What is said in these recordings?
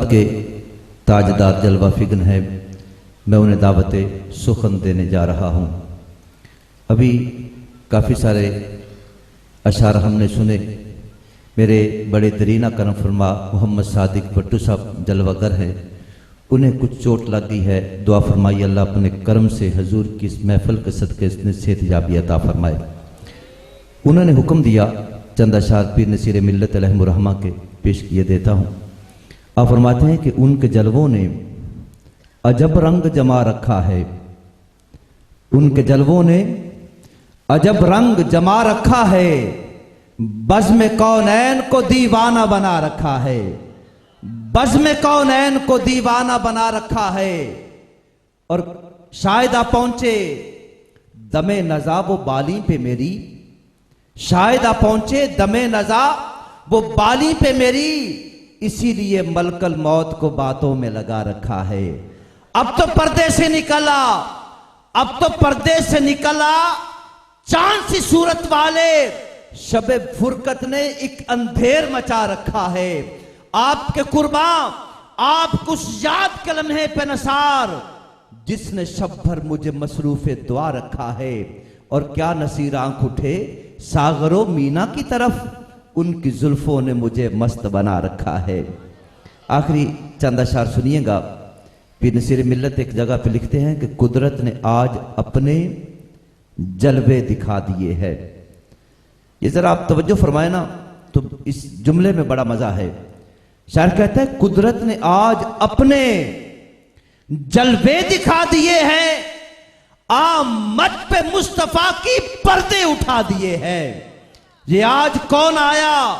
کے تاجدار جلوہ فگن ہے، میں انہیں دعوت سخن دینے جا رہا ہوں۔ ابھی کافی سارے اشعار ہم نے سنے۔ میرے بڑے درینہ کرم فرما محمد صادق بھٹو صاحب جلوہ گر ہیں، انہیں کچھ چوٹ لگ گئی ہے، دعا فرمائی اللہ اپنے کرم سے حضور کی اس محفل کے صدقے اس نے صحت یابی عطا فرمائے۔ انہوں نے حکم دیا چند اشعار پیر نصیر ملت علیہ الرحمہ کے پیش کیے دیتا ہوں۔ آپ فرماتے ہیں کہ ان کے جلووں نے عجب رنگ جما رکھا ہے، ان کے جلووں نے عجب رنگ جما رکھا ہے، بزم کونین کو دیوانہ بنا رکھا ہے، بزم کونین کو دیوانہ بنا رکھا ہے۔ اور شاید آپ پہنچے دم نزا وہ بالی پہ میری، شاید آپ پہنچے دم نزا وہ بالی پہ میری، اسی لیے ملک الموت کو باتوں میں لگا رکھا ہے۔ اب تو پردے سے نکلا، اب تو پردے سے نکلا چاند سی صورت والے، شب فرقت نے ایک اندھیر مچا رکھا ہے۔ آپ کے قربان آپ کچھ یاد کے لمحے پہ نثار، جس نے شب بھر مجھے مصروف دعا رکھا ہے۔ اور کیا نصیر آنکھ اٹھے ساغر و مینا کی طرف، ان کی زلفوں نے مجھے مست بنا رکھا ہے۔ آخری چند اشعار سنیے گا۔ پیر نصیر ملت ایک جگہ پہ لکھتے ہیں کہ قدرت نے آج اپنے جلوے دکھا دیے ہیں۔ یہ ذرا آپ توجہ فرمائیں نا تو اس جملے میں بڑا مزہ ہے۔ شاعر کہتا ہے قدرت نے آج اپنے جلوے دکھا دیے ہیں، آمد پہ مصطفیٰ کی پردے اٹھا دیے ہیں۔ یہ آج کون آیا،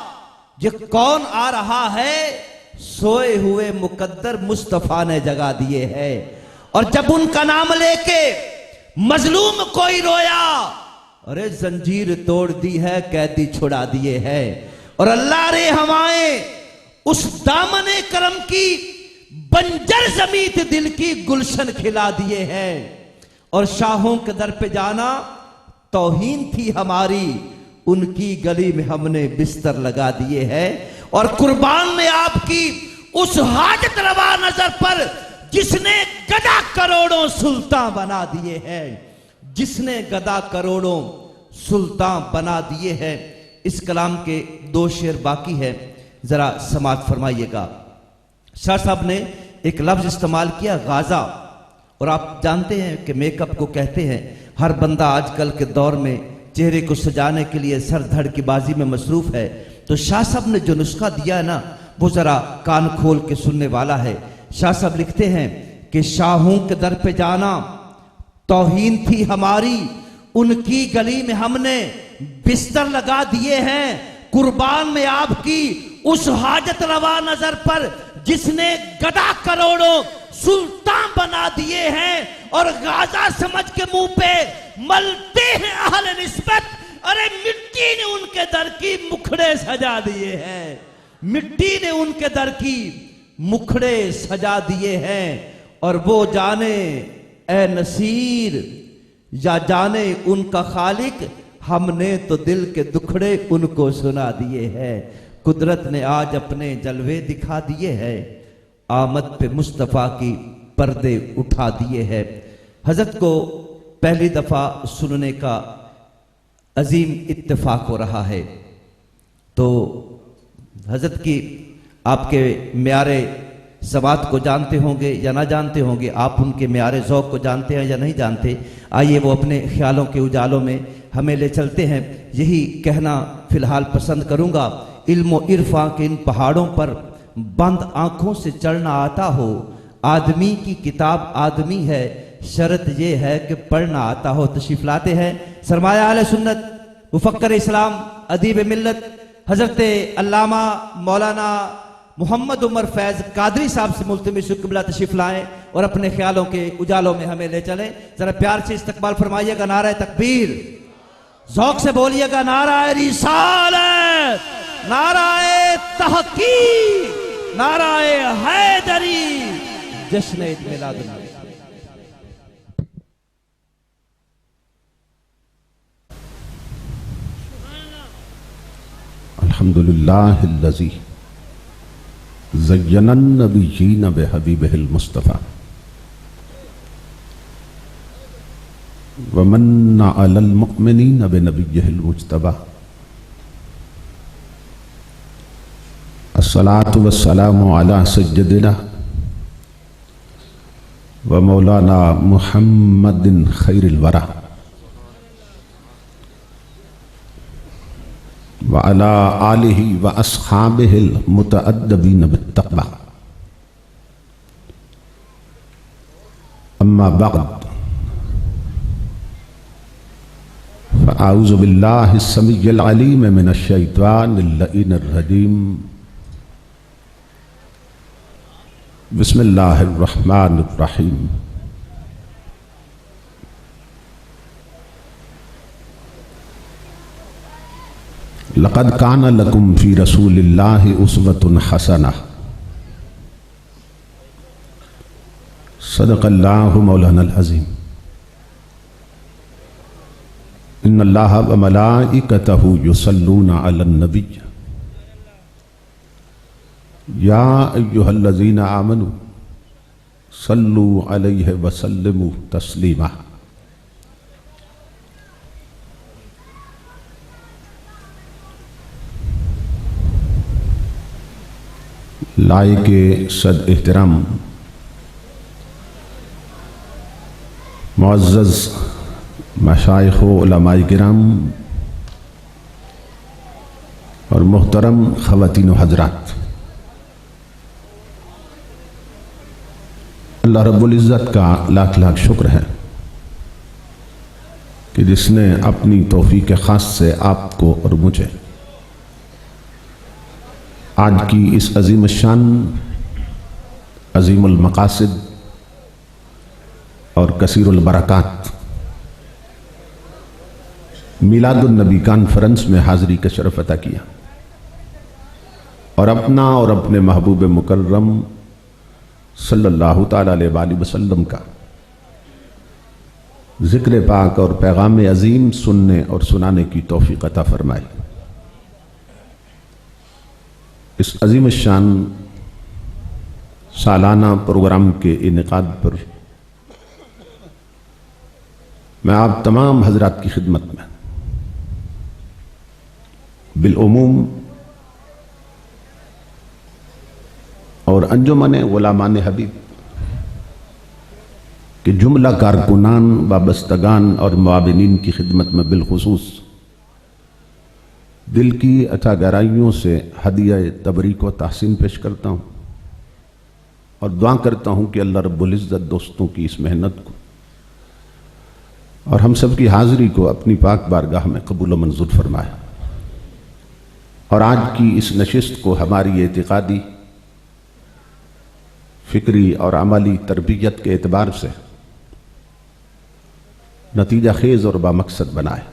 یہ کون آ رہا ہے، سوئے ہوئے مقدر مصطفیٰ نے جگا دیے ہیں۔ اور جب ان کا نام لے کے مظلوم کوئی رویا، ارے زنجیر توڑ دی ہے قیدی چھڑا دیے ہیں۔ اور اللہ نے ہمائیں اس دامن کرم کی بنجر زمین دل کی گلشن کھلا دیے ہیں۔ اور شاہوں کے در پہ جانا توہین تھی ہماری، ان کی گلی میں ہم نے بستر لگا دیے ہیں۔ اور قربان میں آپ کی اس حاجت روا نظر پر، جس نے گدا کروڑوں سلطان بنا دیے ہیں، جس نے گدا کروڑوں سلطان بنا دیے ہیں۔ اس کلام کے دو شعر باقی ہے، ذرا سماعت فرمائیے گا۔ شاہ صاحب نے ایک لفظ استعمال کیا غازہ، اور آپ جانتے ہیں کہ میک اپ کو کہتے ہیں ہر بندہ آج کل کے دور میں چہرے کو سجانے کے لیے سر دھڑ کی بازی میں مصروف ہے۔ تو شاہ صاحب نے جو نسخہ دیا ہے نا وہ ذرا کان کھول کے سننے والا ہے۔ شاہ صاحب لکھتے ہیں کہ شاہوں کے در پہ جانا توہین تھی ہماری، ان کی گلی میں ہم نے بستر لگا دیے ہیں۔ قربان میں آپ کی اس حاجت روا نظر پر، جس نے گدا کروڑوں سلطان بنا دیے ہیں۔ اور غازہ سمجھ کے منہ پہ ملتے ہیں اہل نسبت، ارے مٹی نے ان کے در کی مکھڑے سجا دیے ہیں، مٹی نے ان کے در کی مکھڑے سجا دیے ہیں۔ اور وہ جانے اے نصیر یا جانے ان کا خالق، ہم نے تو دل کے دکھڑے ان کو سنا دیے ہیں۔ قدرت نے آج اپنے جلوے دکھا دیے ہیں، آمد پہ مصطفیٰ کی پردے اٹھا دیے ہیں۔ حضرت کو پہلی دفعہ سننے کا عظیم اتفاق ہو رہا ہے، تو حضرت کی آپ کے معیار سماعت کو جانتے ہوں گے یا نہ جانتے ہوں گے، آپ ان کے معیار ذوق کو جانتے ہیں یا نہیں جانتے، آئیے وہ اپنے خیالوں کے اجالوں میں ہمیں لے چلتے ہیں۔ یہی کہنا فی الحال پسند کروں گا، علم و عرفاں کے ان پہاڑوں پر بند آنکھوں سے چڑھنا آتا ہو، آدمی کی کتاب آدمی ہے، شرط یہ ہے کہ پڑھنا آتا ہو۔ تشریف لاتے ہیں سرمایہ اہل سنت، مفکر اسلام، ادیب ملت، حضرت علامہ مولانا محمد عمر فیض قادری صاحب سے ملتمس قبلہ تشریف لائیں اور اپنے خیالوں کے اجالوں میں ہمیں لے چلیں۔ ذرا پیار سے استقبال فرمائیے گا، نعرہ تکبیر، ذوق سے بولیے گا نعرہ رسالت، نعرہ تحقیق، نعرہ حیدری، جشن عید میلاد النبی۔ الحمدللہ الذی زین النبیین بحبیبہ المصطفیٰ ومن علی المؤمنین بنبیہ المجتبیٰ الصلاة والسلام علی سیدنا ومولانا محمد خیر الورى وعلى آلہ واصحابہ المتأدبین بالتقوی اما بعد فاعوذ باللہ السمیع العلیم من الشیطان اللعین الرجیم بسم اللہ الرحمن الرحیم لقد کان لکم فی رسول اللہ اسوۃ حسنہ صدق اللہ مولانا العظیم ان اللہ وملائکتہ یصلون علی النبی یا ایہا الذین آمنوا صلوا علیہ وسلموا تسلیما لائق صد احترام معزز مشائخ و علماء کرام اور محترم خواتین و حضرات، اللہ رب العزت کا لاکھ لاکھ شکر ہے کہ جس نے اپنی توفیق خاص سے آپ کو اور مجھے آج کی اس عظیم الشان، عظیم المقاصد اور کثیر البرکات میلاد النبی کانفرنس میں حاضری کا شرف عطا کیا، اور اپنا اور اپنے محبوب مکرم صلی اللہ تعالیٰ علیہ وآلہ وسلم کا ذکر پاک اور پیغام عظیم سننے اور سنانے کی توفیق عطا فرمائی۔ اس عظیم الشان سالانہ پروگرام کے انعقاد پر میں آپ تمام حضرات کی خدمت میں بالعموم اور انجمن غلامان حبیب کے جملہ کارکنان، وابستگان اور معاونین کی خدمت میں بالخصوص دل کی عطا گہرائیوں سے ہدیہ تبریک و تحسین پیش کرتا ہوں، اور دعا کرتا ہوں کہ اللہ رب العزت دوستوں کی اس محنت کو اور ہم سب کی حاضری کو اپنی پاک بارگاہ میں قبول و منظور فرمائے، اور آج کی اس نشست کو ہماری اعتقادی، فکری اور عملی تربیت کے اعتبار سے نتیجہ خیز اور بامقصد بنائے۔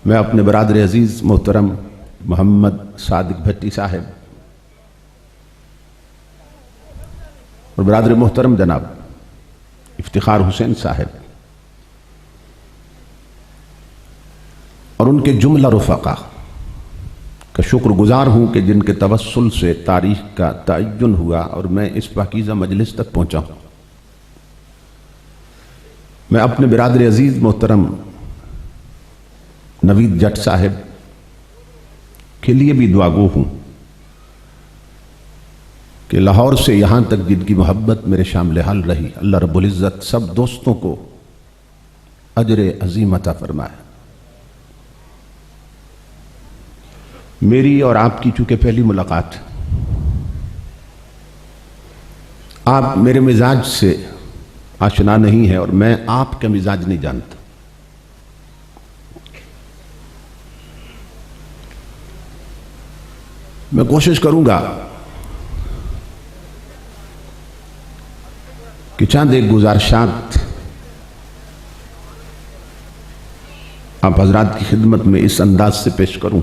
میں اپنے برادر عزیز محترم محمد صادق بھٹی صاحب اور برادر محترم جناب افتخار حسین صاحب اور ان کے جملہ رفقا کا شکر گزار ہوں کہ جن کے توسل سے تاریخ کا تعین ہوا اور میں اس پاکیزہ مجلس تک پہنچا ہوں۔ میں اپنے برادر عزیز محترم نوید جٹ صاحب کے لیے بھی دعاگو ہوں کہ لاہور سے یہاں تک جن کی محبت میرے شامل حال رہی، اللہ رب العزت سب دوستوں کو اجر عظیم عطا فرمائے۔ میری اور آپ کی چونکہ پہلی ملاقات، آپ میرے مزاج سے آشنا نہیں ہے اور میں آپ کا مزاج نہیں جانتا۔ میں کوشش کروں گا کہ چند ایک گزارشات آپ حضرات کی خدمت میں اس انداز سے پیش کروں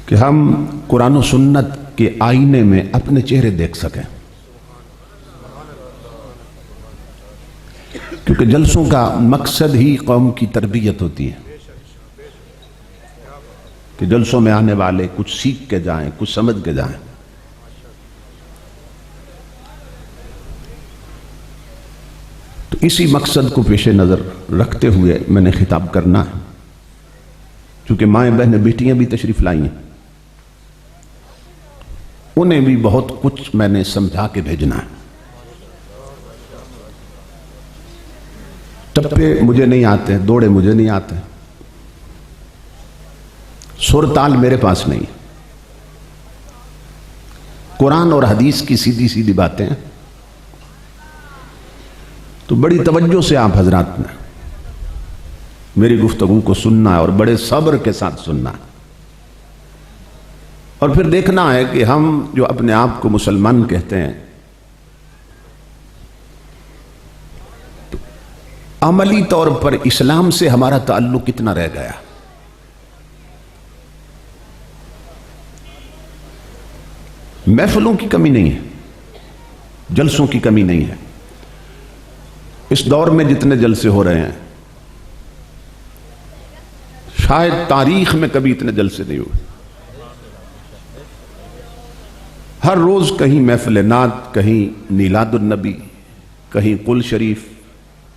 کہ ہم قرآن و سنت کے آئینے میں اپنے چہرے دیکھ سکیں، کیونکہ جلسوں کا مقصد ہی قوم کی تربیت ہوتی ہے کہ جلسوں میں آنے والے کچھ سیکھ کے جائیں، کچھ سمجھ کے جائیں. تو اسی مقصد کو پیش نظر رکھتے ہوئے میں نے خطاب کرنا ہے، چونکہ مائیں بہنیں بیٹیاں بھی تشریف لائی ہیں، انہیں بھی بہت کچھ میں نے سمجھا کے بھیجنا ہے. ٹپے مجھے نہیں آتے، دوڑے مجھے نہیں آتے، سر تال میرے پاس نہیں. قرآن اور حدیث کی سیدھی سیدھی باتیں، تو بڑی توجہ سے آپ حضرات نے میری گفتگو کو سننا ہے اور بڑے صبر کے ساتھ سننا ہے، اور پھر دیکھنا ہے کہ ہم جو اپنے آپ کو مسلمان کہتے ہیں تو عملی طور پر اسلام سے ہمارا تعلق کتنا رہ گیا. محفلوں کی کمی نہیں ہے، جلسوں کی کمی نہیں ہے. اس دور میں جتنے جلسے ہو رہے ہیں شاید تاریخ میں کبھی اتنے جلسے نہیں ہوئے. ہر روز کہیں محفل نعت، کہیں میلاد النبی، کہیں قل شریف،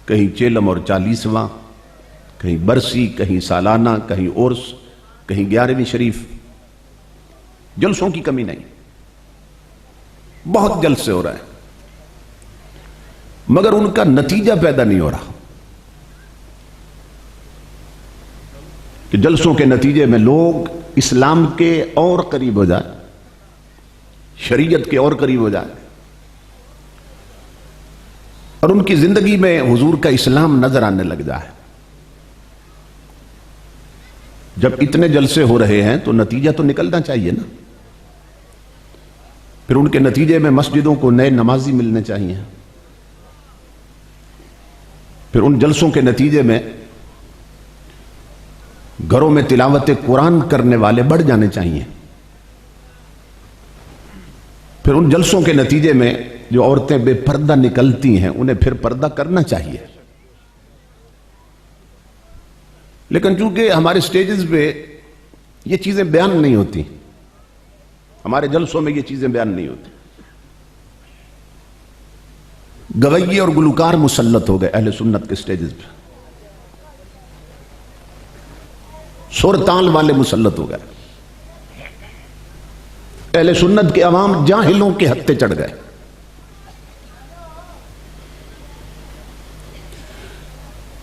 کہیں چیلم اور 40واں، کہیں برسی، کہیں سالانہ، کہیں عرس، کہیں 11ویں شریف. جلسوں کی کمی نہیں، بہت جلسے ہو رہے ہیں، مگر ان کا نتیجہ پیدا نہیں ہو رہا کہ جلسوں کے نتیجے میں لوگ اسلام کے اور قریب ہو جائیں، شریعت کے اور قریب ہو جائیں، اور ان کی زندگی میں حضور کا اسلام نظر آنے لگ جائے. جب اتنے جلسے ہو رہے ہیں تو نتیجہ تو نکلنا چاہیے نا. پھر ان کے نتیجے میں مسجدوں کو نئے نمازی ملنے چاہیے، پھر ان جلسوں کے نتیجے میں گھروں میں تلاوت قرآن کرنے والے بڑھ جانے چاہیے، پھر ان جلسوں کے نتیجے میں جو عورتیں بے پردہ نکلتی ہیں انہیں پھر پردہ کرنا چاہیے. لیکن چونکہ ہمارے سٹیجز پہ یہ چیزیں بیان نہیں ہوتی، ہمارے جلسوں میں یہ چیزیں بیان نہیں ہوتی، گویے اور گلوکار مسلط ہو گئے اہل سنت کے سٹیجز پہ، سر تال والے مسلط ہو گئے، اہل سنت کے عوام جاہلوں کے ہتھے چڑھ گئے.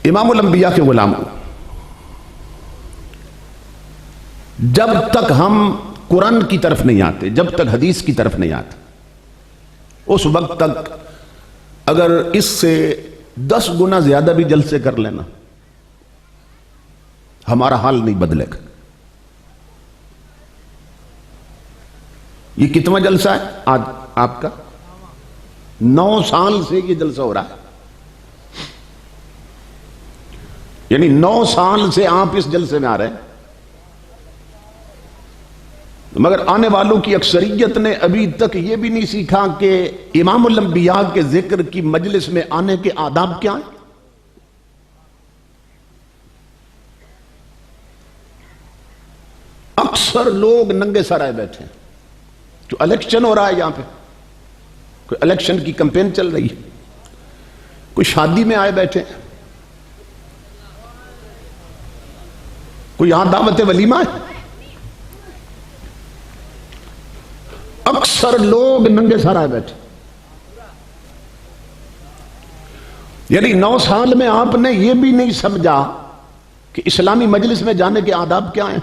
امام الانبیاء کے غلاموں، جب تک ہم قرآن کی طرف نہیں آتے، جب تک حدیث کی طرف نہیں آتے، اس وقت تک اگر اس سے 10 گنا زیادہ بھی جلسے کر لینا ہمارا حال نہیں بدلے گا. یہ کتنا جلسہ ہے آج آپ کا؟ 9 سال سے یہ جلسہ ہو رہا ہے، یعنی 9 سال سے آپ اس جلسے میں آ رہے ہیں، مگر آنے والوں کی اکثریت نے ابھی تک یہ بھی نہیں سیکھا کہ امام الانبیاء کے ذکر کی مجلس میں آنے کے آداب کیا ہیں. اکثر لوگ ننگے سر آئے بیٹھے ہیں، جو الیکشن ہو رہا ہے یہاں پہ، کوئی الیکشن کی کمپین چل رہی ہے، کوئی شادی میں آئے بیٹھے ہیں، کوئی یہاں دعوت ولیمہ ہے، اکثر لوگ ننگے سر آئے بیٹھے. یعنی 9 سال میں آپ نے یہ بھی نہیں سمجھا کہ اسلامی مجلس میں جانے کے آداب کیا ہیں.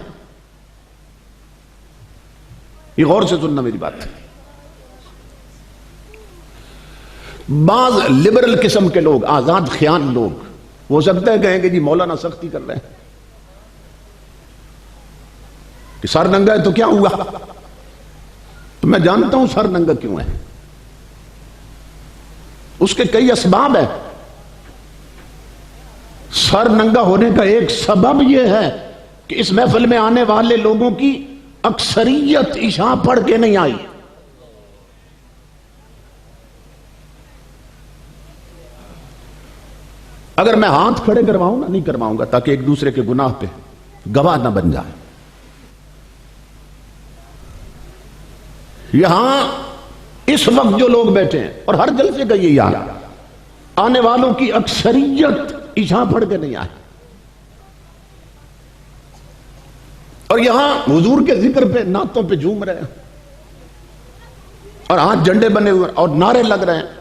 یہ غور سے سننا میری بات. بعض لبرل قسم کے لوگ، آزاد خیال لوگ، وہ سکتے ہیں کہیں کہ جی مولانا سختی کر رہے ہیں کہ سر ننگا ہے تو کیا ہوا. تو میں جانتا ہوں سر ننگا کیوں ہے، اس کے کئی اسباب ہیں. سر ننگا ہونے کا ایک سبب یہ ہے کہ اس محفل میں آنے والے لوگوں کی اکثریت عشاء پڑھ کے نہیں آئی. اگر میں ہاتھ کھڑے کرواؤں نا، نہیں کرواؤں گا تاکہ ایک دوسرے کے گناہ پہ گواہ نہ بن جائے. یہاں اس وقت جو لوگ بیٹھے ہیں اور ہر جلسے کا یہی حال، آنے والوں کی اکثریت عشاء پڑھ کے نہیں آئے، اور یہاں حضور کے ذکر پہ نعتوں پہ جھوم رہے ہیں اور ہاتھ جھنڈے بنے ہوئے اور نعرے لگ رہے ہیں.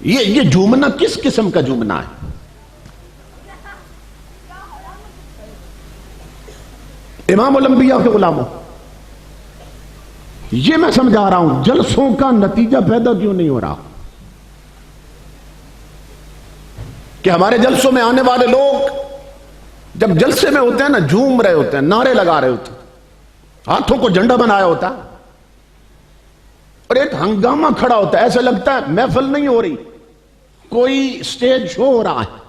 یہ جھومنا کس قسم کا جھومنا ہے؟ امام الانبیاء کے غلاموں، یہ میں سمجھا رہا ہوں جلسوں کا نتیجہ پیدا کیوں نہیں ہو رہا کہ ہمارے جلسوں میں آنے والے لوگ جب جلسے میں ہوتے ہیں نا، جھوم رہے ہوتے ہیں، نعرے لگا رہے ہوتے ہیں، ہاتھوں کو جھنڈا بنایا ہوتا ہے اور ایک ہنگامہ کھڑا ہوتا ہے، ایسا لگتا ہے محفل نہیں ہو رہی، کوئی سٹیج شو ہو رہا ہے.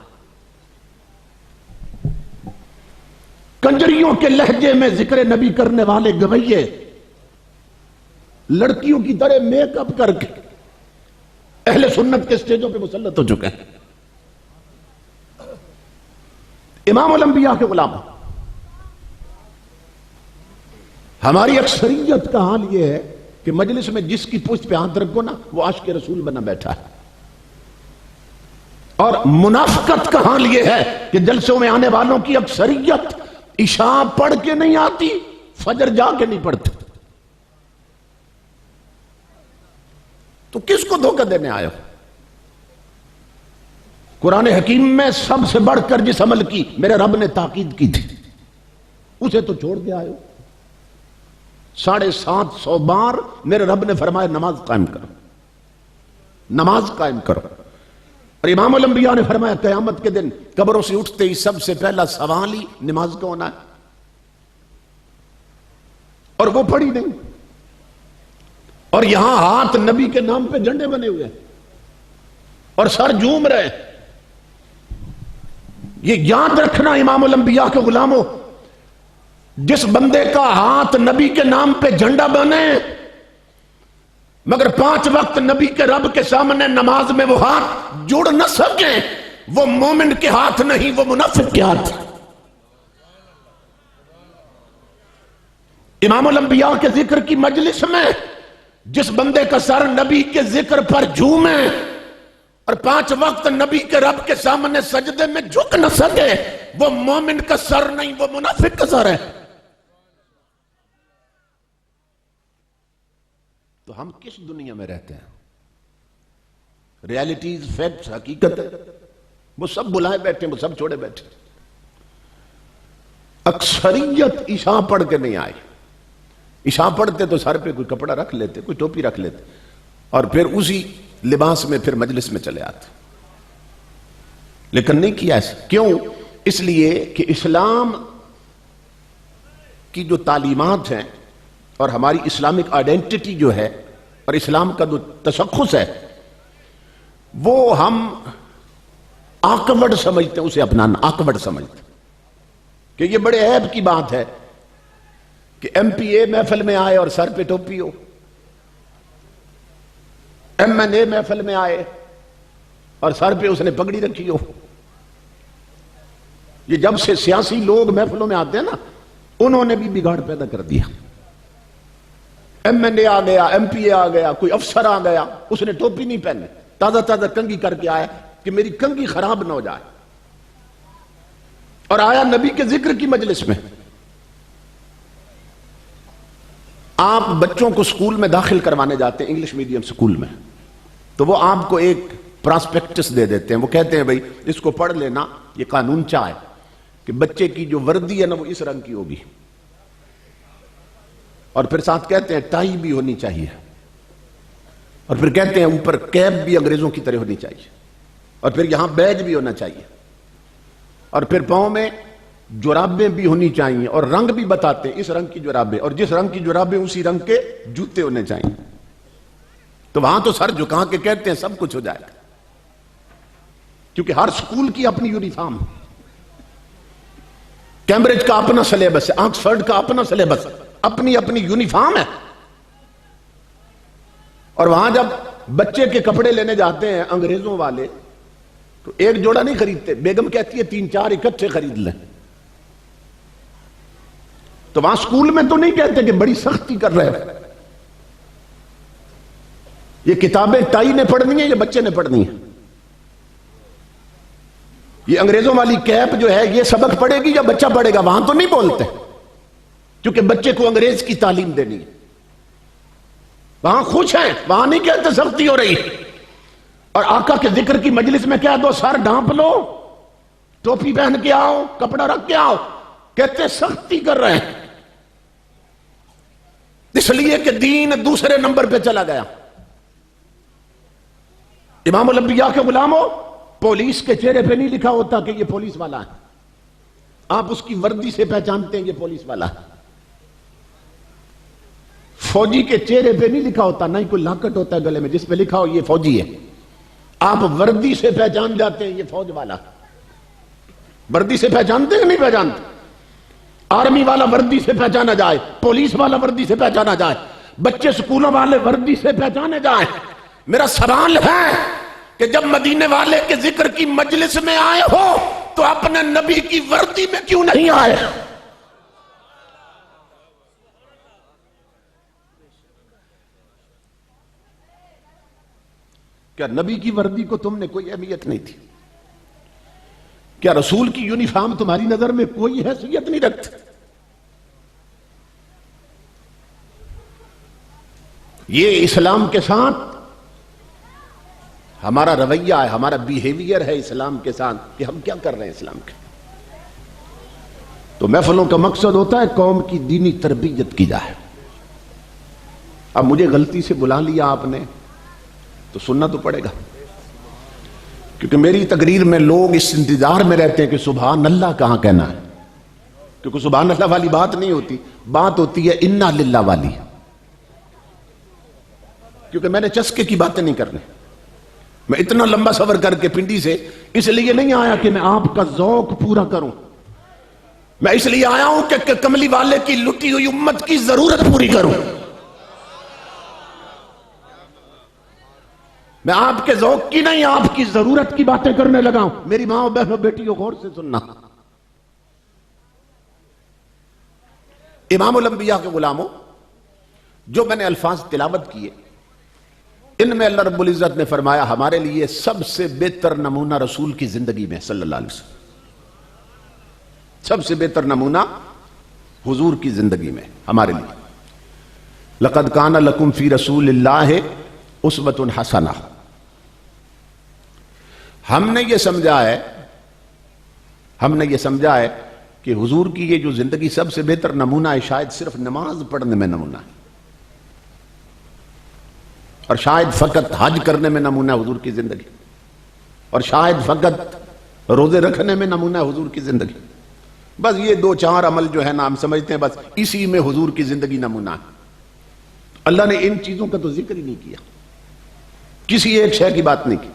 کنجریوں کے لہجے میں ذکر نبی کرنے والے گویے لڑکیوں کی طرح میک اپ کر کے اہل سنت کے سٹیجوں پہ مسلط ہو چکے ہیں. امام الانبیاء کے غلام، ہماری اکثریت کا حال یہ ہے کہ مجلس میں جس کی پشت پہ ہاتھ رکھو نا وہ عاشق رسول بنا بیٹھا ہے، اور منافقت کا حال یہ ہے کہ جلسوں میں آنے والوں کی اکثریت عشاء پڑھ کے نہیں آتی، فجر جا کے نہیں پڑھتے. تو کس کو دھوکہ دینے آئے ہو؟ قرآن حکیم میں سب سے بڑھ کر جس عمل کی میرے رب نے تاکید کی تھی اسے تو چھوڑ کے آئے ہو. 750 بار میرے رب نے فرمایا نماز قائم کرو، نماز قائم کرو. اور امام الانبیاء نے فرمایا قیامت کے دن قبروں سے اٹھتے ہی سب سے پہلا سوال ہی نماز کا ہونا ہے، اور وہ پڑھی نہیں. اور یہاں ہاتھ نبی کے نام پہ جھنڈے بنے ہوئے ہیں اور سر جھوم رہے ہیں. یہ یاد رکھنا امام الانبیاء کے غلاموں، جس بندے کا ہاتھ نبی کے نام پہ جھنڈا بنے مگر 5 وقت نبی کے رب کے سامنے نماز میں وہ ہاتھ جڑ نہ سکے، وہ مومن کے ہاتھ نہیں، وہ منافق کے ہاتھ. امام الانبیاء کے ذکر کی مجلس میں جس بندے کا سر نبی کے ذکر پر جھومے اور 5 وقت نبی کے رب کے سامنے سجدے میں جھک نہ سکے، وہ مومن کا سر نہیں، وہ منافق کا سر ہے. تو ہم کس دنیا میں رہتے ہیں؟ ریالٹیز، فیکٹس، حقیقت ہے، وہ سب بلائے بیٹھے، وہ سب چھوڑے بیٹھے. اکثریت عشاء پڑھ کے نہیں آئی. عشاء پڑھتے تو سر پہ کوئی کپڑا رکھ لیتے، کوئی ٹوپی رکھ لیتے اور پھر اسی لباس میں پھر مجلس میں چلے آتے، لیکن نہیں کیا ایسا. کیوں؟ اس لیے کہ اسلام کی جو تعلیمات ہیں اور ہماری اسلامک آئیڈینٹی جو ہے اور اسلام کا جو تشخص ہے وہ ہم آکورڈ سمجھتے ہیں، اسے اپنانا آکورڈ سمجھتے ہیں کہ یہ بڑے عیب کی بات ہے کہ ایم پی اے محفل میں آئے اور سر پہ ٹوپی ہو، ایم این اے محفل میں آئے اور سر پہ اس نے پگڑی رکھی ہو. یہ جب سے سیاسی لوگ محفلوں میں آتے ہیں نا، انہوں نے بھی بگاڑ پیدا کر دیا. ایم این اے آ گیا، ایم پی اے آ گیا، کوئی افسر آ گیا، اس نے ٹوپی نہیں پہنی، تازہ تازہ کنگھی کر کے آیا کہ میری کنگھی خراب نہ ہو جائے، اور آیا نبی کے ذکر کی مجلس میں. آپ بچوں کو سکول میں داخل کروانے جاتے ہیں، انگلش میڈیم سکول میں، تو وہ آپ کو ایک پراسپیکٹس دے دیتے ہیں. وہ کہتے ہیں بھائی اس کو پڑھ لینا، یہ قانون چاہے کہ بچے کی جو وردی ہے نا وہ اس رنگ کی ہوگی، اور پھر ساتھ کہتے ہیں ٹائی بھی ہونی چاہیے، اور پھر کہتے ہیں اوپر کیپ بھی انگریزوں کی طرح ہونی چاہیے، اور پھر یہاں بیج بھی ہونا چاہیے، اور پھر پاؤں میں جرابیں بھی ہونی چاہیے، اور رنگ بھی بتاتے ہیں اس رنگ کی جرابیں، اور جس رنگ کی جرابیں اسی رنگ کے جوتے ہونے چاہیے. تو وہاں تو سر جھکا کے کہتے ہیں سب کچھ ہو جائے گا، کیونکہ ہر سکول کی اپنی یونیفارم، کیمبرج کا اپنا سلیبس ہے، آکسفورڈ کا اپنا سلیبس، اپنی اپنی یونیفارم ہے. اور وہاں جب بچے کے کپڑے لینے جاتے ہیں انگریزوں والے تو ایک جوڑا نہیں خریدتے، بیگم کہتی ہے 3-4 اکٹھے خرید لیں. تو وہاں اسکول میں تو نہیں کہتے کہ بڑی سختی کر رہے ہیں. یہ کتابیں ٹائی نے پڑھنی ہیں یا بچے نے پڑھنی ہیں؟ یہ انگریزوں والی کیپ جو ہے یہ سبق پڑھے گی یا بچہ پڑھے گا؟ وہاں تو نہیں بولتے کیونکہ بچے کو انگریز کی تعلیم دینی ہے. وہاں خوش ہیں, وہاں نہیں کہتے سختی ہو رہی. اور آقا کے ذکر کی مجلس میں کہہ دو سر ڈھانپ لو, ٹوپی پہن کے آؤ, کپڑا رکھ کے آؤ, کہتے سختی کر رہے ہیں, اس لیے کہ دین دوسرے نمبر پہ چلا گیا. امام الانبیاء کے غلاموں, پولیس کے چہرے پہ نہیں لکھا ہوتا کہ یہ پولیس والا ہے, آپ اس کی وردی سے پہچانتے ہیں یہ پولیس والا ہے. فوجی کے چہرے پہ نہیں لکھا ہوتا, نہ ہی کوئی لاکٹ ہوتا ہے گلے میں جس پہ لکھا ہو یہ فوجی ہے, آپ وردی سے پہچان جاتے ہیں یہ فوج والا. وردی سے پہچانتے ہیں نہیں پہچانتے؟ آرمی والا وردی سے پہچانا جائے, پولیس والا وردی سے پہچانا جائے, بچے سکولوں والے وردی سے پہچانے جائیں. میرا سوال ہے کہ جب مدینے والے کے ذکر کی مجلس میں آئے ہو تو اپنے نبی کی وردی میں کیوں نہیں آئے؟ کیا نبی کی وردی کو تم نے کوئی اہمیت نہیں تھی؟ کیا رسول کی یونیفارم تمہاری نظر میں کوئی حیثیت نہیں رکھتی؟ یہ اسلام کے ساتھ ہمارا رویہ ہے, ہمارا بیہیویئر ہے اسلام کے ساتھ کہ ہم کیا کر رہے ہیں اسلام کے. تو محفلوں کا مقصد ہوتا ہے قوم کی دینی تربیت کی جائے. اب مجھے غلطی سے بلا لیا آپ نے تو سننا تو پڑے گا, کیونکہ میری تقریر میں لوگ اس انتظار میں رہتے ہیں کہ سبحان اللہ کہاں کہنا ہے, کیونکہ سبحان اللہ والی بات نہیں ہوتی, بات ہوتی ہے انا للہ والی. کیونکہ میں نے چسکے کی باتیں نہیں کرنی, میں اتنا لمبا سفر کر کے پنڈی سے اس لیے نہیں آیا کہ میں آپ کا ذوق پورا کروں, میں اس لیے آیا ہوں کہ کملی والے کی لٹی ہوئی امت کی ضرورت پوری کروں. میں آپ کے ذوق کی نہیں, آپ کی ضرورت کی باتیں کرنے لگا ہوں. میری ماں اور بہنوں بیٹیوں غور سے سننا. امام الانبیاء کے غلاموں, جو میں نے الفاظ تلاوت کیے ان میں اللہ رب العزت نے فرمایا ہمارے لیے سب سے بہتر نمونہ رسول کی زندگی میں صلی اللہ علیہ وسلم, سب سے بہتر نمونہ حضور کی زندگی میں ہمارے لیے. لقد کان لکم فی رسول اللہ اسوۃ حسنہ. ہم نے یہ سمجھا ہے کہ حضور کی یہ جو زندگی سب سے بہتر نمونہ ہے, شاید صرف نماز پڑھنے میں نمونہ ہے, اور شاید فقط حج کرنے میں نمونہ ہے حضور کی زندگی, اور شاید فقط روزے رکھنے میں نمونہ ہے حضور کی زندگی. بس یہ 2-4 عمل جو ہے نا ہم سمجھتے ہیں بس اسی میں حضور کی زندگی نمونہ ہے. اللہ نے ان چیزوں کا تو ذکر ہی نہیں کیا, کسی ایک شے کی بات نہیں کی.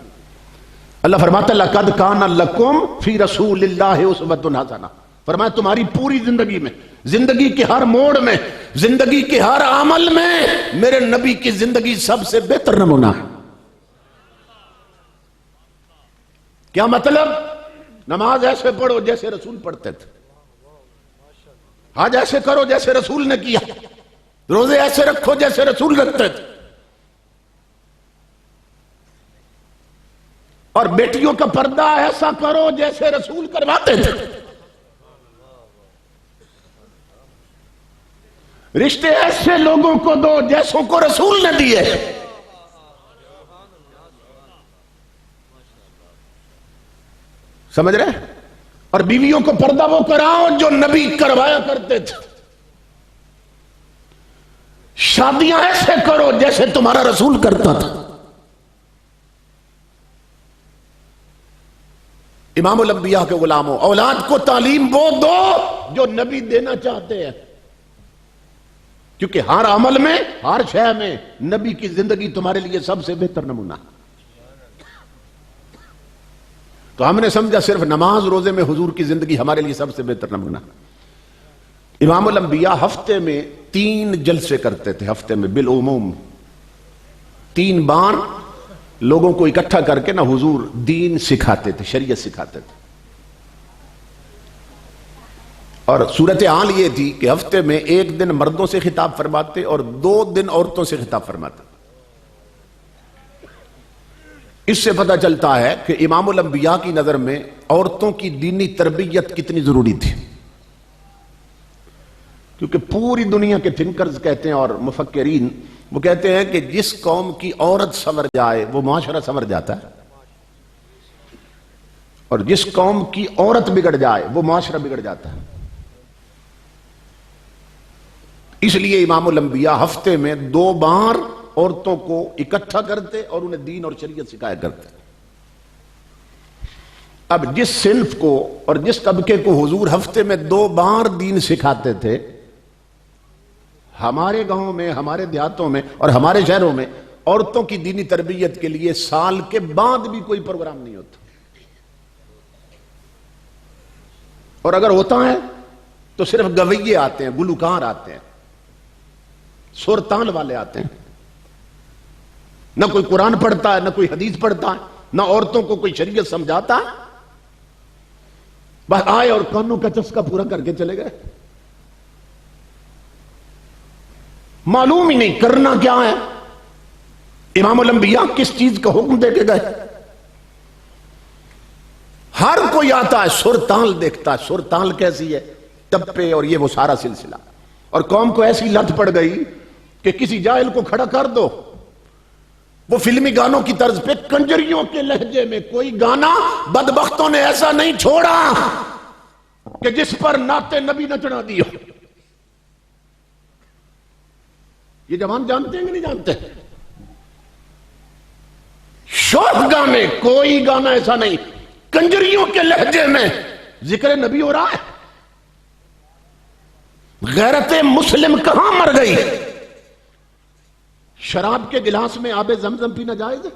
اللہ فرماتا ہے لقد کان لکم فی رسول اللہ اسوۃ حسنہ. فرمایا تمہاری پوری زندگی میں, زندگی کے ہر موڑ میں, زندگی کے ہر عمل میں میرے نبی کی زندگی سب سے بہتر نمونہ ہے. کیا مطلب؟ نماز ایسے پڑھو جیسے رسول پڑھتے تھے, حج ایسے کرو جیسے رسول نے کیا, روزے ایسے رکھو جیسے رسول رکھتے تھے, اور بیٹیوں کا پردہ ایسا کرو جیسے رسول کرواتے تھے, رشتے ایسے لوگوں کو دو جیسوں کو رسول نے دیے. سمجھ رہے؟ اور بیویوں کو پردہ وہ کراؤ جو نبی کروایا کرتے تھے. شادیاں ایسے کرو جیسے تمہارا رسول کرتا تھا. امام الانبیاء کے غلاموں, اولاد کو تعلیم وہ دو جو نبی دینا چاہتے ہیں, کیونکہ ہر عمل میں, ہر شے میں نبی کی زندگی تمہارے لیے سب سے بہتر نمونہ. تو ہم نے سمجھا صرف نماز روزے میں حضور کی زندگی ہمارے لیے سب سے بہتر نمونہ. امام الانبیاء ہفتے میں 3 جلسے کرتے تھے, ہفتے میں بالعموم 3 بار لوگوں کو اکٹھا کر کے نا حضور دین سکھاتے تھے, شریعت سکھاتے تھے. اور صورتحال یہ تھی کہ ہفتے میں 1 دن مردوں سے خطاب فرماتے اور 2 دن عورتوں سے خطاب فرماتے. اس سے پتہ چلتا ہے کہ امام الانبیاء کی نظر میں عورتوں کی دینی تربیت کتنی ضروری تھی. کیونکہ پوری دنیا کے تھنکرز کہتے ہیں اور مفکرین وہ کہتے ہیں کہ جس قوم کی عورت سنور جائے وہ معاشرہ سنور جاتا ہے، اور جس قوم کی عورت بگڑ جائے وہ معاشرہ بگڑ جاتا ہے. اس لیے امام الانبیاء ہفتے میں 2 بار عورتوں کو اکٹھا کرتے اور انہیں دین اور شریعت سکھایا کرتے. اب جس صنف کو اور جس طبقے کو حضور ہفتے میں 2 بار دین سکھاتے تھے، ہمارے گاؤں میں، ہمارے دیہاتوں میں اور ہمارے شہروں میں عورتوں کی دینی تربیت کے لیے سال کے بعد بھی کوئی پروگرام نہیں ہوتا، اور اگر ہوتا ہے تو صرف گویے آتے ہیں، گلوکار آتے ہیں، سر تال والے آتے ہیں. نہ کوئی قرآن پڑھتا ہے، نہ کوئی حدیث پڑھتا ہے، نہ عورتوں کو کوئی شریعت سمجھاتا ہے. بس آئے اور کانوں کا چسکا پورا کر کے چلے گئے. معلوم ہی نہیں کرنا کیا ہے. امام الانبیاء کس چیز کا حکم دے کے گئے؟ ہر کوئی آتا ہے، سر تال دیکھتا ہے، سر تال کیسی ہے، ٹپے اور یہ وہ سارا سلسلہ. اور قوم کو ایسی لت پڑ گئی کہ کسی جاہل کو کھڑا کر دو، وہ فلمی گانوں کی طرز پہ کنجریوں کے لہجے میں کوئی گانا بدبختوں نے ایسا نہیں چھوڑا کہ جس پر نعت نبی نچنا دی ہو. یہ جوان جانتے ہیں کہ نہیں جانتے؟ شوق گانے، کوئی گانا ایسا نہیں، کنجریوں کے لہجے میں ذکر نبی ہو رہا ہے. غیرت مسلم کہاں مر گئی؟ شراب کے گلاس میں آب زمزم پینا جائز ہے؟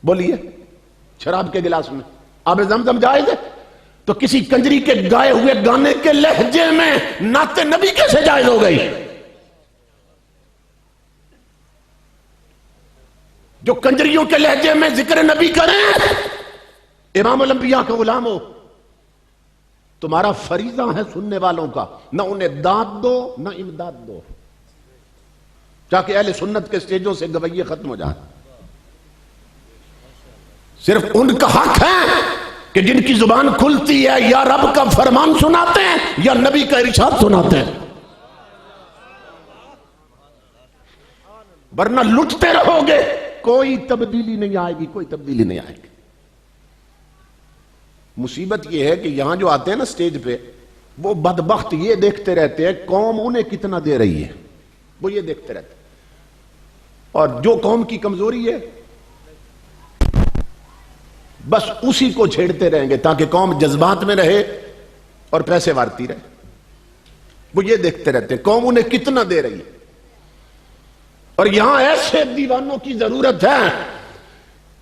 بولیے، شراب کے گلاس میں آب زمزم جائز ہے؟ تو کسی کنجری کے گائے ہوئے گانے کے لہجے میں نعت نبی کیسے جائز ہو گئی؟ جو کنجریوں کے لہجے میں ذکر نبی کریں، امام الانبیاء کا غلام ہو، تمہارا فریضہ ہے سننے والوں کا، نہ انہیں داد دو نہ امداد دو، تاکہ اہل سنت کے سٹیجوں سے گویے ختم ہو جائیں. صرف ان کا حق ہے کہ جن کی زبان کھلتی ہے یا رب کا فرمان سناتے ہیں یا نبی کا ارشاد سناتے ہیں، ورنہ لٹتے رہو گے، کوئی تبدیلی نہیں آئے گی، کوئی تبدیلی نہیں آئے گی. مصیبت یہ ہے کہ یہاں جو آتے ہیں نا سٹیج پہ، وہ بدبخت یہ دیکھتے رہتے ہیں قوم انہیں کتنا دے رہی ہے، وہ یہ دیکھتے رہتے ہیں. اور جو قوم کی کمزوری ہے بس اسی کو چھیڑتے رہیں گے تاکہ قوم جذبات میں رہے اور پیسے وارتی رہے. وہ یہ دیکھتے رہتے ہیں قوم انہیں کتنا دے رہی ہے. اور یہاں ایسے دیوانوں کی ضرورت ہے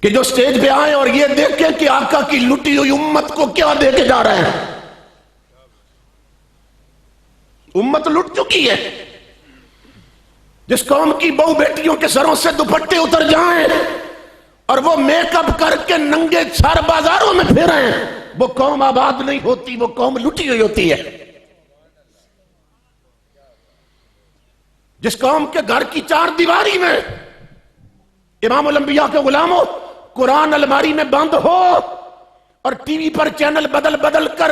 کہ جو سٹیج پہ آئیں اور یہ دیکھیں کہ آقا کی لٹی ہوئی امت کو کیا دے کے جا رہے ہیں. امت لٹ چکی ہے. جس قوم کی بہو بیٹیوں کے سروں سے دوپٹے اتر جائیں اور وہ میک اپ کر کے ننگے سر بازاروں میں پھریں، وہ قوم آباد نہیں ہوتی، وہ قوم لٹی ہوئی ہوتی ہے. جس قوم کے گھر کی 4 دیواری میں امام الانبیاء کے غلاموں قرآن الماری میں بند ہو اور ٹی وی پر چینل بدل بدل کر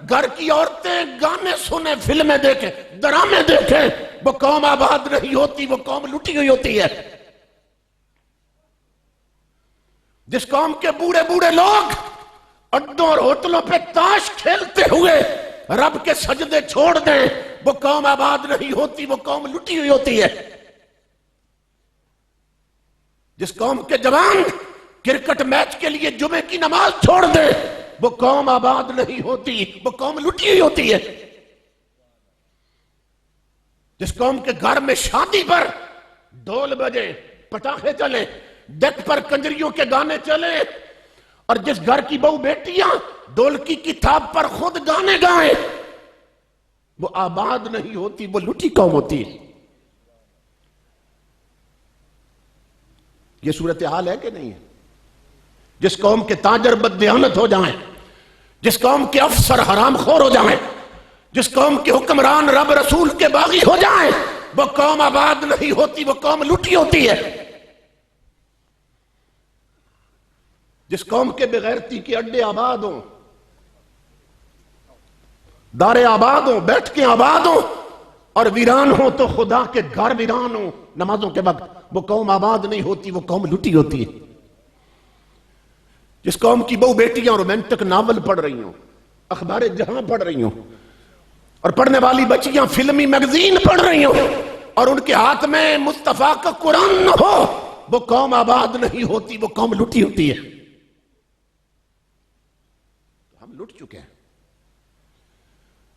گھر کی عورتیں گانے سنیں، فلمیں دیکھیں، ڈرامے دیکھیں، وہ قوم آباد نہیں ہوتی، وہ قوم لٹی ہوئی ہوتی ہے. جس قوم کے بوڑھے بوڑھے لوگ اڈوں اور ہوٹلوں پہ تاش کھیلتے ہوئے رب کے سجدے چھوڑ دیں، وہ قوم آباد نہیں ہوتی، وہ قوم لٹی ہوئی ہوتی ہے. جس قوم کے جوان کرکٹ میچ کے لیے جمعے کی نماز چھوڑ دے، وہ قوم آباد نہیں ہوتی، وہ قوم لٹی ہوئی ہوتی ہے. جس قوم کے گھر میں شادی پر ڈھول بجے، پٹاخے چلے، ڈیک پر کنجریوں کے گانے چلے، اور جس گھر کی بہو بیٹیاں ڈھولکی کی تھاپ پر خود گانے گائیں، وہ آباد نہیں ہوتی، وہ لٹی قوم ہوتی ہے. یہ صورتحال ہے کہ نہیں ہے؟ جس قوم کے تاجر بددیانت ہو جائیں، جس قوم کے افسر حرام خور ہو جائیں، جس قوم کے حکمران رب رسول کے باغی ہو جائیں وہ قوم آباد نہیں ہوتی، وہ قوم لوٹی ہوتی ہے۔ جس قوم کے بغیرتی کے اڈے آباد ہوں، دارے آباد ہوں، بیٹھ کے آباد ہوں اور ویران ہوں تو خدا کے گھر ویران ہوں نمازوں کے وقت، وہ قوم آباد نہیں ہوتی، وہ قوم لوٹی ہوتی ہے۔ جس قوم کی بہو بیٹیاں رومانٹک ناول پڑھ رہی ہوں، اخبار جہاں پڑھ رہی ہوں، اور پڑھنے والی بچیاں فلمی میگزین پڑھ رہی ہوں اور ان کے ہاتھ میں مصطفیٰ کا قرآن نہ ہو، وہ قوم آباد نہیں ہوتی، وہ قوم لوٹی ہوتی ہے۔ ہم لٹ چکے ہیں،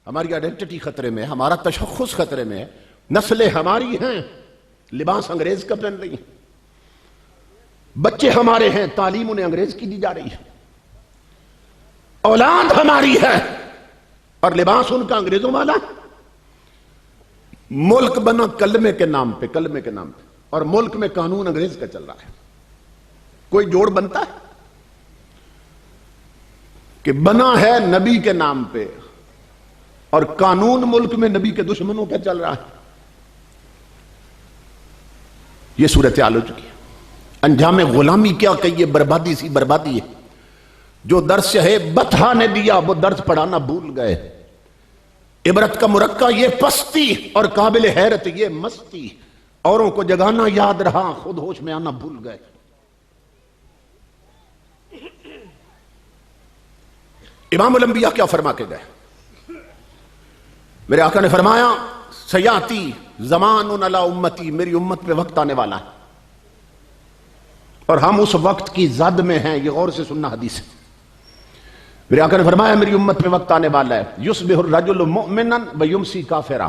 ہماری آئیڈینٹی خطرے میں، ہمارا تشخص خطرے میں ہے، نسلیں ہماری ہیں لباس انگریز کا پہن رہی ہیں، بچے ہمارے ہیں تعلیم انہیں انگریز کی دی جا رہی ہے، اولاد ہماری ہے اور لباس ان کا انگریزوں والا۔ ملک بنا کلمے کے نام پہ، کلمے کے نام پہ، اور ملک میں قانون انگریز کا چل رہا ہے۔ کوئی جوڑ بنتا ہے کہ بنا ہے نبی کے نام پہ اور قانون ملک میں نبی کے دشمنوں پہ چل رہا ہے۔ یہ صورتحال ہو چکی ہے۔ انجام غلامی کیا کہیے، بربادی سی بربادی ہے۔ جو درس ہے بطحہ نے دیا وہ درس پڑھانا بھول گئے۔ عبرت کا مرقع یہ پستی اور قابل حیرت یہ مستی، اوروں کو جگانا یاد رہا، خود ہوش میں آنا بھول گئے۔ امام الانبیاء کیا فرما کے گئے؟ میرے آقا نے فرمایا سیاتی زمان علی امتی، میری امت پہ وقت آنے والا ہے اور ہم اس وقت کی زد میں ہیں۔ یہ غور سے سننا حدیث ہے۔ میرے آقا نے فرمایا میری امت پہ وقت آنے والا ہے، یصبح الرجل مؤمنا ویمسی کافرا،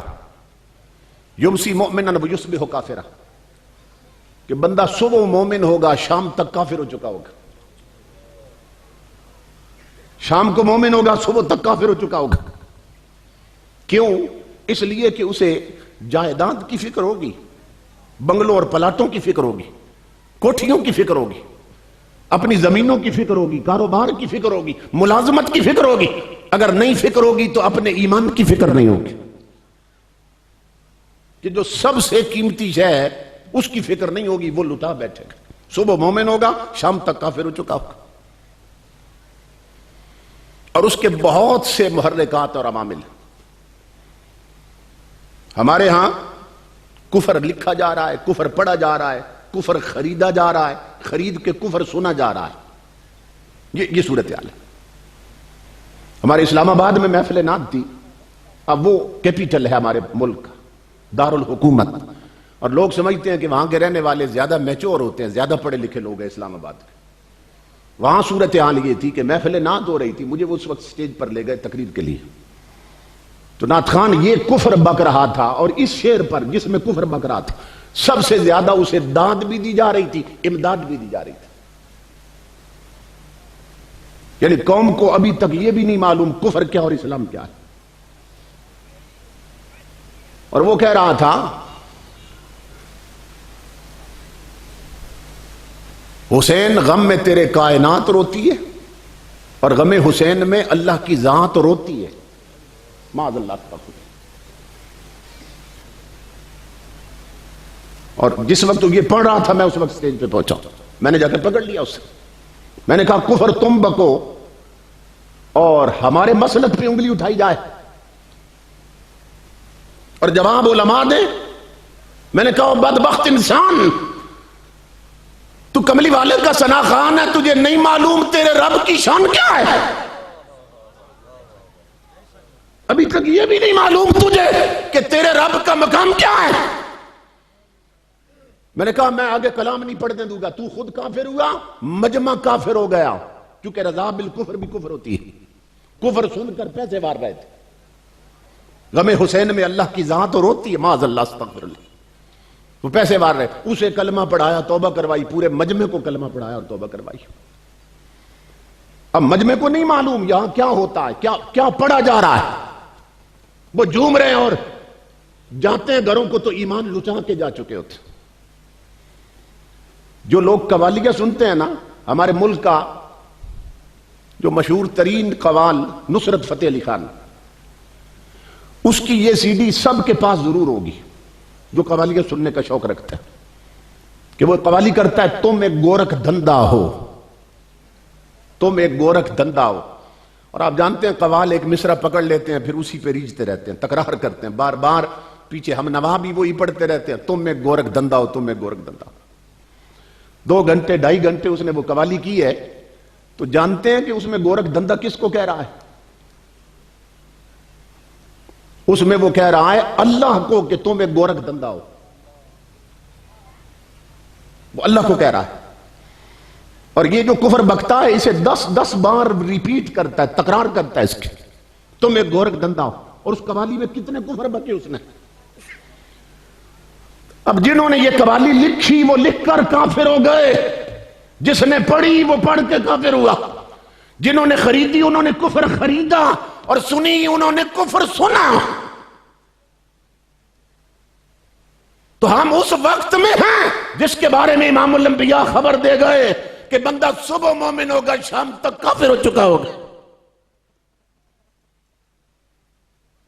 یمسی مؤمنا ویصبح کافرا، کہ بندہ صبح مومن ہوگا شام تک کافر ہو چکا ہوگا، شام کو مومن ہوگا صبح تک کافر ہو چکا ہوگا۔ کیوں؟ اس لیے کہ اسے جائیداد کی فکر ہوگی، بنگلوں اور پلاٹوں کی فکر ہوگی، کوٹھیوں کی فکر ہوگی، اپنی زمینوں کی فکر ہوگی، کاروبار کی فکر ہوگی، ملازمت کی فکر ہوگی۔ اگر نہیں فکر ہوگی تو اپنے ایمان کی فکر نہیں ہوگی کہ جو سب سے قیمتی شے ہے اس کی فکر نہیں ہوگی، وہ لٹا بیٹھے گا۔ صبح مومن ہوگا شام تک کافر ہو چکا ہوگا۔ اور اس کے بہت سے محرکات اور عوامل۔ ہمارے ہاں کفر لکھا جا رہا ہے، کفر پڑھا جا رہا ہے، کفر خریدا جا رہا ہے، خرید کے کفر سنا جا رہا ہے۔ یہ صورتحال ہے۔ ہمارے اسلام آباد میں محفل نعت تھی، اب وہ کیپیٹل ہے ہمارے ملک کا، دارالحکومت، اور لوگ سمجھتے ہیں کہ وہاں کے رہنے والے زیادہ میچور ہوتے ہیں، زیادہ پڑھے لکھے لوگ ہیں اسلام آباد کے۔ وہاں صورتحال یہ تھی کہ محفل نعت ہو رہی تھی، مجھے وہ اس وقت سٹیج پر لے گئے تقریر کے لیے، تو نعت خان یہ کفر بک رہا تھا، اور اس شعر پر جس میں کفر بک رہا تھا سب سے زیادہ اسے داد بھی دی جا رہی تھی، امداد بھی دی جا رہی تھی۔ یعنی قوم کو ابھی تک یہ بھی نہیں معلوم کفر کیا اور اسلام کیا ہے۔ اور وہ کہہ رہا تھا حسین غم میں تیرے کائنات روتی ہے اور غم حسین میں اللہ کی ذات روتی ہے۔ معاذ اللہ تعالی۔ اور جس وقت یہ پڑھ رہا تھا میں اس وقت سٹیج پہ پہنچا، میں نے جا کے پکڑ لیا اسے، میں نے کہا کفر تم بکو اور ہمارے مسلک پہ انگلی اٹھائی جائے اور جواب علماء دے۔ میں نے کہا بدبخت انسان، تو کملی والے کا ثنا خان ہے، تجھے نہیں معلوم تیرے رب کی شان کیا ہے؟ ابھی تک یہ بھی نہیں معلوم تجھے کہ تیرے رب کا مقام کیا ہے؟ میں نے کہا میں آگے کلام نہیں پڑھنے دوں گا، تو خود کافر ہوا، مجمع کافر ہو گیا، کیونکہ رضا بالکفر بھی کفر ہوتی ہے۔ کفر سن کر پیسے وار رہے تھے، غم حسین میں اللہ کی ذات روتی ہے، معاذ اللہ استغفر اللہ، وہ پیسے وار رہے، اسے کلمہ پڑھایا، توبہ کروائی، پورے مجمع کو کلمہ پڑھایا اور توبہ کروائی۔ اب مجمع کو نہیں معلوم یہاں کیا ہوتا ہے، کیا پڑھا جا رہا ہے، وہ جھوم رہے ہیں اور جاتے ہیں گھروں کو تو ایمان لٹا کے جا چکے ہوتے۔ جو لوگ قوالیہ سنتے ہیں نا، ہمارے ملک کا جو مشہور ترین قوال نصرت فتح علی خان، اس کی یہ سی ڈی سب کے پاس ضرور ہوگی جو قوالیاں سننے کا شوق رکھتا ہے، کہ وہ قوالی کرتا ہے تم ایک گورکھ دھندا ہو، تم ایک گورکھ دھندا ہو. اور آپ جانتے ہیں قوال ایک مصرع پکڑ لیتے ہیں پھر اسی پہ ریجھتے رہتے ہیں، تکرار کرتے ہیں بار بار، پیچھے ہم نوا بھی وہی پڑھتے رہتے ہیں، تم ایک گورکھ دھندا ہو، تم ایک گورکھ دھندا ہو. 2 گھنٹے 2.5 گھنٹے اس نے وہ قوالی کی ہے، تو جانتے ہیں کہ اس میں گورکھ دھندا کس کو کہہ رہا ہے؟ اس میں وہ کہہ رہا ہے اللہ کو کہ تم ایک گورکھ دھندا ہو. وہ اللہ کو کہہ رہا ہے. اور یہ جو کفر بکتا ہے اسے 10 بار ریپیٹ کرتا ہے، تکرار کرتا ہے اس کے، تم ایک گورکھ دھندا ہو. اور اس قوالی میں کتنے کفر بکے اس نے. اب جنہوں نے یہ قوالی لکھی وہ لکھ کر کافر ہو گئے، جس نے پڑھی وہ پڑھ کے کافر ہوا، جنہوں نے خریدی انہوں نے کفر خریدا، اور سنی انہوں نے کفر سنا. تو ہم اس وقت میں ہیں جس کے بارے میں امام الانبیاء خبر دے گئے کہ بندہ صبح مومن ہوگا شام تک کافر ہو چکا ہوگا.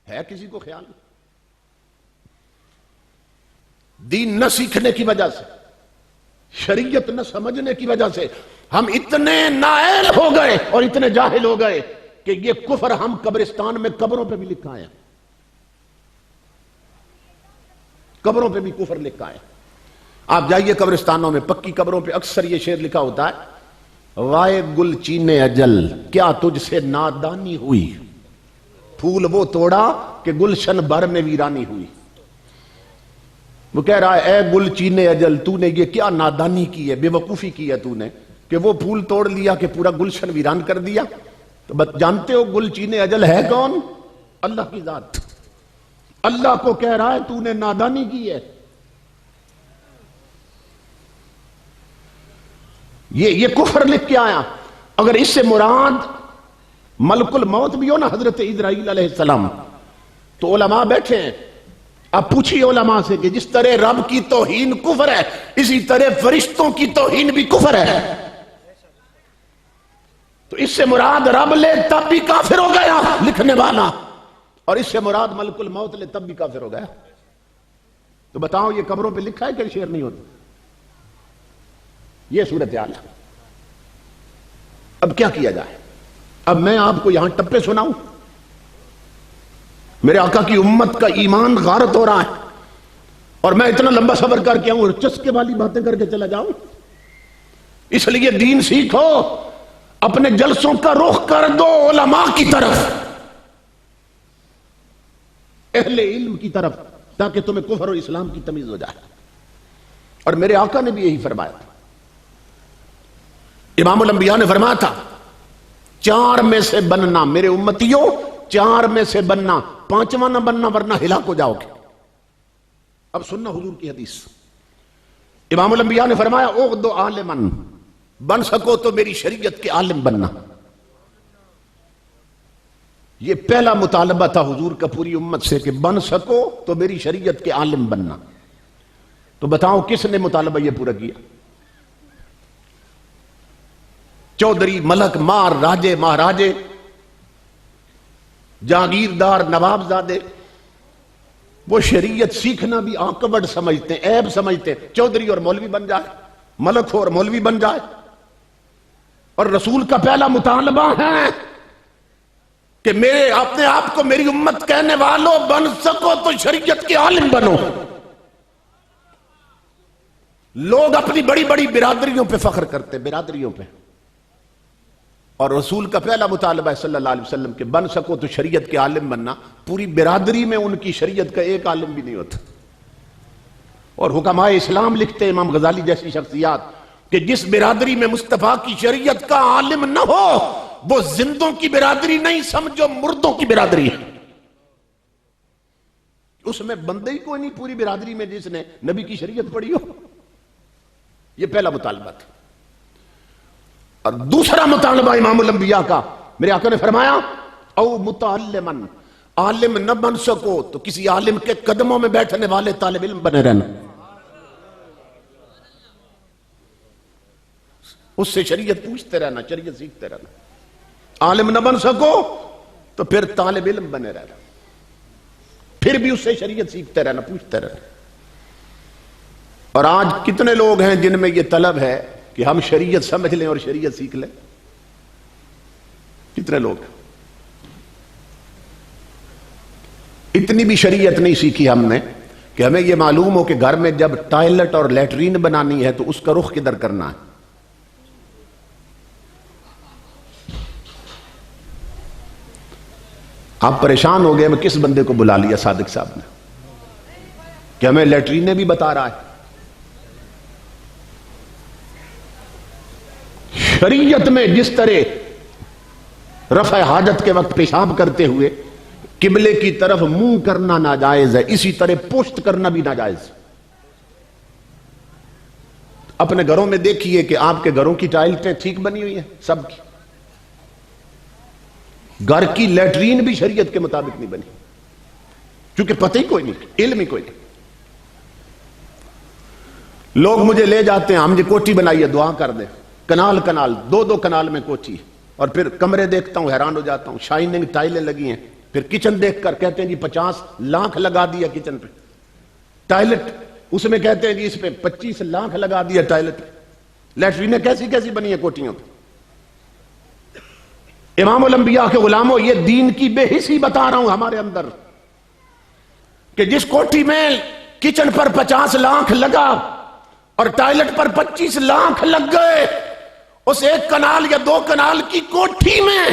ہے کسی کو خیال؟ دین نہ سیکھنے کی وجہ سے، شریعت نہ سمجھنے کی وجہ سے ہم اتنے نااہل ہو گئے اور اتنے جاہل ہو گئے کہ یہ کفر ہم قبرستان میں قبروں پہ بھی لکھا ہے، قبروں پہ بھی کفر لکھا ہے. آپ جائیے قبرستانوں میں، پکی قبروں پہ اکثر یہ شعر لکھا ہوتا ہے، وائے گل چینے اجل کیا تجھ سے نادانی ہوئی، پھول وہ توڑا کہ گلشن بھر میں ویرانی ہوئی. وہ کہہ رہا ہے اے گل چینے اجل تو نے یہ کیا نادانی کی ہے، بے وقوفی کی ہے تو نے، کہ وہ پھول توڑ لیا کہ پورا گلشن ویران کر دیا. تو جانتے ہو گل چینے اجل ہے کون؟ اللہ کی ذات. اللہ کو کہہ رہا ہے تو نے نادانی کی ہے. یہ کفر لکھ کے آیا. اگر اس سے مراد ملک الموت بھی ہو نا، حضرت اسرائیل علیہ السلام، تو علماء بیٹھے ہیں، آپ پوچھیے علماء سے کہ جس طرح رب کی توہین کفر ہے اسی طرح فرشتوں کی توہین بھی کفر ہے. تو اس سے مراد رب لے تب بھی کافر ہو گیا لکھنے والا، اور اس سے مراد ملک الموت لے تب بھی کافر ہو گیا. تو بتاؤ یہ قبروں پہ لکھا ہے کہ شعر نہیں ہوتا؟ یہ صورتحال ہے. اب کیا کیا جائے؟ اب میں آپ کو یہاں ٹپے سناؤں؟ میرے آقا کی امت کا ایمان غارت ہو رہا ہے، اور میں اتنا لمبا سفر کر کے آؤں اور چسکے والی باتیں کر کے چلا جاؤں؟ اس لیے دین سیکھو، اپنے جلسوں کا رخ کر دو علماء کی طرف، اہل علم کی طرف، تاکہ تمہیں کفر اور اسلام کی تمیز ہو جائے. اور میرے آقا نے بھی یہی فرمایا تھا. امام الانبیاء نے فرمایا تھا 4 میں سے بننا، میرے امتیوں 4 میں سے بننا، 5واں نہ بننا ورنہ ہلاک ہو جاؤ گے. اب سننا حضور کی حدیث. امام الانبیاء نے فرمایا اغدو عالمن، بن سکو تو میری شریعت کے عالم بننا. یہ پہلا مطالبہ تھا حضور کا پوری امت سے کہ بن سکو تو میری شریعت کے عالم بننا. تو بتاؤ کس نے مطالبہ یہ پورا کیا؟ چودھری، ملک، مار، راجے، مہاراجے، جاگیردار، نواب زادے، وہ شریعت سیکھنا بھی آکوارڈ سمجھتے ہیں، عیب سمجھتے ہیں. چودھری اور مولوی بن جائے، ملک ہو اور مولوی بن جائے. اور رسول کا پہلا مطالبہ ہے کہ میرے اپنے آپ کو میری امت کہنے والوں بن سکو تو شریعت کے عالم بنو. لوگ اپنی بڑی بڑی برادریوں پہ فخر کرتے، برادریوں پہ، اور رسول کا پہلا مطالبہ ہے صلی اللہ علیہ وسلم کہ بن سکو تو شریعت کے عالم بننا. پوری برادری میں ان کی شریعت کا ایک عالم بھی نہیں ہوتا. اور حکماء اسلام لکھتے، امام غزالی جیسی شخصیات، کہ جس برادری میں مصطفیٰ کی شریعت کا عالم نہ ہو وہ زندوں کی برادری نہیں، سمجھو مردوں کی برادری ہے. اس میں بندے ہی کوئی نہیں پوری برادری میں جس نے نبی کی شریعت پڑھی ہو. یہ پہلا مطالبہ تھا. اور دوسرا مطالبہ امام الانبیاء کا، میرے آقا نے فرمایا او متعلمن، عالم نہ بن سکو تو کسی عالم کے قدموں میں بیٹھنے والے طالب علم بنے رہنا. اس سے شریعت پوچھتے رہنا، شریعت سیکھتے رہنا. عالم نہ بن سکو تو پھر طالب علم بنے رہنا. پھر بھی اس سے شریعت سیکھتے رہنا، پوچھتے رہنا۔ اور آج کتنے لوگ ہیں جن میں یہ طلب ہے کہ ہم شریعت سمجھ لیں اور شریعت سیکھ لیں؟ کتنے لوگ ہیں؟ اتنی بھی شریعت نہیں سیکھی ہم نے کہ ہمیں یہ معلوم ہو کہ گھر میں جب ٹوائلٹ اور لیٹرین بنانی ہے تو اس کا رخ کدھر کرنا ہے۔ آپ پریشان ہو گئے، میں کس بندے کو بلا لیا صادق صاحب نے کہ ہمیں لیٹرینے بھی بتا رہا ہے۔ شریعت میں جس طرح رفع حاجت کے وقت پیشاب کرتے ہوئے قبلے کی طرف منہ کرنا ناجائز ہے، اسی طرح پشت کرنا بھی ناجائز۔ اپنے گھروں میں دیکھیے کہ آپ کے گھروں کی ٹائلٹیں ٹھیک بنی ہوئی ہیں سب کی، گھر کی لیٹرین بھی شریعت کے مطابق نہیں بنی، کیونکہ پتہ ہی کوئی نہیں، علم ہی کوئی نہیں۔ لوگ مجھے لے جاتے ہیں، ہم یہ کوٹھی بنائی ہے دعا کر دیں، کنال دو کنال میں کوٹھی، اور پھر کمرے دیکھتا ہوں حیران ہو جاتا ہوں، شائننگ ٹائلیں لگی ہیں، پھر کچن دیکھ کر کہتے ہیں جی 50 لاکھ لگا دیا کچن پہ، ٹائلٹ اس میں کہتے ہیں جی اس پہ 25 لاکھ لگا دیا ٹائلٹ پہ۔ لیٹرینیں کیسی کیسی بنی ہیں کوٹھیوں پہ۔ امام الانبیاء کے غلاموں، یہ دین کی بے حسی بتا رہا ہوں ہمارے اندر، کہ جس کوٹھی میں کچن پر 50 لاکھ لگا اور ٹائلٹ پر 25 لاکھ لگ گئے، اس ایک کنال یا 2 کنال کی کوٹھی میں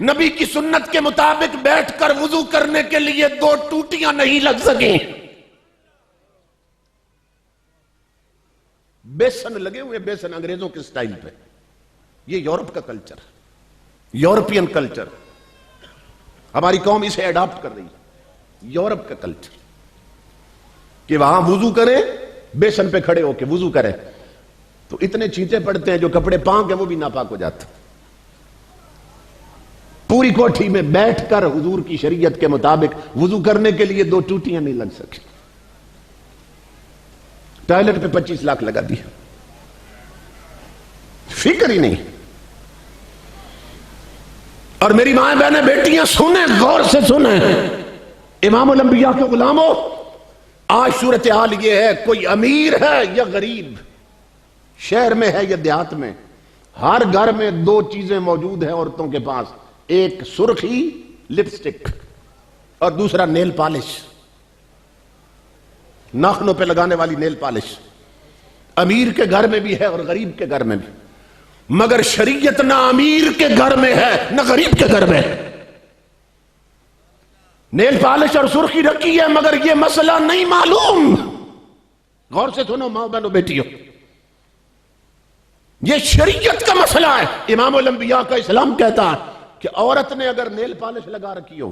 نبی کی سنت کے مطابق بیٹھ کر وضو کرنے کے لیے 2 ٹوٹیاں نہیں لگ سکیں۔ بیسن لگے ہوئے، بیسن انگریزوں کے سٹائل پہ، یہ یورپ کا کلچر، یورپین کلچر، ہماری قوم اسے ایڈاپٹ کر رہی ہے، یورپ کا کلچر، کہ وہاں وضو کریں، بیسن پہ کھڑے ہو کے وضو کریں، تو اتنے چینٹے پڑتے ہیں جو کپڑے پاک ہیں وہ بھی ناپاک ہو جاتے۔ پوری کوٹھی میں بیٹھ کر حضور کی شریعت کے مطابق وضو کرنے کے لیے 2 ٹوٹیاں نہیں لگ سکی، ٹائلٹ پہ 25 لاکھ لگا دیا، فکر ہی نہیں۔ اور میری ماں بہنیں بیٹیاں سنیں، غور سے سنیں، امام الانبیاء کے غلاموں، آج صورتحال یہ ہے، کوئی امیر ہے یا غریب، شہر میں ہے یا دیہات میں، ہر گھر میں 2 چیزیں موجود ہیں عورتوں کے پاس، ایک سرخی لپسٹک اور دوسرا نیل پالش، ناخنوں پہ لگانے والی نیل پالش۔ امیر کے گھر میں بھی ہے اور غریب کے گھر میں بھی، مگر شریعت نہ امیر کے گھر میں ہے نہ غریب کے گھر میں ہے۔ نیل پالش اور سرخی رکھی ہے مگر یہ مسئلہ نہیں معلوم۔ غور سے سنو ماں بہنوں بیٹیوں، یہ شریعت کا مسئلہ ہے۔ امام الانبیاء کا اسلام کہتا ہے کہ عورت نے اگر نیل پالش لگا رکھی ہو،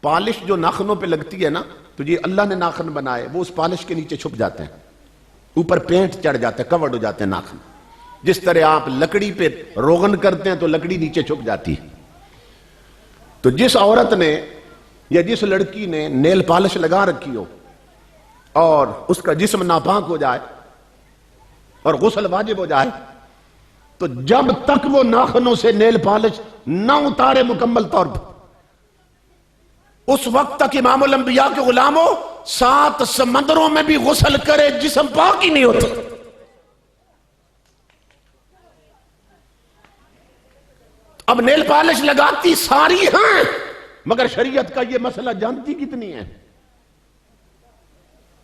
پالش جو ناخنوں پہ لگتی ہے نا، تو یہ اللہ نے ناخن بنائے، وہ اس پالش کے نیچے چھپ جاتے ہیں، اوپر پینٹ چڑھ جاتے ہیں، کورڈ ہو جاتے ہیں ناخن۔ جس طرح آپ لکڑی پہ روغن کرتے ہیں تو لکڑی نیچے چھپ جاتی ہے۔ تو جس عورت نے یا جس لڑکی نے نیل پالش لگا رکھی ہو اور اس کا جسم ناپاک ہو جائے اور غسل واجب ہو جائے، تو جب تک وہ ناخنوں سے نیل پالش نہ اتارے مکمل طور پر، اس وقت تک امام الانبیاء کے غلاموں 7 سمندروں میں بھی غسل کرے جسم پاک ہی نہیں ہوتا۔ اب نیل پالش لگاتی ساری ہیں، مگر شریعت کا یہ مسئلہ جانتی کتنی ہے؟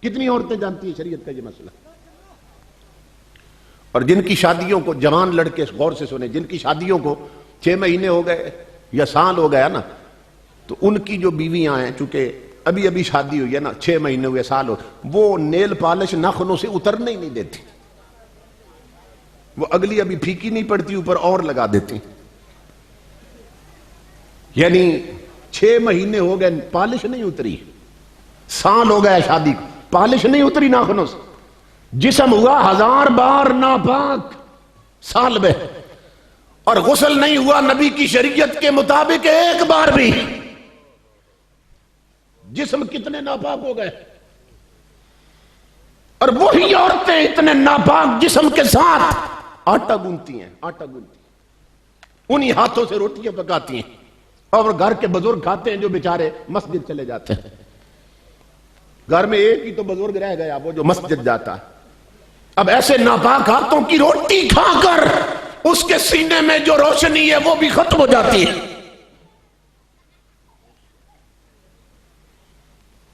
کتنی عورتیں جانتی ہیں شریعت کا یہ مسئلہ؟ اور جن کی شادیوں کو، جوان لڑکے غور سے سنیں، جن کی شادیوں کو 6 مہینے ہو گئے یا سال ہو گیا نا، تو ان کی جو بیویاں ہیں، چونکہ ابھی ابھی شادی ہوئی ہے نا، 6 مہینے ہوئے، سال ہو، وہ نیل پالش ناخنوں سے اترنے ہی نہیں دیتی، وہ اگلی ابھی پھیکی نہیں پڑتی، اوپر اور لگا دیتی۔ یعنی 6 مہینے ہو گئے، پالش نہیں اتری، سال ہو گیا شادی کو، پالش نہیں اتری ناخنوں سے، جسم ہوا 1000 بار ناپاک سال میں، اور غسل نہیں ہوا نبی کی شریعت کے مطابق 1 بار بھی۔ جسم کتنے ناپاک ہو گئے، اور وہی عورتیں اتنے ناپاک جسم کے ساتھ آٹا گوندتی ہیں، انہی ہاتھوں سے روٹیاں پکاتی ہیں، اور گھر کے بزرگ کھاتے ہیں جو بیچارے مسجد چلے جاتے ہیں. گھر میں ایک ہی تو بزرگ رہ گیا وہ جو مسجد جاتا ہے. اب ایسے ناپاک ہاتھوں کی روٹی کھا کر اس کے سینے میں جو روشنی ہے وہ بھی ختم ہو جاتی ہے.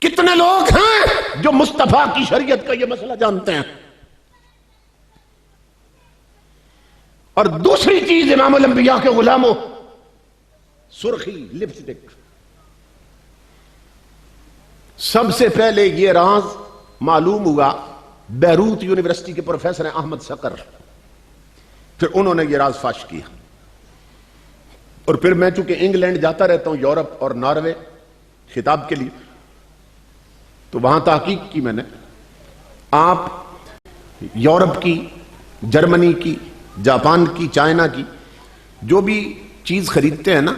کتنے لوگ ہیں جو مصطفیٰ کی شریعت کا یہ مسئلہ جانتے ہیں. اور دوسری چیز امام الانبیاء کے غلاموں، سرخی، لپسٹک. سب سے پہلے یہ راز معلوم ہوا بیروت یونیورسٹی کے پروفیسر ہیں احمد صقر، پھر انہوں نے یہ راز فاش کیا. اور پھر میں چونکہ انگلینڈ جاتا رہتا ہوں، یورپ اور ناروے خطاب کے لیے، تو وہاں تحقیق کی میں نے. آپ یورپ کی، جرمنی کی، جاپان کی، چائنا کی جو بھی چیز خریدتے ہیں نا،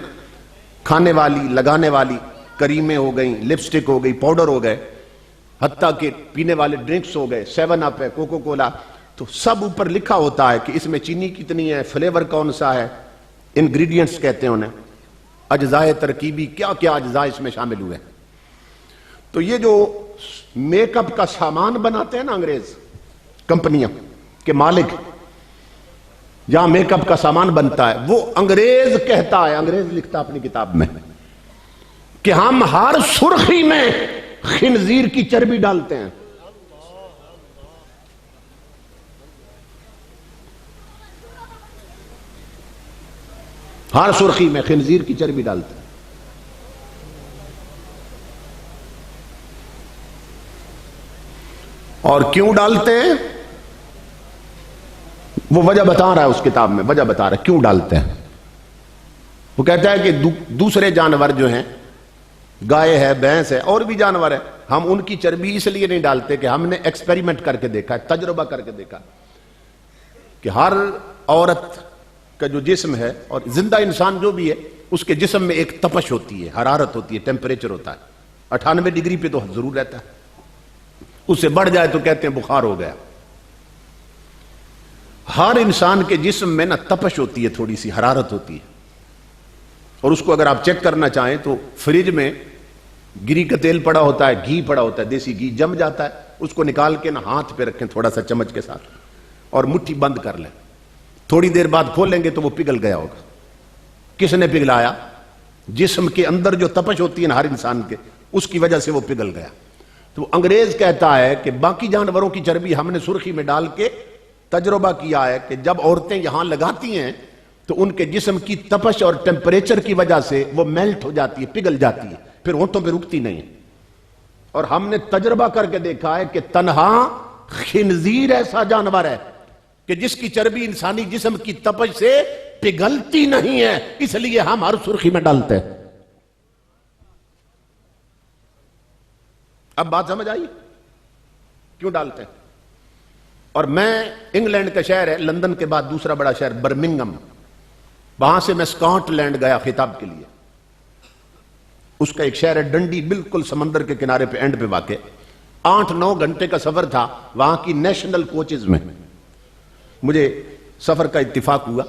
کھانے والی، لگانے والی، کریمیں ہو گئیں، لپسٹک ہو گئی، پاؤڈر ہو گئے، حتیٰ کہ پینے والے ڈرنکس ہو گئے، 7 اپ ہے، کوکو کولا، تو سب اوپر لکھا ہوتا ہے کہ اس میں چینی کتنی ہے، فلیور کون سا ہے، انگریڈینٹس کہتے ہیں انہیں، اجزائے ترکیبی، کیا کیا اجزاء اس میں شامل ہوئے. تو یہ جو میک اپ کا سامان بناتے ہیں نا انگریز کمپنیاں کے مالک، جہاں میک اپ کا سامان بنتا ہے، وہ انگریز کہتا ہے، انگریز لکھتا اپنی کتاب میں کہ ہم ہر سرخی میں خنزیر کی چربی ڈالتے ہیں. ہر سرخی میں خنزیر کی چربی ڈالتے ہیں. اور کیوں ڈالتے ہیں وہ وجہ بتا رہا ہے اس کتاب میں، وجہ بتا رہا ہے کیوں ڈالتے ہیں. وہ کہتا ہے کہ دوسرے جانور جو ہیں، گائے ہے، بھینس ہے، اور بھی جانور ہے، ہم ان کی چربی اس لیے نہیں ڈالتے کہ ہم نے ایکسپیریمنٹ کر کے دیکھا ہے، تجربہ کر کے دیکھا کہ ہر عورت کا جو جسم ہے اور زندہ انسان جو بھی ہے، اس کے جسم میں ایک تپش ہوتی ہے، حرارت ہوتی ہے، ٹیمپریچر ہوتا ہے. 98 ڈگری پہ تو ضرور رہتا ہے، اس سے بڑھ جائے تو کہتے ہیں بخار ہو گیا. ہر انسان کے جسم میں نا تپش ہوتی ہے، تھوڑی سی حرارت ہوتی ہے. اور اس کو اگر آپ چیک کرنا چاہیں تو فریج میں گری کا تیل پڑا ہوتا ہے، گھی پڑا ہوتا ہے، دیسی گھی جم جاتا ہے، اس کو نکال کے نا ہاتھ پہ رکھیں تھوڑا سا چمچ کے ساتھ اور مٹھی بند کر لیں. تھوڑی دیر بعد کھولیں گے تو وہ پگھل گیا ہوگا. کس نے پگھلایا؟ جسم کے اندر جو تپش ہوتی ہے نا ہر انسان کے، اس کی وجہ سے وہ پگھل گیا. تو انگریز کہتا ہے کہ باقی جانوروں کی چربی ہم نے سرخی میں ڈال کے تجربہ کیا ہے کہ جب عورتیں یہاں لگاتی ہیں تو ان کے جسم کی تپش اور ٹیمپریچر کی وجہ سے وہ میلٹ ہو جاتی ہے، پگھل جاتی ہے، پھر ہونٹوں پہ رکتی نہیں. اور ہم نے تجربہ کر کے دیکھا ہے کہ تنہا خنزیر ایسا جانور ہے کہ جس کی چربی انسانی جسم کی تپش سے پگھلتی نہیں ہے، اس لیے ہم ہر سرخی میں ڈالتے ہیں. اب بات سمجھ آئی کیوں ڈالتے ہیں؟ اور میں انگلینڈ کا شہر ہے، لندن کے بعد دوسرا بڑا شہر برمنگم، وہاں سے میں اسکاٹ لینڈ گیا خطاب کے لیے. اس کا ایک شہر ہے ڈنڈی، بالکل سمندر کے کنارے پہ اینڈ پہ واقع. 8-9 گھنٹے کا سفر تھا وہاں کی نیشنل کوچز میں. مجھے سفر کا اتفاق ہوا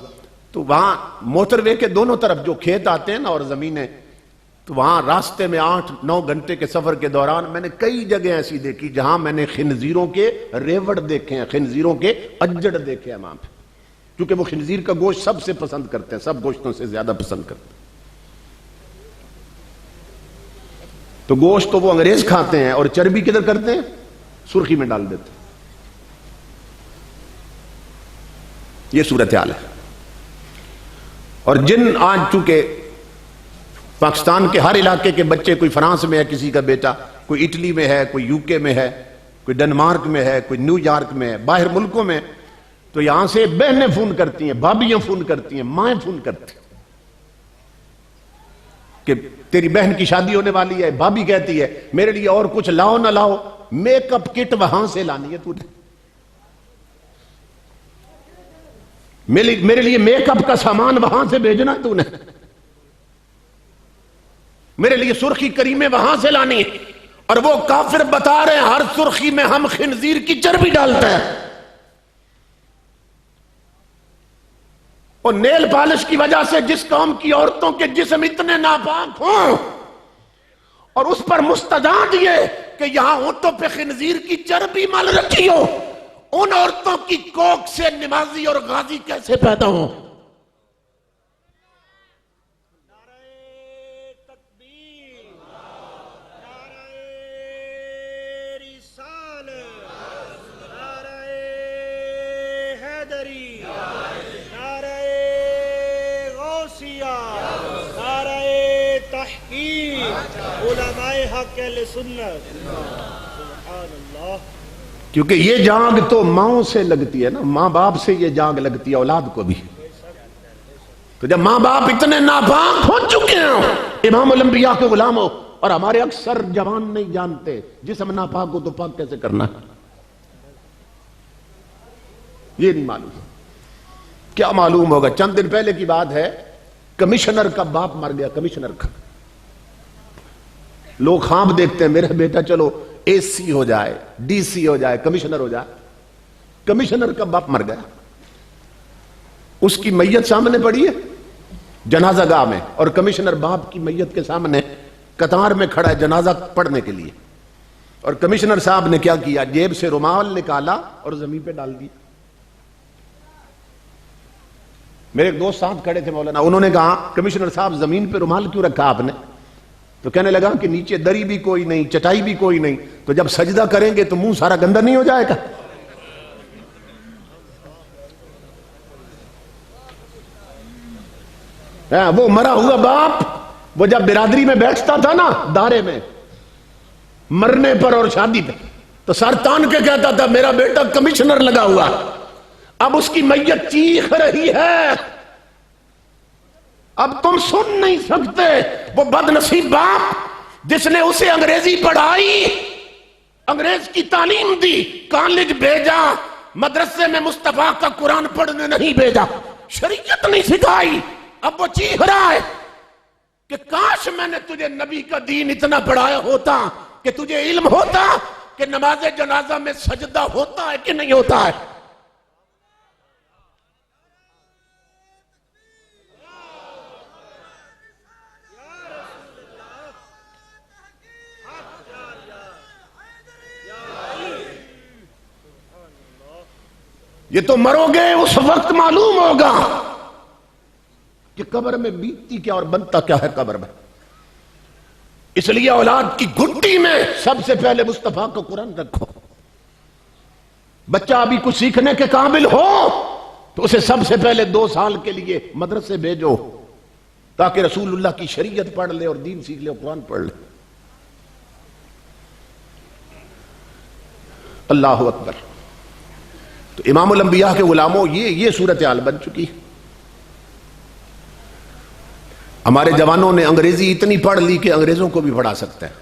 تو وہاں موٹر وے کے دونوں طرف جو کھیت آتے ہیں نا اور زمینیں، تو وہاں راستے میں 8-9 گھنٹے کے سفر کے دوران میں نے کئی جگہ ایسی دیکھی جہاں میں نے خنزیروں کے ریوڑ دیکھے ہیں، خنزیروں کے اجڑ دیکھے ہیں وہاں پہ، کیونکہ وہ خنزیر کا گوشت سب سے پسند کرتے ہیں، سب گوشتوں سے زیادہ پسند کرتے ہیں. تو گوشت تو وہ انگریز کھاتے ہیں اور چربی کدھر کرتے ہیں؟ سرخی میں ڈال دیتے ہیں. یہ صورتحال ہے. اور جن آج چونکہ پاکستان کے ہر علاقے کے بچے، کوئی فرانس میں ہے کسی کا بیٹا، کوئی اٹلی میں ہے، کوئی UK میں ہے، کوئی ڈنمارک میں ہے، کوئی نیو یارک میں ہے، باہر ملکوں میں، تو یہاں سے بہنیں فون کرتی ہیں، بھابیاں فون کرتی ہیں، مائیں فون کرتی ہیں کہ تیری بہن کی شادی ہونے والی ہے. بھابی کہتی ہے میرے لیے اور کچھ لاؤ نہ لاؤ، میک اپ کٹ وہاں سے لانی ہے تو نے، میرے لیے میک اپ کا سامان وہاں سے بھیجنا تو نے، میرے لیے سرخی کریمیں وہاں سے لانی ہے. اور وہ کافر بتا رہے ہیں ہر سرخی میں ہم خنزیر کی چربی ڈالتے ہیں. اور نیل پالش کی وجہ سے جس قوم کی عورتوں کے جسم اتنے ناپاک ہوں اور اس پر مستداد یہ کہ یہاں ہونٹوں پہ خنزیر کی چربی مل رکھی ہو، ان عورتوں کی کوکھ سے نمازی اور غازی کیسے پیدا ہوں؟ کیونکہ یہ جانگ تو ماؤں سے لگتی ہے نا، ماں باپ سے یہ جانگ لگتی ہے اولاد کو بھی. تو جب ماں باپ اتنے ناپاک ہو چکے ہیں امام الانبیاء کے غلام ہو، اور ہمارے اکثر جوان نہیں جانتے جسم ناپاک ہو تو پاک کیسے کرنا ہے، یہ نہیں معلوم. کیا معلوم ہوگا؟ چند دن پہلے کی بات ہے، کمشنر کا باپ مر گیا، کمشنر کا. لوگ خواب دیکھتے ہیں میرا بیٹا چلو اے سی ہو جائے، ڈی سی ہو جائے، کمشنر ہو جائے. کمشنر کا باپ مر گیا، اس کی میت سامنے پڑی ہے جنازہ گاہ میں، اور کمشنر باپ کی میت کے سامنے قطار میں کھڑا ہے جنازہ پڑھنے کے لیے. اور کمشنر صاحب نے کیا کیا؟ جیب سے رومال نکالا اور زمین پہ ڈال دیا. میرے ایک دوست ساتھ کھڑے تھے مولانا، انہوں نے کہا کمشنر صاحب زمین پہ رومال کیوں رکھا آپ نے؟ تو کہنے لگا کہ نیچے دری بھی کوئی نہیں، چٹائی بھی کوئی نہیں، تو جب سجدہ کریں گے تو منہ سارا گندا نہیں ہو جائے گا؟ وہ مرا ہوا باپ وہ جب برادری میں بیٹھتا تھا نا دارے میں، مرنے پر اور شادی پہ، تو سر تان کے کہتا تھا میرا بیٹا کمشنر لگا ہوا. اب اس کی میت چیخ رہی ہے، اب تم سن نہیں سکتے. وہ بد نصیب باپ جس نے اسے انگریزی پڑھائی، انگریز کی تعلیم دی، کالج بھیجا، مدرسے میں مصطفیٰ کا قرآن پڑھنے نہیں بھیجا، شریعت نہیں سکھائی، اب وہ چیخ رہا ہے کہ کاش میں نے تجھے نبی کا دین اتنا پڑھایا ہوتا کہ تجھے علم ہوتا کہ نماز جنازہ میں سجدہ ہوتا ہے کہ نہیں ہوتا ہے. یہ تو مرو گے اس وقت معلوم ہوگا کہ قبر میں بیتتی کیا اور بنتا کیا ہے قبر میں. اس لیے اولاد کی گھٹی میں سب سے پہلے مصطفیٰ کو قرآن رکھو. بچہ ابھی کچھ سیکھنے کے قابل ہو تو اسے سب سے پہلے 2 سال کے لیے مدرسے بھیجو تاکہ رسول اللہ کی شریعت پڑھ لے اور دین سیکھ لے اور قرآن پڑھ لے. اللہ اکبر. تو امام الانبیاء کے غلاموں یہ صورتحال بن چکی. ہمارے جوانوں نے انگریزی اتنی پڑھ لی کہ انگریزوں کو بھی پڑھا سکتے ہیں،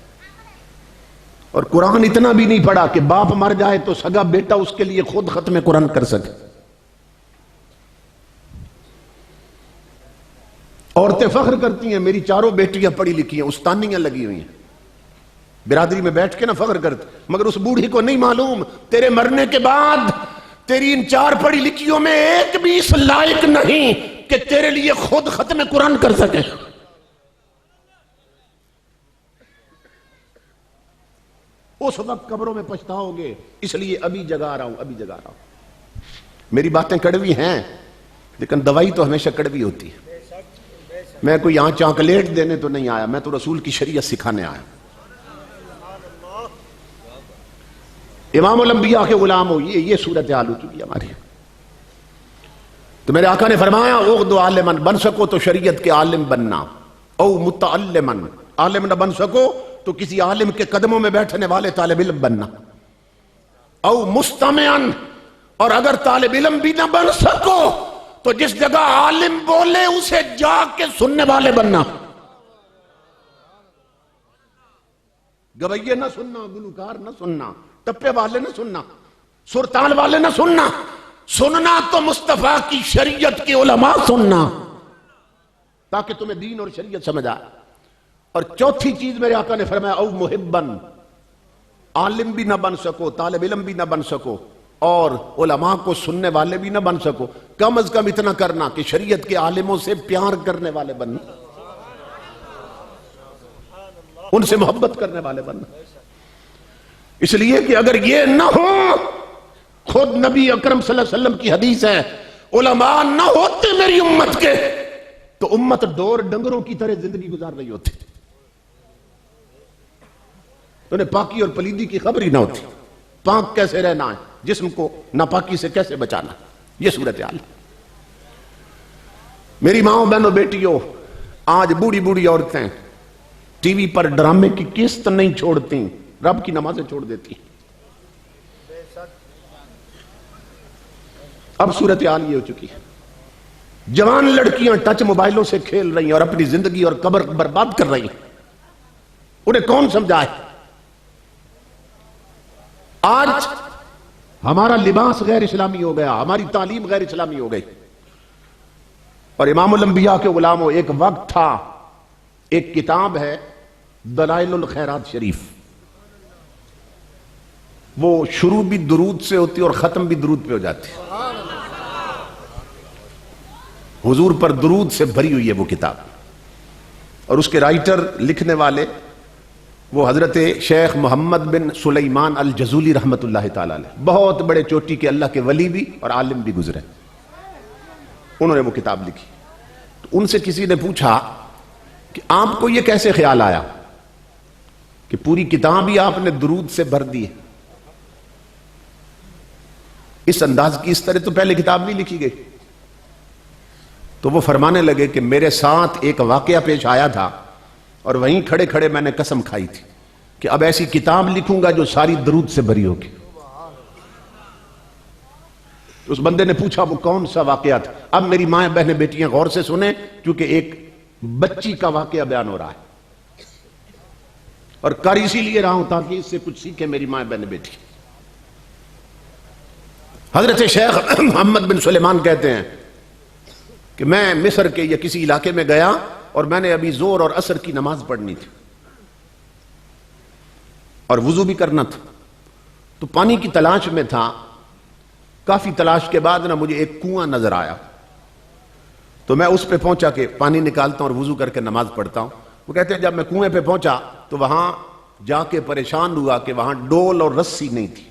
اور قرآن اتنا بھی نہیں پڑھا کہ باپ مر جائے تو سگا بیٹا اس کے لیے خود ختم قرآن کر سکے. عورتیں فخر کرتی ہیں میری 4 بیٹیاں پڑھی لکھی ہیں، استانیاں لگی ہوئی ہیں، برادری میں بیٹھ کے نہ فخر کرتے. مگر اس بوڑھی کو نہیں معلوم تیرے مرنے کے بعد تیری ان 4 پڑھی لکھیوں میں ایک بھی اس لائق نہیں کہ تیرے لیے خود ختم قرآن کر سکے. اس وقت قبروں میں پچھتاؤ گے. اس لیے ابھی جگا رہا ہوں. میری باتیں کڑوی ہیں لیکن دوائی تو ہمیشہ کڑوی ہوتی ہے. میں کوئی یہاں چاکلیٹ دینے تو نہیں آیا، میں تو رسول کی شریعت سکھانے آیا. امام الانبیاء کے غلام ہو یہ صورتحال ہو چکی ہماری. تو میرے آقا نے فرمایا اغدو عالمن، بن سکو تو شریعت کے عالم بننا، او متعلمن، عالم نہ بن سکو تو کسی عالم کے قدموں میں بیٹھنے والے طالب علم بننا، او مستمعن، اور اگر طالب علم بھی نہ بن سکو تو جس جگہ عالم بولے اسے جا کے سننے والے بننا. گویے نہ سننا، گلوکار نہ سننا، ٹپے والے نہ سننا، سرتال والے نہ سننا. سننا تو مصطفیٰ کی شریعت کے علماء سننا تاکہ تمہیں دین اور شریعت سمجھ آئے. اور چوتھی چیز میرے آقا نے فرمایا او محبن، عالم بھی نہ بن سکو، طالب علم بھی نہ بن سکو اور علماء کو سننے والے بھی نہ بن سکو، کم از کم اتنا کرنا کہ شریعت کے عالموں سے پیار کرنے والے بننا، ان سے محبت کرنے والے بننا. اس لیے کہ اگر یہ نہ ہو، خود نبی اکرم صلی اللہ علیہ وسلم کی حدیث ہے، علماء نہ ہوتے میری امت کے تو امت ڈور ڈنگروں کی طرح زندگی گزار رہی ہوتی، انہیں پاکی اور پلیدی کی خبر ہی نہ ہوتی، پاک کیسے رہنا ہے، جسم کو ناپاکی سے کیسے بچانا. یہ صورتحال. میری ماں بہنوں بیٹیوں، آج بوڑھی بوڑھی عورتیں ٹی وی پر ڈرامے کی قسط نہیں چھوڑتی، رب کی نمازیں چھوڑ دیتی. اب صورتحال یہ ہو چکی ہے، جوان لڑکیاں ٹچ موبائلوں سے کھیل رہی ہیں اور اپنی زندگی اور قبر برباد کر رہی ہیں. انہیں کون سمجھائے؟ آج ہمارا لباس غیر اسلامی ہو گیا، ہماری تعلیم غیر اسلامی ہو گئی. اور امام الانبیاء کے غلاموں، ایک وقت تھا، ایک کتاب ہے دلائل الخیرات شریف، وہ شروع بھی درود سے ہوتی اور ختم بھی درود پہ ہو جاتی. حضور پر درود سے بھری ہوئی ہے وہ کتاب، اور اس کے رائٹر لکھنے والے وہ حضرت شیخ محمد بن سلیمان الجزولی رحمت اللہ تعالی علیہ، بہت بڑے چوٹی کے اللہ کے ولی بھی اور عالم بھی گزرے. انہوں نے وہ کتاب لکھی. تو ان سے کسی نے پوچھا کہ آپ کو یہ کیسے خیال آیا کہ پوری کتاب ہی آپ نے درود سے بھر دی ہے؟ اس انداز کی، اس طرح تو پہلے کتاب نہیں لکھی گئی. تو وہ فرمانے لگے کہ میرے ساتھ ایک واقعہ پیش آیا تھا اور وہیں کھڑے کھڑے میں نے قسم کھائی تھی کہ اب ایسی کتاب لکھوں گا جو ساری درود سے بھری ہوگی. اس بندے نے پوچھا وہ کون سا واقعہ تھا؟ اب میری ماں بہنیں بیٹیاں غور سے سنیں، کیونکہ ایک بچی کا واقعہ بیان ہو رہا ہے، اور کر اسی لیے رہا ہوں تاکہ اس سے کچھ سیکھیں میری ماں بہنیں بیٹی. حضرت شیخ محمد بن سلیمان کہتے ہیں کہ میں مصر کے یا کسی علاقے میں گیا اور میں نے ابھی زور اور عصر کی نماز پڑھنی تھی اور وضو بھی کرنا تھا. تو پانی کی تلاش میں تھا. کافی تلاش کے بعد مجھے ایک کنواں نظر آیا، تو میں اس پہ پہنچا کہ پانی نکالتا ہوں اور وضو کر کے نماز پڑھتا ہوں. وہ کہتے ہیں جب میں کنویں پہ پہنچا تو وہاں جا کے پریشان ہوا کہ وہاں ڈول اور رسی نہیں تھی.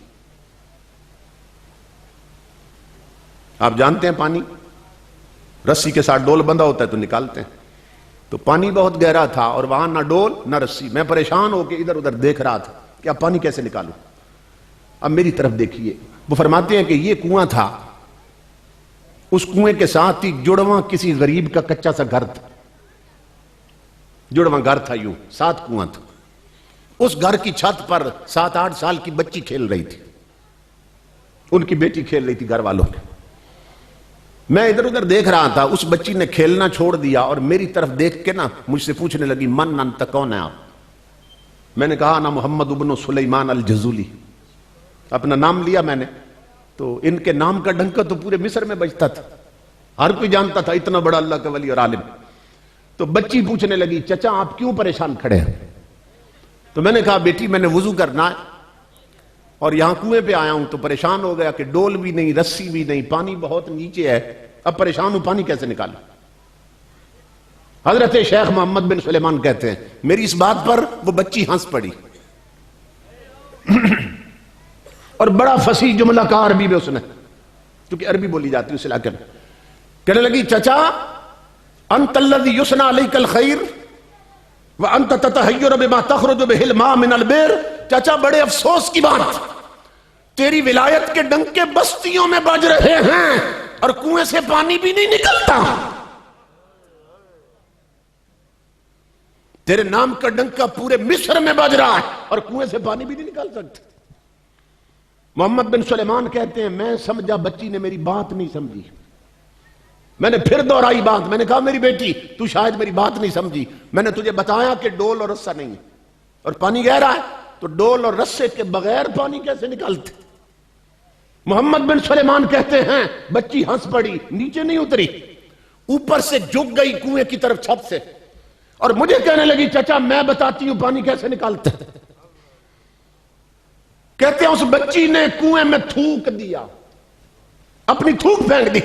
آپ جانتے ہیں پانی رسی کے ساتھ ڈول بندھا ہوتا ہے تو نکالتے ہیں. تو پانی بہت گہرا تھا اور وہاں نہ ڈول نہ رسی. میں پریشان ہو کے ادھر ادھر دیکھ رہا تھا کہ اب پانی کیسے نکالوں. اب میری طرف دیکھیے. وہ فرماتے ہیں کہ یہ کنواں تھا، اس کنویں کے ساتھ ہی جڑواں کسی غریب کا کچا سا گھر تھا. جڑواں گھر تھا، یوں 7 کنواں تھا. اس گھر کی چھت پر 7-8 سال کی بچی کھیل رہی تھی، ان کی بیٹی کھیل رہی تھی گھر والوں نے. میں ادھر ادھر دیکھ رہا تھا. اس بچی نے کھیلنا چھوڑ دیا اور میری طرف دیکھ کے مجھ سے پوچھنے لگی من انت، کون ہے آپ؟ میں نے کہا نا محمد ابن سلیمان الجزولی، اپنا نام لیا میں نے. تو ان کے نام کا ڈنکا تو پورے مصر میں بجتا تھا، ہر کوئی جانتا تھا اتنا بڑا اللہ کا ولی اور عالم. تو بچی پوچھنے لگی چچا آپ کیوں پریشان کھڑے ہیں؟ تو میں نے کہا بیٹی میں نے وضو کرنا ہے اور یہاں کنویں پہ آیا ہوں تو پریشان ہو گیا کہ ڈول بھی نہیں، رسی بھی نہیں، پانی بہت نیچے ہے، اب پریشان ہوں، پانی کیسے نکالوں. حضرت شیخ محمد بن سلیمان کہتے ہیں میری اس بات پر وہ بچی ہنس پڑی اور بڑا فصیح جملہ کہا عربی میں اس نے، کیونکہ عربی بولی جاتی اس علاقے میں. کہنے لگی چچا انت الذی یثنى علیک الخیر وانت تتحیر بما تخرج به الماء من البئر. چچا بڑے افسوس کی بات، تیری ولایت کے ڈنکے بستیوں میں بج رہے ہیں اور کنویں سے پانی بھی نہیں نکلتا. تیرے نام کا ڈنکا پورے مصر میں بج رہا ہے اور کنویں سے پانی بھی نہیں نکال سکتے. محمد بن سلیمان کہتے ہیں میں سمجھا بچی نے میری بات نہیں سمجھی. میں نے پھر دہرائی بات، میں نے کہا میری بیٹی تو شاید میری بات نہیں سمجھی. میں نے تجھے بتایا کہ ڈول اور رسا نہیں ہے اور پانی گہرا ہے، تو ڈول اور رسے کے بغیر پانی کیسے نکالتے؟ محمد بن سلیمان کہتے ہیں بچی ہنس پڑی، نیچے نہیں اتری، اوپر سے جھک گئی کنویں کی طرف چھت سے اور مجھے کہنے لگی چچا میں بتاتی ہوں پانی کیسے نکالتے. کہتے ہیں اس بچی نے کنویں میں تھوک دیا، اپنی تھوک پھینک دی۔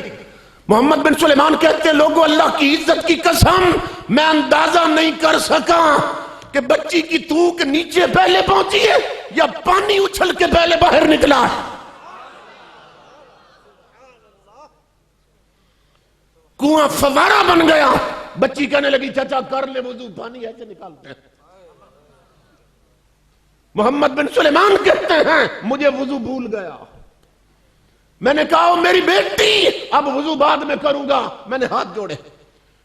محمد بن سلیمان کہتے ہیں لوگوں اللہ کی عزت کی قسم میں اندازہ نہیں کر سکا کہ بچی کی تھوک نیچے پہلے پہنچی ہے یا پانی اچھل کے پہلے باہر نکلا ہے۔ کنواں فوارہ بن گیا۔ بچی کہنے لگی چچا کر لے وضو، پانی ایسے نکالتے ہیں۔ محمد بن سلیمان کہتے ہیں مجھے وضو بھول گیا، میں نے کہا میری بیٹی اب وضو بعد میں کروں گا۔ میں نے ہاتھ جوڑے،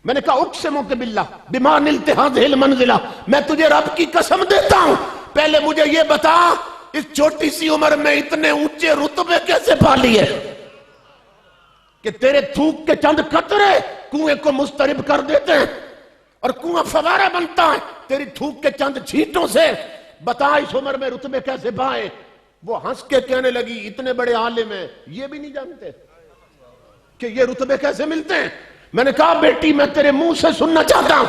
میں نے کہا اقسمک باللہ بما نلت هذه المنزلہ، میں تجھے رب کی قسم دیتا ہوں پہلے مجھے یہ بتا اس چھوٹی سی عمر میں اتنے اونچے رتبے کیسے پا لیے کہ تیرے تھوک کے چند قطرے کنویں کو مضطرب کر دیتے ہیں اور کنواں فوارہ بنتا ہے تیری تھوک کے چند چھینٹوں سے، بتا اس عمر میں رتبے کیسے پائے۔ وہ ہنس کے کہنے لگی اتنے بڑے عالم ہیں یہ بھی نہیں جانتے کہ یہ رتبے کیسے ملتے ہیں۔ میں نے کہا بیٹی میں تیرے منہ سے سننا چاہتا ہوں۔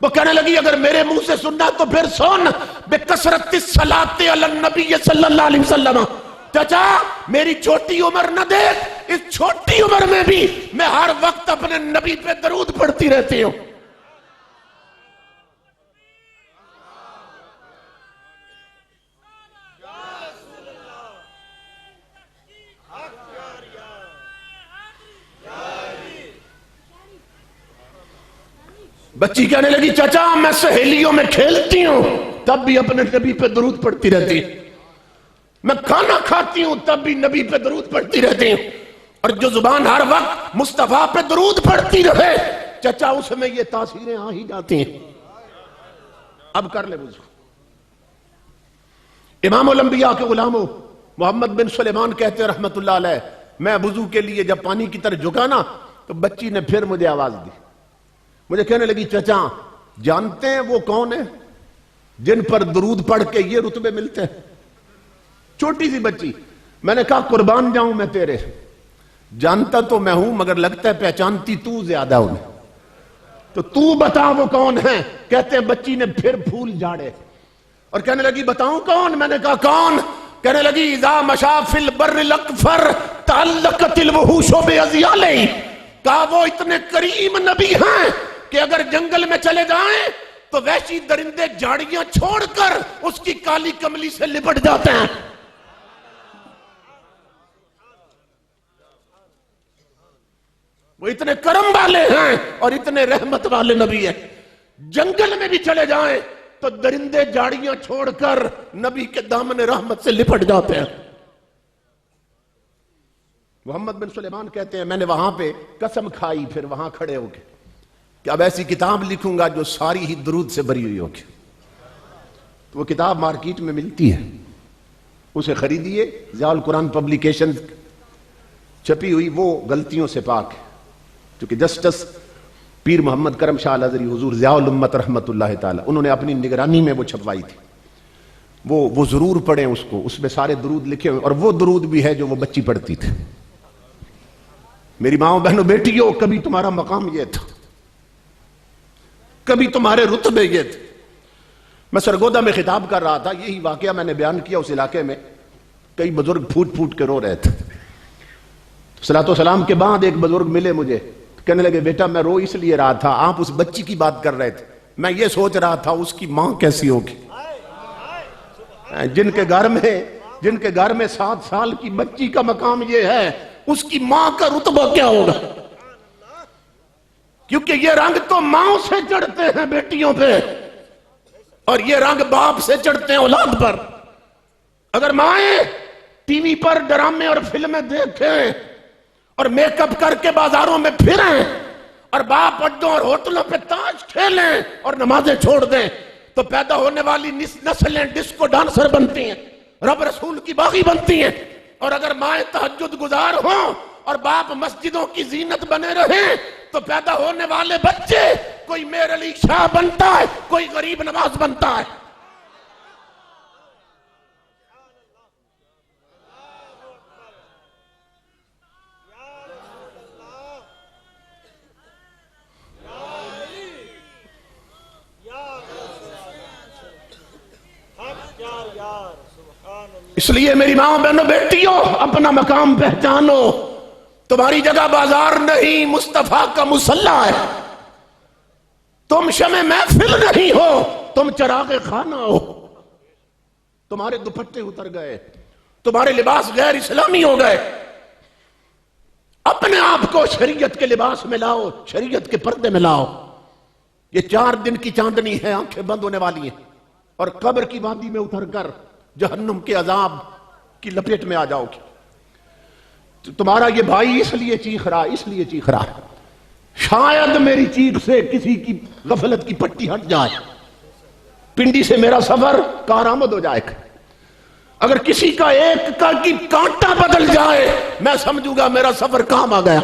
وہ کہنے لگی اگر میرے منہ سے سننا تو پھر سن، بکثرت الصلاۃ علی النبی صلی اللہ علیہ وسلم۔ چچا میری چھوٹی عمر نہ دیکھ، اس چھوٹی عمر میں بھی میں ہر وقت اپنے نبی پہ درود پڑھتی رہتی ہوں۔ بچی کہنے لگی چچا میں سہیلیوں میں کھیلتی ہوں تب بھی اپنے نبی پہ درود پڑھتی رہتی ہوں، میں کھانا کھاتی ہوں تب بھی نبی پہ درود پڑھتی رہتی ہوں، اور جو زبان ہر وقت مصطفیٰ پہ درود پڑھتی رہے چچا اس میں یہ تاثیریں آ ہی جاتی ہیں۔ اب کر لے وضو۔ امام الانبیاء کے غلاموں محمد بن سلیمان کہتے ہیں رحمت اللہ علیہ میں وضو کے لیے جب پانی کی طرف جھکا نا تو بچی نے پھر مجھے آواز دی، مجھے کہنے لگی چچا جانتے ہیں وہ کون ہیں جن پر درود پڑھ کے یہ رتبے ملتے ہیں؟ چھوٹی سی بچی۔ میں نے کہا قربان جاؤں میں تیرے، جانتا تو میں ہوں مگر لگتا ہے پہچانتی تو زیادہ انہیں، تو تو بتا وہ کون ہیں۔ کہتے ہیں بچی نے پھر پھول جھاڑے اور کہنے لگی بتاؤں کون؟ میں نے کہا کون؟ کہنے لگی اذا مشا فی البر الاکفر تعلقت الوحوش باذیالہ، کہا وہ اتنے کریم نبی ہیں کہ اگر جنگل میں چلے جائیں تو وحشی درندے جھاڑیاں چھوڑ کر اس کی کالی کملی سے لپٹ جاتے ہیں۔ وہ اتنے کرم والے ہیں اور اتنے رحمت والے نبی ہیں، جنگل میں بھی چلے جائیں تو درندے جھاڑیاں چھوڑ کر نبی کے دامن رحمت سے لپٹ جاتے ہیں۔ محمد بن سلیمان کہتے ہیں میں نے وہاں پہ قسم کھائی پھر وہاں کھڑے ہو کے کہ اب ایسی کتاب لکھوں گا جو ساری ہی درود سے بری ہوئی ہوگی۔ تو وہ کتاب مارکیٹ میں ملتی ہے، اسے خریدیے، ضیاء القرآن پبلیکیشن چھپی ہوئی، وہ غلطیوں سے پاک ہے، کیونکہ جسٹس پیر محمد کرم شاہ الازہری حضور ضیاء الامت رحمت اللہ تعالی انہوں نے اپنی نگرانی میں وہ چھپوائی تھی، وہ ضرور پڑھیں اس کو، اس میں سارے درود لکھے ہوئے، اور وہ درود بھی ہے جو وہ بچی پڑھتی تھی۔ میری ماں بہنوں بیٹیوں کبھی تمہارا مقام یہ تھا، کبھی تمہارے رتبے یہ تھے۔ میں سرگودا میں خطاب کر رہا تھا، یہی واقعہ میں نے بیان کیا، اس علاقے میں کئی بزرگ پھوٹ پھوٹ کے رو رہے تھے۔ صلاۃ و سلام کے بعد ایک بزرگ ملے مجھے، کہنے لگے بیٹا میں رو اس لیے رہا تھا، آپ اس بچی کی بات کر رہے تھے، میں یہ سوچ رہا تھا اس کی ماں کیسی ہوگی، جن کے گھر میں 7 سال کی بچی کا مقام یہ ہے، اس کی ماں کا رتبہ کیا ہوگا؟ کیونکہ یہ رنگ تو ماں سے چڑھتے ہیں بیٹیوں پہ، اور یہ رنگ باپ سے چڑھتے ہیں اولاد پر۔ اگر مائیں ٹی وی پر ڈرامے اور فلمیں دیکھیں اور میک اپ کر کے بازاروں میں پھریں، اور باپ اڈوں اور ہوٹلوں پہ تاش کھیلیں اور نمازیں چھوڑ دیں، تو پیدا ہونے والی نسلیں ڈسکو ڈانسر بنتی ہیں، رب رسول کی باغی بنتی ہیں۔ اور اگر مائیں تہجد گزار ہوں اور باپ مسجدوں کی زینت بنے رہیں تو پیدا ہونے والے بچے کوئی میر علی شاہ بنتا ہے، کوئی غریب نواز بنتا ہے۔ اس لیے میری ماں بہنوں بیٹیوں اپنا مقام پہچانو. تمہاری جگہ بازار نہیں مصطفیٰ کا مصلی ہے. تم شمع محفل نہیں ہو, تم چراغ خانہ ہو. تمہارے دوپٹے اتر گئے, تمہارے لباس غیر اسلامی ہو گئے. اپنے آپ کو شریعت کے لباس میں لاؤ, شریعت کے پردے میں لاؤ. یہ 4 دن کی چاندنی ہے, آنکھیں بند ہونے والی ہیں, اور قبر کی وادی میں اتر کر جہنم کے عذاب کی لپیٹ میں آ جاؤ گی. تمہارا یہ بھائی اس لیے چیخ رہا, اس لیے چیخ رہا, شاید میری چیخ سے کسی کی غفلت کی پٹی ہٹ جائے, پنڈی سے میرا سفر کارآمد ہو جائے گا. اگر کسی کا ایک کا کی کانٹا بدل جائے میں سمجھوں گا میرا سفر کام آ گیا.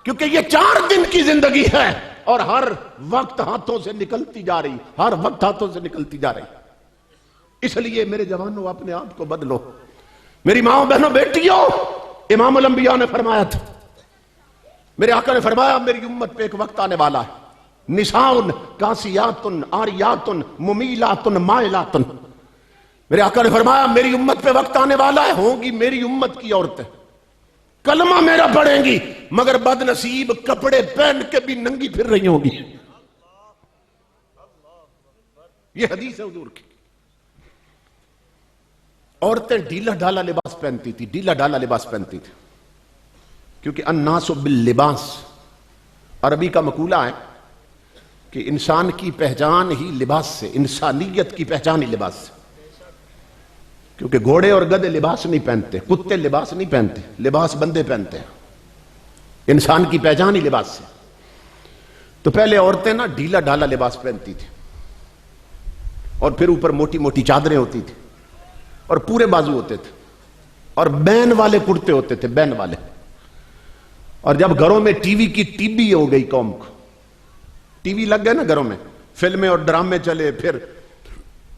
کیونکہ یہ 4 دن کی زندگی ہے اور ہر وقت ہاتھوں سے نکلتی جا رہی, ہر وقت ہاتھوں سے نکلتی جا رہی. اس لیے میرے جوانوں اپنے آپ کو بدلو. میری ماں بہنوں بیٹیوں, امام الانبیاء نے فرمایا تھا, میرے آقا نے فرمایا میری امت پہ ایک وقت آنے والا ہے, نساؤن کاسیاتن آریاتن ممیلاتن مائلاتن. میرے آقا نے فرمایا میری امت پہ وقت آنے والا ہے, ہوں گی میری امت کی عورتیں کلمہ میرا پڑھیں گی مگر بد نصیب کپڑے پہن کے بھی ننگی پھر رہی ہوں گی. یہ حدیث ہے حضور کی. عورتیں ڈھیلا ڈھالا لباس پہنتی تھی, ڈھیلا ڈھالا لباس پہنتی تھی, کیونکہ الناس باللباس عربی کا مقولہ ہے کہ انسان کی پہچان ہی لباس سے, انسانیت کی پہچان ہی لباس سے. کیونکہ گھوڑے اور گدھے لباس نہیں پہنتے, کتے لباس نہیں پہنتے, لباس بندے پہنتے ہیں. انسان کی پہچان ہی لباس سے. تو پہلے عورتیں نا ڈھیلا ڈھالا لباس پہنتی تھی, اور پھر اوپر موٹی موٹی چادریں ہوتی تھی, اور پورے بازو ہوتے تھے, اور بین والے کرتے ہوتے تھے, بین والے. اور جب گھروں میں ٹی وی کی ٹی بی ہو گئی, قوم کو ٹی وی لگ گئے نا گھروں میں, فلمیں اور ڈرامے چلے, پھر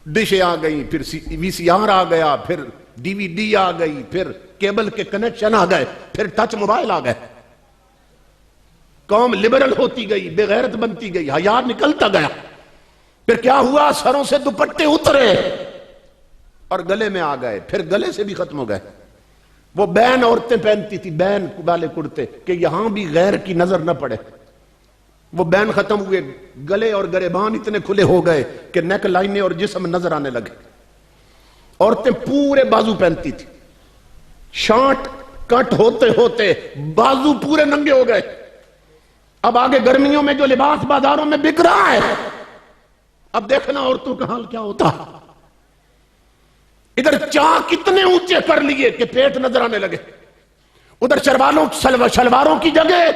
ڈشیں آ گئی, پھر وی سی آر آ گیا, پھر ڈی وی ڈی آ گئی, پھر کیبل کے کنیکشن آ گئے, پھر ٹچ موبائل آ گئے. قوم لبرل ہوتی گئی, بے غیرت بنتی گئی, حیا نکلتا گیا. پھر کیا ہوا, سروں سے دوپٹے اترے اور گلے میں آ گئے, پھر گلے سے بھی ختم ہو گئے. وہ بین عورتیں پہنتی تھی, بین والے کرتے, کہ یہاں بھی غیر کی نظر نہ پڑے. وہ بین ختم ہوئے, گلے اور گریبان اتنے کھلے ہو گئے کہ نیک لائنیں اور جسم نظر آنے لگے. عورتیں پورے بازو پہنتی تھی, شارٹ کٹ ہوتے ہوتے بازو پورے ننگے ہو گئے. اب آگے گرمیوں میں جو لباس بازاروں میں بک رہا ہے, اب دیکھنا عورتوں کا حال کیا ہوتا. ادھر چاک کتنے اونچے کر لیے کہ پیٹ نظر آنے لگے, ادھر شلواروں کی جگہ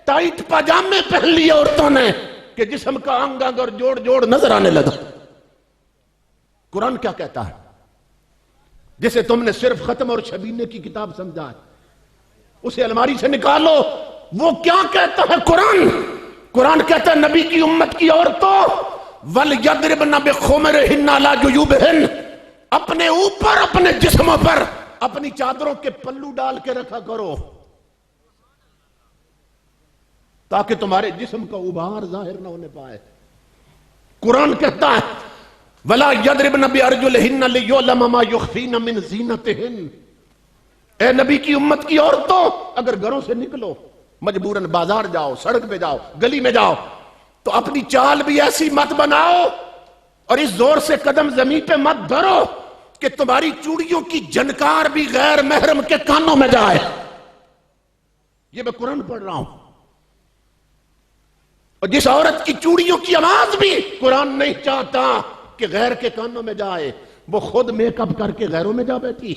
ٹائٹ پاجامے پہن لیے عورتوں نے کہ جسم کا انگ انگ اور جوڑ جوڑ نظر آنے لگا. قرآن کیا کہتا ہے؟ جسے تم نے صرف ختم اور شبینے کی کتاب سمجھا ہے, اسے الماری سے نکالو. وہ کیا کہتا ہے قرآن؟ قرآن کہتا ہے نبی کی امت کی عورتوں وَلْيَضْرِبْنَ بِخُمُرِهِنَّ عَلَىٰ جُيُوبِهِنَّ, اپنے اوپر اپنے جسموں پر اپنی چادروں کے پلو ڈال کے رکھا کرو تاکہ تمہارے جسم کا ابھار ظاہر نہ ہونے پائے. قرآن کہتا ہے وَلَا يَضْرِبْنَ بِأَرْجُلِهِنَّ لِيُعْلَمَ مَا يُخْفِينَ مِنْ زِينَتِهِنَّ. اے نبی کی امت کی عورتوں, اگر گھروں سے نکلو, مجبوراً بازار جاؤ, سڑک پہ جاؤ, گلی میں جاؤ, تو اپنی چال بھی ایسی مت بناؤ اور اس زور سے قدم زمین پہ مت دھرو کہ تمہاری چوڑیوں کی جنکار بھی غیر محرم کے کانوں میں جائے. یہ میں قرآن پڑھ رہا ہوں. اور جس عورت کی چوڑیوں کی آواز بھی قرآن نہیں چاہتا کہ غیر کے کانوں میں جائے, وہ خود میک اپ کر کے غیروں میں جا بیٹھی.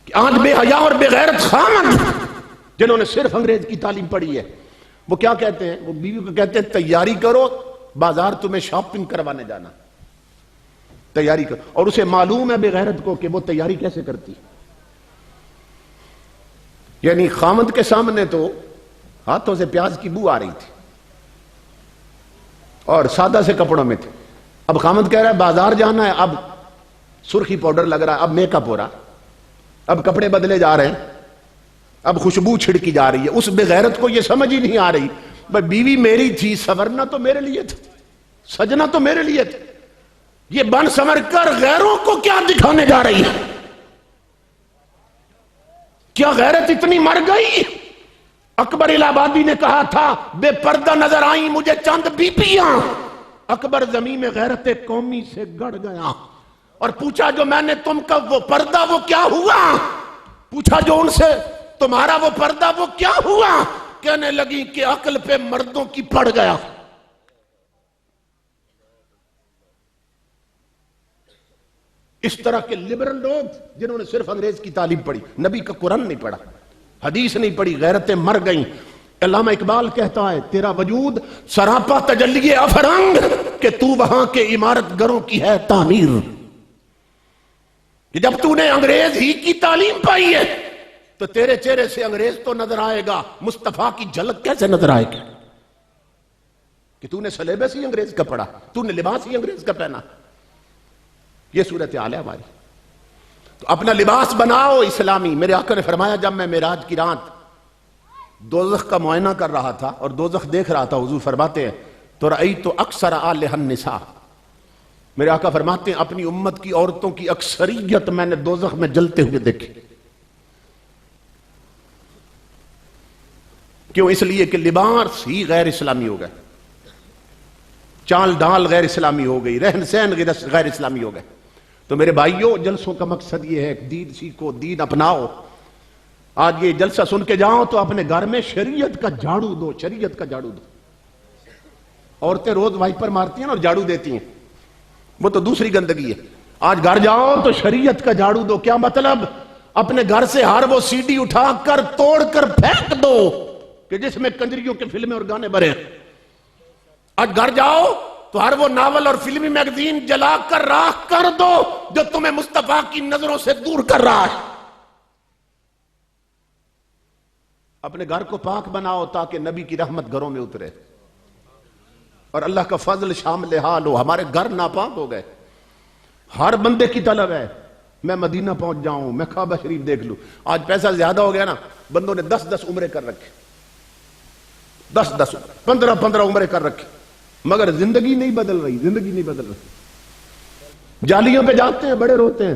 آج بے حیا اور بے غیرت خامن جنہوں نے صرف انگریز کی تعلیم پڑھی ہے, وہ کیا کہتے ہیں؟ وہ بیوی کو کہتے ہیں تیاری کرو, بازار تمہیں شاپنگ کروانے جانا, تیاری کرو. اور اسے معلوم ہے بے غیرت کو کہ وہ تیاری کیسے کرتی. یعنی خامد کے سامنے تو ہاتھوں سے پیاز کی بو آ رہی تھی اور سادہ سے کپڑوں میں تھے. اب خامد کہہ رہا ہے بازار جانا ہے, اب سرخی پاؤڈر لگ رہا ہے, اب میک اپ ہو رہا, اب کپڑے بدلے جا رہے ہیں, اب خوشبو چھڑکی جا رہی ہے. اس بے غیرت کو یہ سمجھ ہی نہیں آ رہی بیوی میری تھی, سورنا تو میرے لیے تھا, سجنا تو میرے لیے تھا, یہ بن سمر کر غیروں کو کیا دکھانے جا رہی ہے؟ کیا غیرت اتنی مر گئی؟ اکبر الہ آبادی نے کہا تھا بے پردہ نظر آئیں مجھے چند بیپیاں، اکبر زمین میں غیرت قومی سے گڑ گیا اور پوچھا جو میں نے تم کا وہ پردہ وہ کیا ہوا؟ پوچھا جو ان سے تمہارا وہ پردہ وہ کیا ہوا؟ کہنے لگی کہ عقل پہ مردوں کی پڑ گیا۔ اس طرح کے لبرل لوگ جنہوں نے صرف انگریز کی تعلیم پڑھی، نبی کا قرآن نہیں پڑھا، حدیث نہیں پڑھی، غیرتیں مر گئیں۔ علامہ اقبال کہتا ہے تیرا وجود سراپا تجلی افرنگ کہ تو وہاں کے عمارت گروں کی ہے تعمیر، کہ جب تو نے انگریز ہی کی تعلیم پائی ہے تو تیرے چہرے سے انگریز تو نظر آئے گا، مصطفیٰ کی جھلک کیسے نظر آئے گا؟ کہ تو نے سلیبس ہی انگریز کا پڑھا، تو نے لباس ہی انگریز کا پہنا۔ یہ صورتحال ہے ہماری۔ تو اپنا لباس بناؤ اسلامی۔ میرے آقا نے فرمایا جب میں معراج کی رات دوزخ کا معائنہ کر رہا تھا اور دوزخ دیکھ رہا تھا، حضور فرماتے ہیں تو رأیت اکثر آلہ النساء، میرے آقا فرماتے ہیں اپنی امت کی عورتوں کی اکثریت میں نے دوزخ میں جلتے ہوئے دیکھی۔ کیوں؟ اس لیے کہ لباس ہی غیر اسلامی ہو گئے، چال ڈال غیر اسلامی ہو گئی، رہن سہن غیر اسلامی ہو گئے۔ تو میرے بھائیوں جلسوں کا مقصد یہ ہے دین سیکھو، دین اپناؤ۔ آج یہ جلسہ سن کے جاؤ تو اپنے گھر میں شریعت کا جھاڑو دو، شریعت کا جھاڑو دو۔ عورتیں روز وائپر مارتی ہیں اور جھاڑو دیتی ہیں، وہ تو دوسری گندگی ہے۔ آج گھر جاؤ تو شریعت کا جھاڑو دو۔ کیا مطلب؟ اپنے گھر سے ہر وہ سی ڈی اٹھا کر توڑ کر پھینک دو کہ جس میں کنجریوں کے فلمیں اور گانے بھرے ہیں۔ آج گھر جاؤ تو ہر وہ ناول اور فلمی میگزین جلا کر راکھ کر دو جو تمہیں مصطفیٰ کی نظروں سے دور کر رہا ہے۔ اپنے گھر کو پاک بناؤ تاکہ نبی کی رحمت گھروں میں اترے اور اللہ کا فضل شامل حال ہو۔ ہمارے گھر ناپاک ہو گئے۔ ہر بندے کی طلب ہے میں مدینہ پہنچ جاؤں، میں کعبہ شریف دیکھ لوں۔ آج پیسہ زیادہ ہو گیا نا، بندوں نے 10 عمرے کر رکھے، 15 عمرے کر رکھے، مگر زندگی نہیں بدل رہی، زندگی نہیں بدل رہی۔ جالیوں پہ جاتے ہیں، بڑے روتے ہیں۔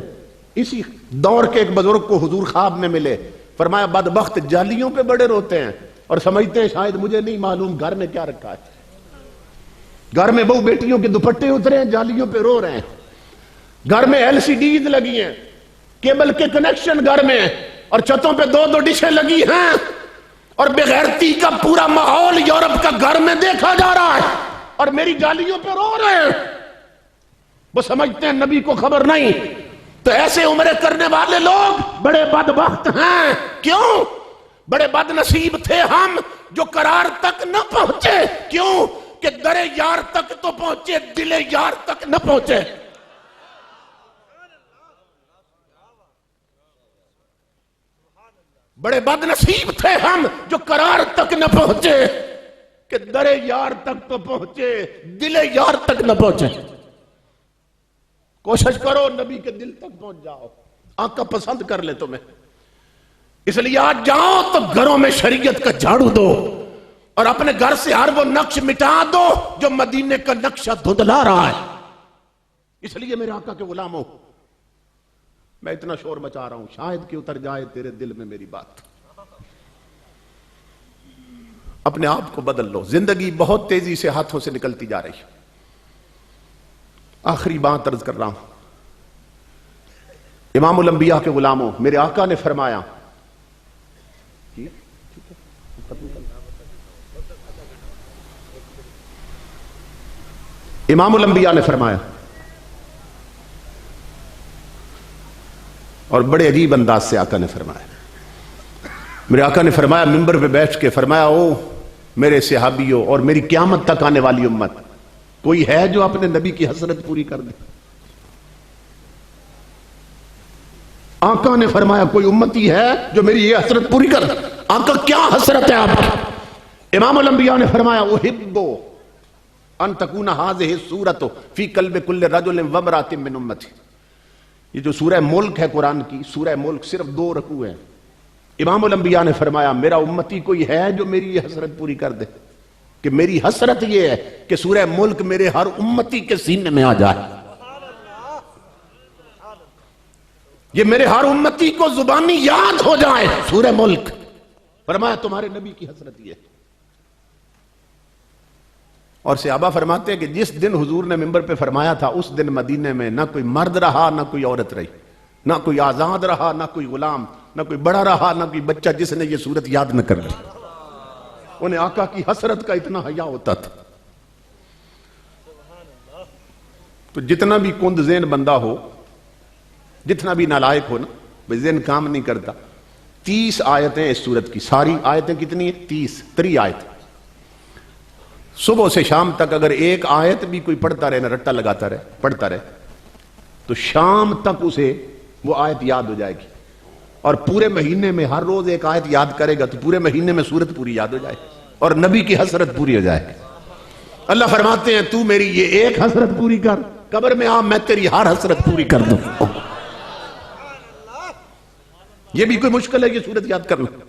اسی دور کے ایک بزرگ کو حضور خواب میں ملے، فرمایا بدبخت جالیوں پہ بڑے روتے ہیں اور سمجھتے ہیں شاید مجھے نہیں معلوم گھر میں کیا رکھا ہے۔ گھر میں بہو بیٹیوں کے دوپٹے اترے ہیں، جالیوں پہ رو رہے ہیں۔ گھر میں LCDs لگی ہیں، کیبل کے کنیکشن گھر میں، اور چھتوں پہ 2 ڈشیں لگی ہیں، اور بغیرتی کا پورا ماحول یورپ کا گھر میں دیکھا جا رہا ہے، اور میری جالیوں پہ رو رہے ہیں۔ وہ سمجھتے ہیں نبی کو خبر نہیں۔ تو ایسے عمرے کرنے والے لوگ بڑے بدبخت ہیں۔ کیوں؟ بڑے بد نصیب تھے ہم جو قرار تک نہ پہنچے۔ کیوں؟ کہ در یار تک تو پہنچے، دل یار تک نہ پہنچے۔ بڑے بد نصیب تھے ہم جو قرار تک نہ پہنچے، کہ در یار تک تو پہنچے، دل یار تک نہ پہنچے۔ کوشش کرو نبی کے دل تک پہنچ جاؤ، آقا پسند کر لے تمہیں۔ اس لیے آج جاؤ تو گھروں میں شریعت کا جھاڑو دو اور اپنے گھر سے ہر وہ نقش مٹا دو جو مدینے کا نقشہ دھندلا رہا ہے۔ اس لیے میرے آقا کے غلاموں، میں اتنا شور مچا رہا ہوں شاید کہ اتر جائے تیرے دل میں میری بات۔ اپنے آپ کو بدل لو۔ زندگی بہت تیزی سے ہاتھوں سے نکلتی جا رہی ہے۔ آخری بات عرض کر رہا ہوں، امام الانبیاء کے غلاموں، میرے آقا نے فرمایا، امام الانبیاء نے فرمایا، اور بڑے عجیب انداز سے آقا نے فرمایا، میرے آقا نے فرمایا منبر پہ بیٹھ کے، فرمایا او میرے صحابیوں اور میری قیامت تک آنے والی امت، کوئی ہے جو اپنے نبی کی حسرت پوری کر دے؟ آقا نے فرمایا کوئی امتی ہے جو میری یہ حسرت پوری کر دے؟ آقا کیا حسرت ہے آپ؟ امام الانبیاء نے فرمایا احبو ان تکون ہذہ السورۃ فی قلب کل رجل وامرأۃ من امتی۔ یہ جو سورہ ملک ہے قرآن کی، سورہ ملک صرف 2 رکوع ہیں۔ امام الانبیاء نے فرمایا میرا امتی کوئی ہے جو میری یہ حسرت پوری کر دے؟ کہ میری حسرت یہ ہے کہ سورہ ملک میرے ہر امتی کے سینے میں آ جائے۔ یہ میرے ہر امتی کو زبانی یاد ہو جائے. سورہ ملک. فرمایا تمہارے نبی کی حسرت یہ. اور صحابہ فرماتے ہیں کہ جس دن حضور نے منبر پہ فرمایا تھا اس دن مدینے میں نہ کوئی مرد رہا نہ کوئی عورت رہی, نہ کوئی آزاد رہا نہ کوئی غلام, نہ کوئی بڑا رہا نہ کوئی بچہ جس نے یہ صورت یاد نہ کر لی. انہیں آقا کی حسرت کا اتنا حیا ہوتا تھا. تو جتنا بھی کند ذہن بندہ ہو, جتنا بھی نالائق ہو نا, بھئی ذہن کام نہیں کرتا. 30 آیتیں اس سورت کی. ساری آیتیں کتنی ہیں؟ 30 آیت. صبح سے شام تک اگر ایک آیت بھی کوئی پڑھتا رہے نا, رٹا لگاتا رہے, پڑھتا رہے, تو شام تک اسے وہ آیت یاد ہو جائے گی. اور پورے مہینے میں ہر روز ایک آیت یاد کرے گا تو پورے مہینے میں سورت پوری یاد ہو جائے گی اور نبی کی حسرت پوری ہو جائے گی. اللہ فرماتے ہیں تو میری یہ ایک حسرت پوری کر, قبر میں آ میں تیری ہر حسرت پوری کر دوں. یہ بھی کوئی مشکل ہے یہ سورت یاد کرنا.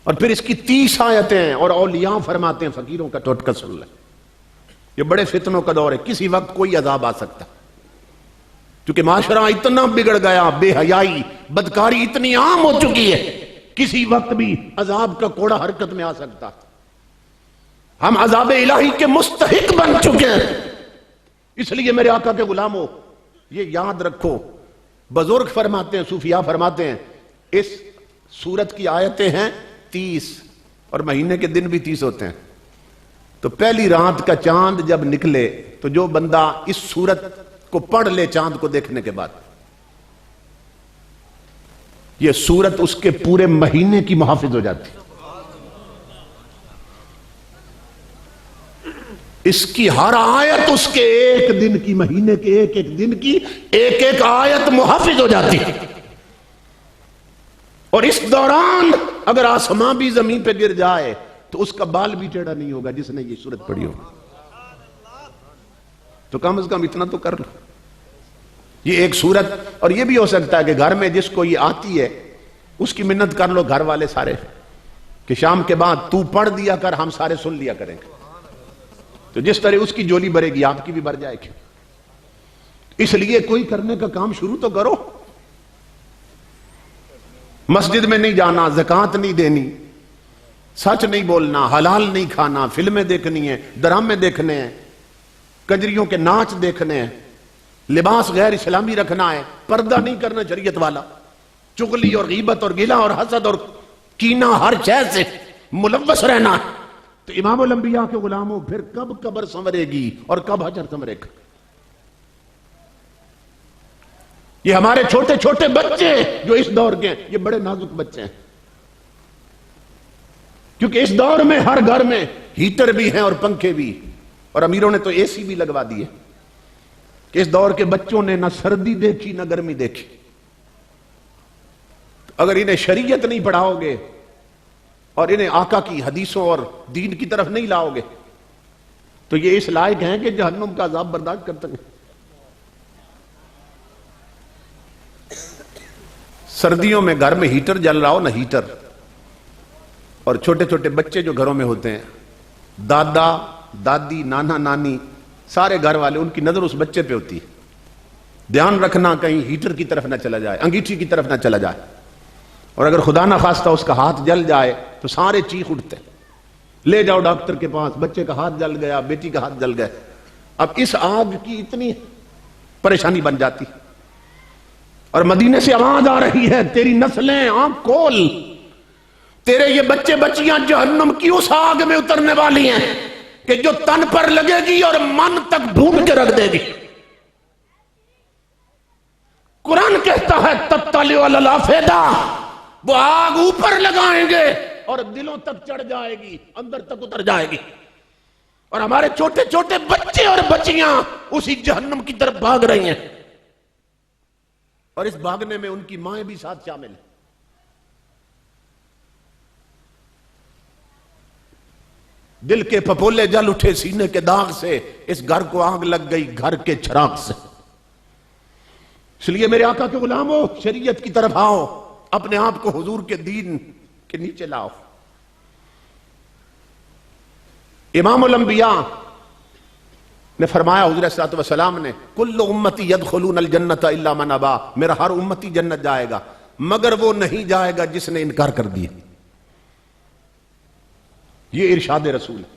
اور پھر اس کی 30 آیتیں ہیں. اور اولیاء فرماتے ہیں فقیروں کا ٹوٹکا سن لیں, یہ بڑے فتنوں کا دور ہے, کسی وقت کوئی عذاب آ سکتا, کیونکہ معاشرہ اتنا بگڑ گیا, بے حیائی بدکاری اتنی عام ہو چکی ہے, کسی وقت بھی عذاب کا کوڑا حرکت میں آ سکتا. ہم عذاب الہی کے مستحق بن چکے ہیں. اس لیے میرے آقا کے غلاموں یہ یاد رکھو. بزرگ فرماتے ہیں, صوفیاء فرماتے ہیں, اس سورت کی آیتیں ہیں 30 اور مہینے کے دن بھی 30 ہوتے ہیں. تو پہلی رات کا چاند جب نکلے تو جو بندہ اس سورت کو پڑھ لے چاند کو دیکھنے کے بعد, یہ سورت اس کے پورے مہینے کی محافظ ہو جاتی. اس کی ہر آیت اس کے ایک دن کی, مہینے کے ایک ایک دن کی ایک ایک آیت محافظ ہو جاتی. اور اس دوران اگر آسمان بھی زمین پہ گر جائے تو اس کا بال بھی ٹیڑھا نہیں ہوگا جس نے یہ سورت پڑھی ہوگی. تو کم از کم اتنا تو کر لو. یہ ایک سورت. اور یہ بھی ہو سکتا ہے کہ گھر میں جس کو یہ آتی ہے اس کی منت کر لو گھر والے سارے کہ شام کے بعد تو پڑھ دیا کر, ہم سارے سن لیا کریں گے. تو جس طرح اس کی جولی بھرے گی آپ کی بھی بھر جائے گی. اس لیے کوئی کرنے کا کام شروع تو کرو. مسجد میں نہیں جانا, زکوٰۃ نہیں دینی, سچ نہیں بولنا, حلال نہیں کھانا, فلمیں دیکھنی ہیں, ڈرامے دیکھنے ہیں, کجریوں کے ناچ دیکھنے ہیں, لباس غیر اسلامی رکھنا ہے, پردہ نہیں کرنا شریعت والا, چغلی اور غیبت اور گلہ اور حسد اور کینہ ہر چیز سے ملوث رہنا ہے. تو امام الانبیاء کے غلاموں پھر کب قبر سنورے گی اور کب حشر سنورے گا؟ یہ ہمارے چھوٹے چھوٹے بچے جو اس دور کے ہیں یہ بڑے نازک بچے ہیں, کیونکہ اس دور میں ہر گھر میں ہیٹر بھی ہیں اور پنکھے بھی, اور امیروں نے تو اے سی بھی لگوا دیے کہ اس دور کے بچوں نے نہ سردی دیکھی نہ گرمی دیکھی. اگر انہیں شریعت نہیں پڑھاؤ گے اور انہیں آقا کی حدیثوں اور دین کی طرف نہیں لاؤ گے تو یہ اس لائق ہیں کہ جہنم کا عذاب برداشت کرتے ہیں. سردیوں میں گھر میں ہیٹر جل رہا ہو نا, ہیٹر, اور چھوٹے چھوٹے بچے جو گھروں میں ہوتے ہیں, دادا دادی نانا نانی سارے گھر والے, ان کی نظر اس بچے پہ ہوتی ہے. دھیان رکھنا کہیں ہیٹر کی طرف نہ چلا جائے, انگیٹھی کی طرف نہ چلا جائے, اور اگر خدا نہ خواستہ اس کا ہاتھ جل جائے تو سارے چیخ اٹھتے, لے جاؤ ڈاکٹر کے پاس, بچے کا ہاتھ جل گیا, بیٹی کا ہاتھ جل گیا. اب اس آگ کی اتنی پریشانی بن جاتی, اور مدینے سے آواز آ رہی ہے تیری نسلیں آنکھ کھول, تیرے یہ بچے بچیاں جہنم کی اس آگ میں اترنے والی ہیں کہ جو تن پر لگے گی اور من تک ڈھونڈ کے رکھ دے گی. قرآن کہتا ہے تطلع علی الافئدہ, وہ آگ اوپر لگائیں گے اور دلوں تک چڑھ جائے گی, اندر تک اتر جائے گی, اور ہمارے چھوٹے چھوٹے بچے اور بچیاں اسی جہنم کی طرف بھاگ رہی ہیں, اور اس بھاگنے میں ان کی مائیں بھی ساتھ شامل ہیں. دل کے پھپولے جل اٹھے سینے کے داغ سے, اس گھر کو آگ لگ گئی گھر کے چراغ سے. اس لیے میرے آقا کے غلاموں شریعت کی طرف آؤ, اپنے آپ کو حضور کے دین کے نیچے لاؤ. امام الانبیاء نے فرمایا حضور صلی اللہ علیہ وسلم نے کل امتی یدخلون الجنت الا من ابا، میرا ہر امتی جنت جائے گا مگر وہ نہیں جائے گا جس نے انکار کر دیا. یہ ارشاد رسول ہے،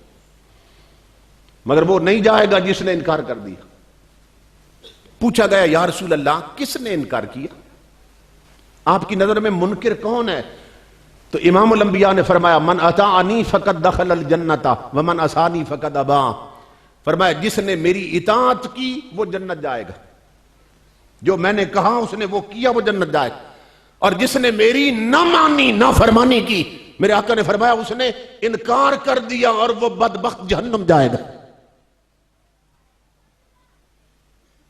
مگر وہ نہیں جائے گا جس نے انکار کر دیا. پوچھا گیا یا رسول اللہ کس نے انکار کیا؟ آپ کی نظر میں منکر کون ہے؟ تو امام الانبیاء نے فرمایا من اطاعنی فقد دخل الجنت ومن عصانی فقد ابا. فرمایا جس نے میری اطاعت کی وہ جنت جائے گا، جو میں نے کہا اس نے وہ کیا وہ جنت جائے گا، اور جس نے میری نہ مانی نہ فرمانی کی، میرے آقا نے فرمایا اس نے انکار کر دیا اور وہ بدبخت جہنم جائے گا.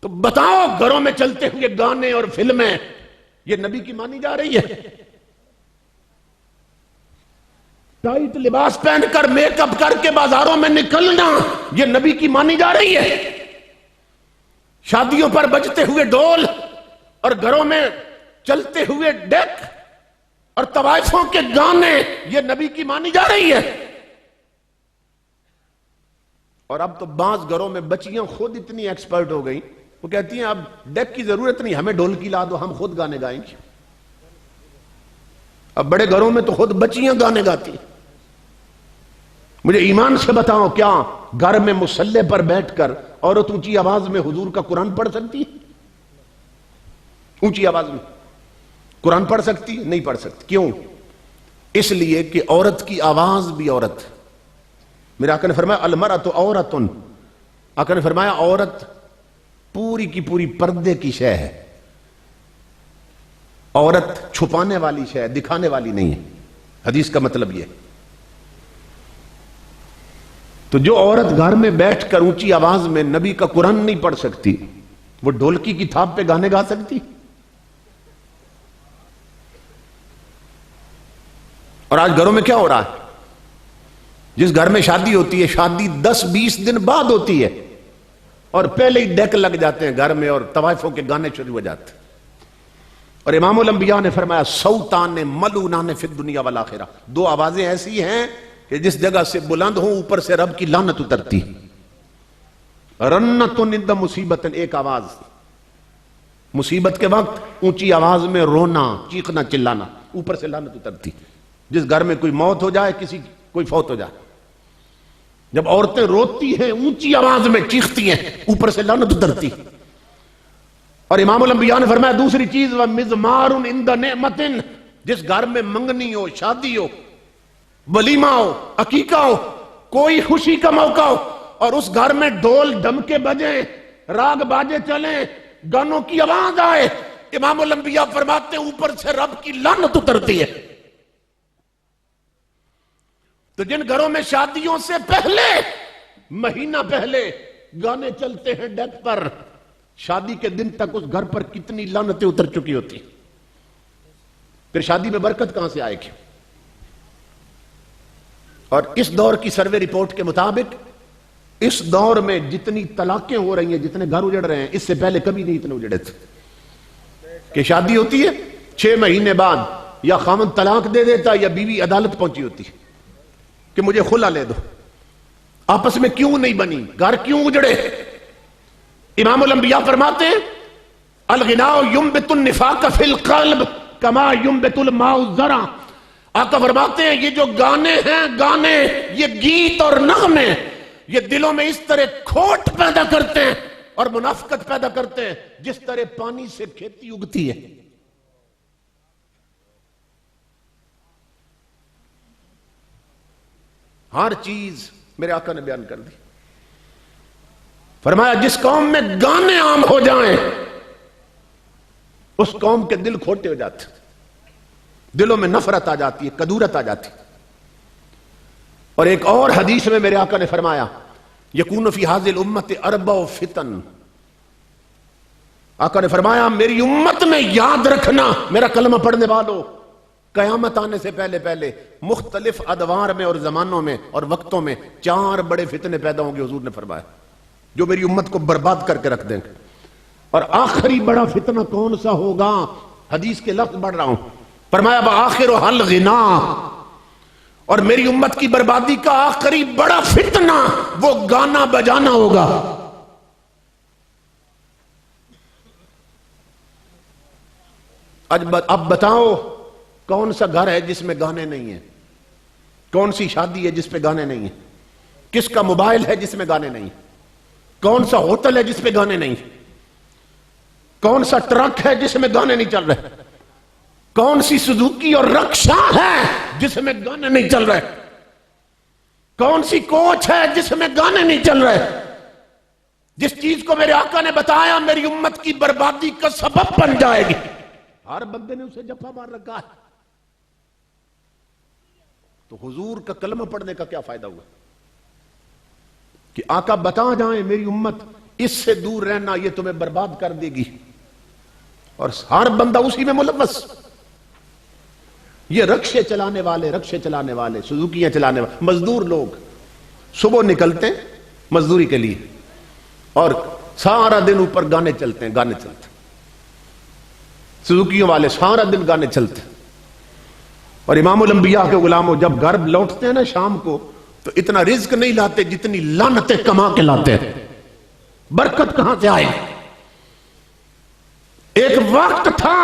تو بتاؤ گھروں میں چلتے ہوئے گانے اور فلمیں یہ نبی کی مانی جا رہی ہے؟ ٹائٹ لباس پہن کر میک اپ کر کے بازاروں میں نکلنا یہ نبی کی مانی جا رہی ہے؟ شادیوں پر بجتے ہوئے ڈول اور گھروں میں چلتے ہوئے ڈیک اور طوائفوں کے گانے یہ نبی کی مانی جا رہی ہے؟ اور اب تو بعض گھروں میں بچیاں خود اتنی ایکسپرٹ ہو گئی، وہ کہتی ہیں اب ڈیک کی ضرورت نہیں، ہمیں ڈھولکی لا دو ہم خود گانے گائیں گے. اب بڑے گھروں میں تو خود بچیاں گانے گاتی ہیں. مجھے ایمان سے بتاؤ کیا گھر میں مصلے پر بیٹھ کر عورت اونچی آواز میں حضور کا قرآن پڑھ سکتی ہے؟ اونچی آواز میں قرآن پڑھ سکتی ہے؟ نہیں پڑھ سکتی. کیوں؟ اس لیے کہ عورت کی آواز بھی عورت. میرے آقا نے فرمایا المرأۃ عورۃ، آقا نے فرمایا عورت پوری کی پوری پردے کی شے ہے. عورت چھپانے والی شے ہے، دکھانے والی نہیں ہے. حدیث کا مطلب یہ. تو جو عورت گھر میں بیٹھ کر اونچی آواز میں نبی کا قرآن نہیں پڑھ سکتی، وہ ڈھولکی کی تھاپ پہ گانے گا سکتی؟ اور آج گھروں میں کیا ہو رہا ہے؟ جس گھر میں شادی ہوتی ہے شادی 10-20 دن بعد ہوتی ہے اور پہلے ہی ڈیک لگ جاتے ہیں گھر میں اور طوائفوں کے گانے شروع ہو جاتے ہیں. اور امام الانبیاء نے فرمایا صوتان ملعونان فی الدنیا والآخرہ، دو آوازیں ایسی ہیں کہ جس جگہ سے بلند ہوں اوپر سے رب کی لعنت اترتی. رنت عند مصیبت، ایک آواز مصیبت کے وقت اونچی آواز میں رونا چیخنا چلانا، اوپر سے لعنت اترتی. جس گھر میں کوئی موت ہو جائے، کوئی فوت ہو جائے، جب عورتیں روتی ہیں اونچی آواز میں چیختی ہیں اوپر سے لعنت اترتی. اور امام الانبیاء نے فرمایا دوسری چیز وَمِزْمَارٌ عِنْدَ نِعْمَةٍ، جس گھر میں منگنی ہو، شادی ہو، ولیمہ ہو، عقیقہ ہو، کوئی خوشی کا موقع ہو اور اس گھر میں ڈھول ڈمکے بجیں، راگ باجے چلیں، گانوں کی آواز آئے، امام الانبیاء فرماتے ہیں اوپر سے رب کی لعنت اترتی ہے. تو جن گھروں میں شادیوں سے پہلے مہینہ پہلے گانے چلتے ہیں ڈیک پر، شادی کے دن تک اس گھر پر کتنی لعنتیں اتر چکی ہوتی، پھر شادی میں برکت کہاں سے آئے گی؟ اور اس دور کی سروے رپورٹ کے مطابق اس دور میں جتنی طلاقیں ہو رہی ہیں، جتنے گھر اجڑ رہے ہیں، اس سے پہلے کبھی نہیں اتنے اجڑے تھے. کہ شادی ہوتی ہے 6 مہینے بعد یا خاوند طلاق دے دیتا یا بیوی عدالت پہنچی ہوتی کہ مجھے خلا لے دو. آپس میں کیوں نہیں بنی؟ گھر کیوں اجڑے؟ امام الانبیاء فرماتے ہیں الغناء ينبت النفاق فی القلب کما ينبت الماء الزرع. آقا فرماتے ہیں یہ جو گانے ہیں، گانے یہ گیت اور نغمے یہ دلوں میں اس طرح کھوٹ پیدا کرتے ہیں اور منافقت پیدا کرتے ہیں جس طرح پانی سے کھیتی اگتی ہے. ہر چیز میرے آقا نے بیان کر دی. فرمایا جس قوم میں گانے عام ہو جائیں اس قوم کے دل کھوٹے ہو جاتے، دلوں میں نفرت آ جاتی ہے، کدورت آ جاتی. اور ایک اور حدیث میں میرے آقا نے فرمایا یکون فی ھذہ الامت 4 فتن. آقا نے فرمایا میری امت میں یاد رکھنا میرا کلمہ پڑھنے والوں، قیامت آنے سے پہلے پہلے مختلف ادوار میں اور زمانوں میں اور وقتوں میں 4 بڑے فتنے پیدا ہوں گے. حضور نے فرمایا جو میری امت کو برباد کر کے رکھ دیں گے. اور آخری بڑا فتنہ کون سا ہوگا؟ حدیث کے لفظ پڑھ رہا ہوں. فرمایا وآخرها الغناء، اور میری امت کی بربادی کا آخری بڑا فتنہ وہ گانا بجانا ہوگا. اب بتاؤ کون سا گھر ہے جس میں گانے نہیں ہیں؟ کون سی شادی ہے جس پہ گانے نہیں ہیں؟ کس کا موبائل ہے جس میں گانے نہیں ہیں؟ کون سا ہوٹل ہے جس پہ گانے نہیں ہیں؟ کون سا ٹرک ہے جس میں گانے نہیں چل رہے؟ کون سی سزوکی اور رکشا ہے جس میں گانے نہیں چل رہے؟ کون سی کوچ ہے جس میں گانے نہیں چل رہے؟ جس چیز کو میرے آقا نے بتایا میری امت کی بربادی کا سبب بن جائے گی، ہر بندے نے اسے جفا مار رکھا ہے۔ تو حضور کا کلمہ پڑھنے کا کیا فائدہ ہوا کہ آقا بتا جائیں میری امت اس سے دور رہنا، یہ تمہیں برباد کر دے گی، اور ہر بندہ اسی میں ملوث۔ یہ رکشے چلانے والے سزوکیاں چلانے والے مزدور لوگ صبح نکلتے ہیں مزدوری کے لیے اور سارا دن اوپر گانے چلتے ہیں، سزوکیوں والے سارا دن گانے چلتے ہیں۔ اور امام الانبیاء کے غلاموں جب گھر لوٹتے ہیں نا شام کو تو اتنا رزق نہیں لاتے جتنی لعنتیں کما کے لاتے ہیں۔ برکت کہاں سے آئے؟ ایک وقت تھا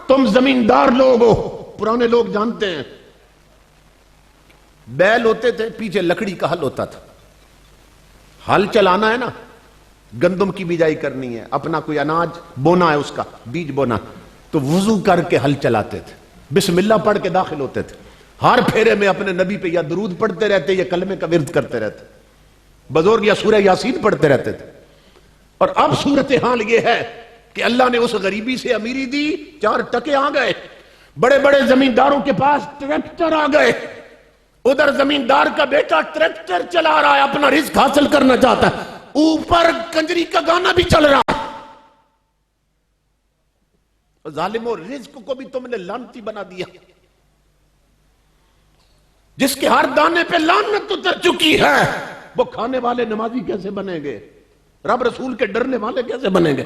تم زمیندار لوگ ہو، پرانے لوگ جانتے ہیں، بیل ہوتے تھے، پیچھے لکڑی کا ہل ہوتا تھا، ہل چلانا ہے نا، گندم کی بیجائی کرنی ہے، اپنا کوئی اناج بونا ہے، اس کا بیج بونا، تو وضو کر کے ہل چلاتے تھے، بسم اللہ پڑھ کے داخل ہوتے تھے، ہر پھیرے میں اپنے نبی پہ یا درود پڑھتے رہتے یا کلمے کا ورد کرتے رہتے، بزرگ یا سورہ یاسین پڑھتے رہتے تھے۔ اور اب صورتحال یہ ہے کہ اللہ نے اس غریبی سے امیری دی، 4 ٹکے آ گئے، بڑے بڑے زمینداروں کے پاس ٹریکٹر آ گئے، ادھر زمیندار کا بیٹا ٹریکٹر چلا رہا ہے، اپنا رزق حاصل کرنا چاہتا ہے، اوپر کنجری کا گانا بھی چل رہا ہے۔ ظالموں، رزق کو بھی تم نے لعنتی بنا دیا، جس کے ہر دانے پہ لعنت اتر چکی ہے، وہ کھانے والے نمازی کیسے بنیں گے؟ رب رسول کے ڈرنے والے کیسے بنیں گے؟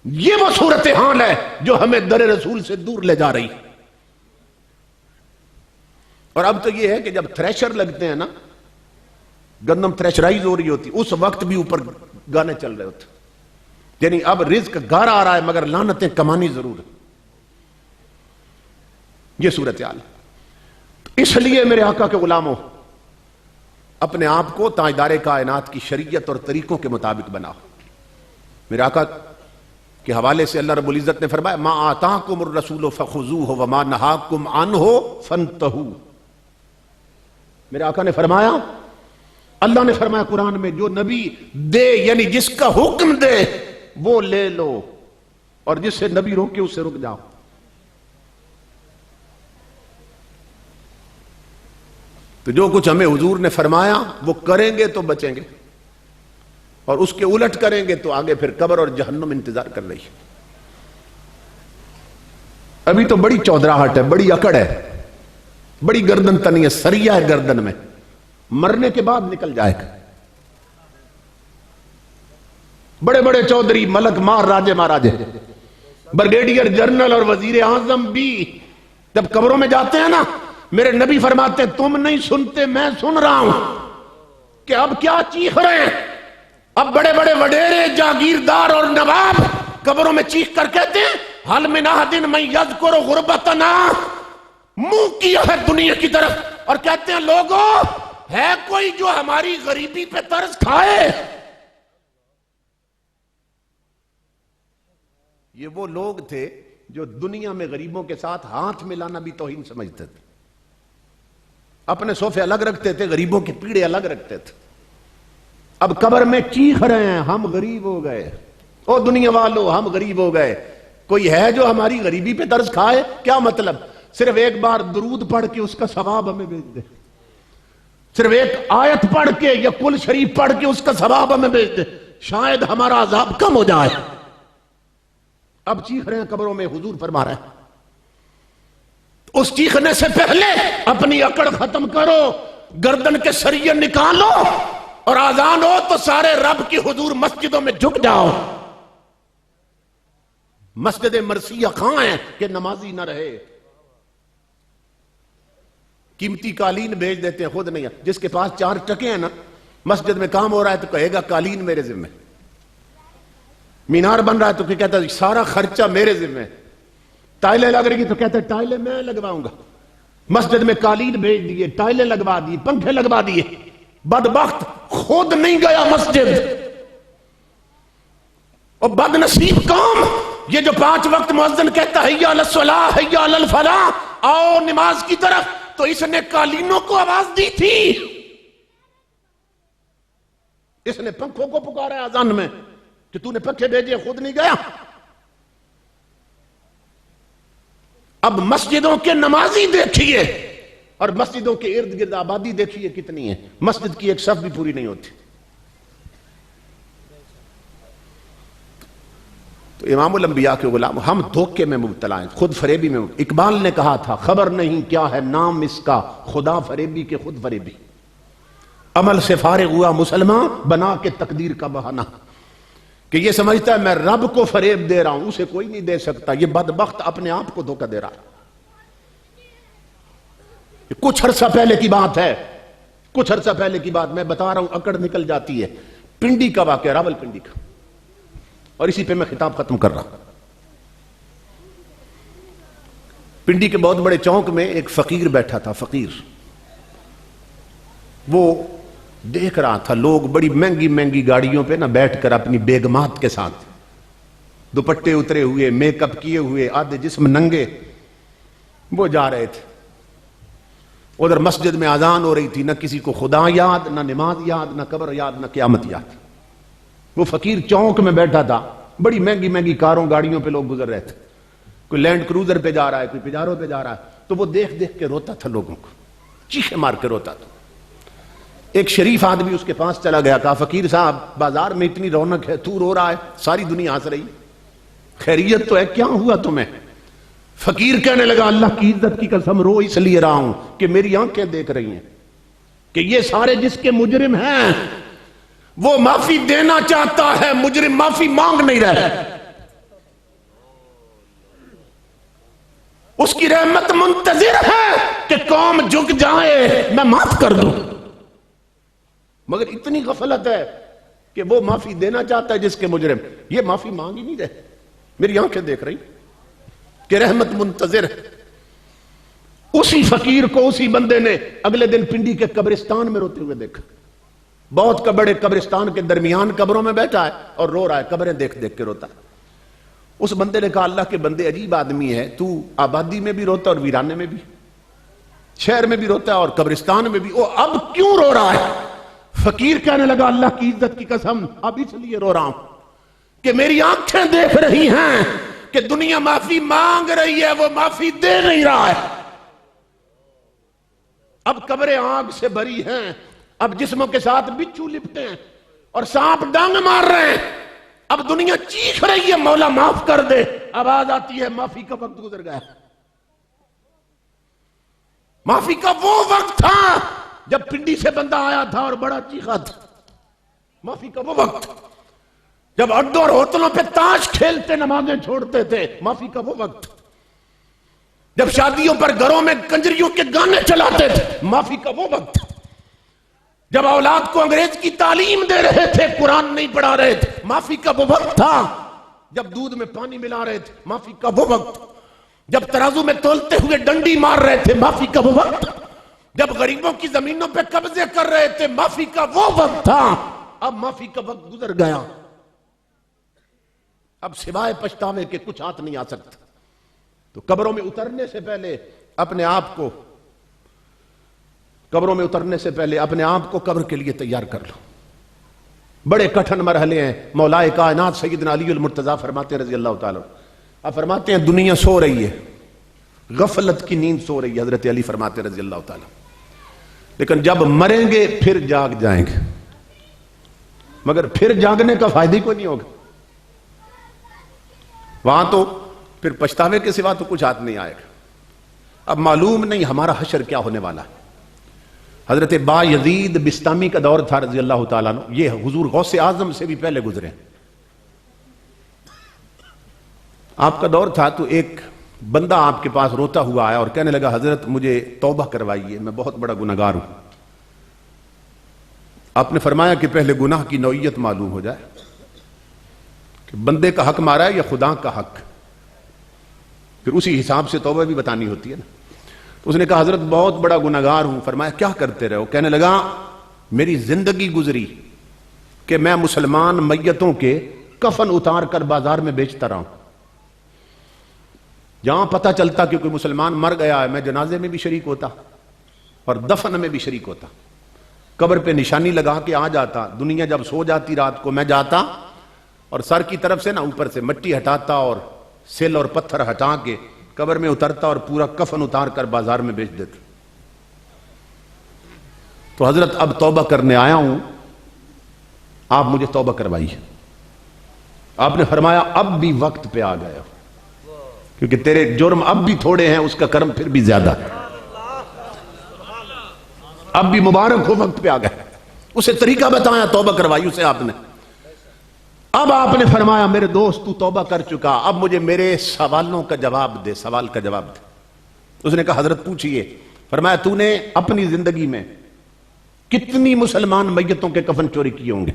یہ وہ صورتحال ہے جو ہمیں در رسول سے دور لے جا رہی۔ اور اب تو یہ ہے کہ جب تھریشر لگتے ہیں نا، گندم تھریشرائز ہو رہی ہوتی، اس وقت بھی اوپر گانے چل رہے ہوتے، یعنی اب رزق گھر آ رہا ہے مگر لعنتیں کمانی ضرور ہے۔ یہ صورتحال ہے۔ اس لیے میرے آقا کے غلاموں، اپنے آپ کو تاجدار کائنات کی شریعت اور طریقوں کے مطابق بناؤ۔ میرے آقا کے حوالے سے اللہ رب العزت نے فرمایا ما آتاکم الرسول فخذوہ وما نہاکم عنہ فانتہوا۔ میرے آقا نے فرمایا، اللہ نے فرمایا قرآن میں، جو نبی دے یعنی جس کا حکم دے وہ لے لو، اور جس سے نبی روکے اس سے رک جاؤ۔ تو جو کچھ ہمیں حضور نے فرمایا وہ کریں گے تو بچیں گے، اور اس کے الٹ کریں گے تو آگے پھر قبر اور جہنم انتظار کر رہی ہے۔ ابھی تو بڑی چودراہٹ ہے، بڑی اکڑ ہے، بڑی گردن تنی ہے، سریا ہے گردن میں، مرنے کے بعد نکل جائے گا۔ بڑے بڑے چودھری، ملک مار، راجے مہاراجے، بریگیڈیئر جنرل اور وزیر اعظم بھی جب قبروں میں جاتے ہیں نا، میرے نبی فرماتے تم نہیں سنتے، میں سن رہا ہوں کہ اب کیا چیخ رہے ہیں۔ اب بڑے بڑے وڈیرے، جاگیردار اور نواب قبروں میں چیخ کر کہتے ہیں حل من احد من یذکر غربتنا، منہ کیا ہے دنیا کی طرف اور کہتے ہیں لوگوں ہے کوئی جو ہماری غریبی پہ ترس کھائے۔ یہ وہ لوگ تھے جو دنیا میں غریبوں کے ساتھ ہاتھ ملانا بھی توہین سمجھتے تھے، اپنے صوفے الگ رکھتے تھے، غریبوں کے پیڑے الگ رکھتے تھے۔ اب قبر میں چیخ رہے ہیں ہم غریب ہو گئے، او دنیا والو ہم غریب ہو گئے۔ کوئی ہے جو ہماری غریبی پہ ترس کھائے؟ کیا مطلب؟ صرف ایک بار درود پڑھ کے اس کا ثواب ہمیں بھیج دے، صرف ایک آیت پڑھ کے یا کل شریف پڑھ کے اس کا ثواب ہمیں بھیج دے، شاید ہمارا عذاب کم ہو جائے۔ اب چیخ رہے ہیں قبروں میں، حضور فرما رہے ہیں اس چیخنے سے پہلے اپنی اکڑ ختم کرو، گردن کے سریے نکالو، اور آذان ہو تو سارے رب کی حضور مسجدوں میں جھک جاؤ۔ مسجد مرثیہ کہاں ہے کہ نمازی نہ رہے؟ قیمتی قالین بھیج دیتے ہیں، خود نہیں ہے۔ جس کے پاس 4 ٹکے ہیں نا، مسجد میں کام ہو رہا ہے تو کہے گا قالین میرے ذمہ، مینار بن رہا ہے تو کہتا ہے سارا خرچہ میرے ذمہ ہے، ٹائلیں لگ رہی تو کہتا ہے ٹائلیں میں لگواؤں گا، مسجد میں قالین بھیج دیے، ٹائلیں لگوا دی، پنکھے لگوا دیے، بدبخت خود نہیں گیا مسجد۔ اور بد نصیب قوم، یہ جو 5 وقت مؤذن کہتا ہے حی علی الصلاۃ حی علی الفلاح، آؤ نماز کی طرف، تو اس نے قالینوں کو آواز دی تھی، اس نے پنکھوں کو پکارا ہے اذان میں کہ تو نے پنکھے بھیجے، خود نہیں گیا۔ اب مسجدوں کے نمازی دیکھیے اور مسجدوں کے ارد گرد آبادی دیکھیے کتنی ہے، مسجد کی ایک صف بھی پوری نہیں ہوتی۔ تو امام الانبیاء کے غلام ہم دھوکے میں مبتلا ہیں، خود فریبی میں مبتلا۔ اقبال نے کہا تھا خبر نہیں کیا ہے نام اس کا، خدا فریبی کے خود فریبی، عمل سے فارغ ہوا مسلمان بنا کے تقدیر کا بہانہ، کہ یہ سمجھتا ہے میں رب کو فریب دے رہا ہوں، اسے کوئی نہیں دے سکتا، یہ بدبخت اپنے آپ کو دھوکہ دے رہا ہے۔ کچھ عرصہ پہلے کی بات ہے، کچھ عرصہ پہلے کی بات میں بتا رہا ہوں، اکڑ نکل جاتی ہے، پنڈی کا واقعہ، راول پنڈی کا، اور اسی پہ میں خطاب ختم کر رہا ہوں۔ پنڈی کے بہت بڑے چوک میں ایک فقیر بیٹھا تھا، فقیر، وہ دیکھ رہا تھا لوگ بڑی مہنگی مہنگی گاڑیوں پہ نہ بیٹھ کر اپنی بیگمات کے ساتھ، دوپٹے اترے ہوئے، میک اپ کیے ہوئے، آدھے جسم ننگے، وہ جا رہے تھے۔ ادھر مسجد میں اذان ہو رہی تھی، نہ کسی کو خدا یاد، نہ نماز یاد، نہ قبر یاد، نہ قیامت یاد۔ وہ فقیر چوک میں بیٹھا تھا، بڑی مہنگی مہنگی کاروں گاڑیوں پہ لوگ گزر رہے تھے، کوئی لینڈ کروزر پہ جا رہا ہے، کوئی پجارو پہ جا رہا ہے، تو وہ دیکھ دیکھ کے روتا تھا، لوگوں کو چیخے مار کے روتا تھا۔ ایک شریف آدمی اس کے پاس چلا گیا، کہا فقیر صاحب بازار میں اتنی رونق ہے، تو رو رہا ہے، ساری دنیا ہنس رہی، خیریت تو ہے، کیا ہوا تمہیں؟ فقیر کہنے لگا اللہ کی عزت کی قسم رو اس لیے رہا ہوں کہ میری آنکھیں دیکھ رہی ہیں کہ یہ سارے جس کے مجرم ہیں وہ معافی دینا چاہتا ہے، مجرم معافی مانگ نہیں رہا، اس کی رحمت منتظر ہے کہ قوم جھک جائے میں معاف کر دوں، مگر اتنی غفلت ہے کہ وہ معافی دینا چاہتا ہے جس کے مجرم، یہ معافی مانگ ہی نہیں رہے، میری آنکھیں دیکھ رہی کہ رحمت منتظر ہے۔ اسی فقیر کو اسی بندے نے اگلے دن پنڈی کے قبرستان میں روتے ہوئے دیکھا، بہت بڑے قبرستان کے درمیان قبروں میں بیٹھا ہے اور رو رہا ہے، قبریں دیکھ دیکھ کے روتا ہے۔ اس بندے نے کہا اللہ کے بندے عجیب آدمی ہے، تو آبادی میں بھی روتا اور ویرانے میں بھی، شہر میں بھی روتا ہے اور قبرستان میں بھی، وہ اب کیوں رو رہا ہے؟ فقیر کہنے لگا اللہ کی عزت کی قسم اب اس لیے رو رہا ہوں کہ میری آنکھیں دیکھ رہی ہیں کہ دنیا معافی مانگ رہی ہے، وہ معافی دے نہیں رہا ہے۔ اب قبریں آگ سے بھری ہیں، اب جسموں کے ساتھ بچھو لپٹے ہیں اور سانپ ڈانگ مار رہے ہیں، اب دنیا چیخ رہی ہے مولا معاف کر دے، آواز آتی ہے معافی کا وقت گزر گیا۔ معافی کا وہ وقت تھا جب پنڈی سے بندہ آیا تھا اور بڑا چیخا تھا، معافی کا وہ وقت جب اڈوں اور ہوٹلوں پہ تاش کھیلتے نمازیں چھوڑتے تھے، معافی کا وہ وقت جب شادیوں پر گھروں میں کنجریوں کے گانے چلاتے تھے، معافی کا وہ وقت جب اولاد کو انگریز کی تعلیم دے رہے تھے، قرآن نہیں پڑھا رہے تھے، معافی کا وہ وقت تھا جب دودھ میں پانی ملا رہے تھے، معافی کا وہ وقت جب ترازو میں تولتے ہوئے ڈنڈی مار رہے تھے، معافی کا وہ وقت جب غریبوں کی زمینوں پہ قبضے کر رہے تھے، معافی کا وہ وقت تھا۔ اب معافی کا وقت گزر گیا، اب سوائے پچھتاوے کے کچھ ہاتھ نہیں آ سکتا۔ تو قبروں میں اترنے سے پہلے اپنے آپ کو قبر کے لیے تیار کر لو۔ بڑے کٹھن مرحلے ہیں، مولا کائنات سیدنا علی المرتضیٰ فرماتے ہیں رضی اللہ تعالیٰ، آپ فرماتے ہیں دنیا سو رہی ہے، غفلت کی نیند سو رہی ہے، حضرت علی فرماتے ہیں رضی اللہ تعالیٰ، لیکن جب مریں گے پھر جاگ جائیں گے، مگر پھر جاگنے کا فائدہ ہی کوئی نہیں ہوگا، وہاں تو پھر پچھتاوے کے سوا تو کچھ ہاتھ نہیں آئے گا۔ اب معلوم نہیں ہمارا حشر کیا ہونے والا ہے۔ حضرت با یزید بستامی کا دور تھا رضی اللہ تعالیٰ عنہ، یہ حضور غوث اعظم سے بھی پہلے گزرے، آپ کا دور تھا، تو ایک بندہ آپ کے پاس روتا ہوا آیا اور کہنے لگا حضرت مجھے توبہ کروائیے، میں بہت بڑا گناہگار ہوں۔ آپ نے فرمایا کہ پہلے گناہ کی نوعیت معلوم ہو جائے، کہ بندے کا حق مارا ہے یا خدا کا حق. پھر اسی حساب سے توبہ بھی بتانی ہوتی ہے نا. تو اس نے کہا حضرت بہت بڑا گناہگار ہوں. فرمایا کیا کرتے رہے ہو؟ کہنے لگا میری زندگی گزری کہ میں مسلمان میتوں کے کفن اتار کر بازار میں بیچتا رہا ہوں. جہاں پتہ چلتا کہ کوئی مسلمان مر گیا ہے میں جنازے میں بھی شریک ہوتا اور دفن میں بھی شریک ہوتا. قبر پہ نشانی لگا کے آ جاتا. دنیا جب سو جاتی رات کو میں جاتا اور سر کی طرف سے نا اوپر سے مٹی ہٹاتا اور سل اور پتھر ہٹا کے قبر میں اترتا اور پورا کفن اتار کر بازار میں بیچ دیتا. تو حضرت اب توبہ کرنے آیا ہوں, آپ مجھے توبہ کروائیے. آپ نے فرمایا اب بھی وقت پہ آ گیا کیونکہ تیرے جرم اب بھی تھوڑے ہیں, اس کا کرم پھر بھی زیادہ ہے. اب بھی مبارک ہو وقت پہ آ گیا. اسے طریقہ بتایا, توبہ کروائی اسے آپ نے. اب آپ نے فرمایا میرے دوست تو توبہ کر چکا, اب مجھے میرے سوالوں کا جواب دے, سوال کا جواب دے. اس نے کہا حضرت پوچھئے. فرمایا تو نے اپنی زندگی میں کتنی مسلمان میتوں کے کفن چوری کیے ہوں گے؟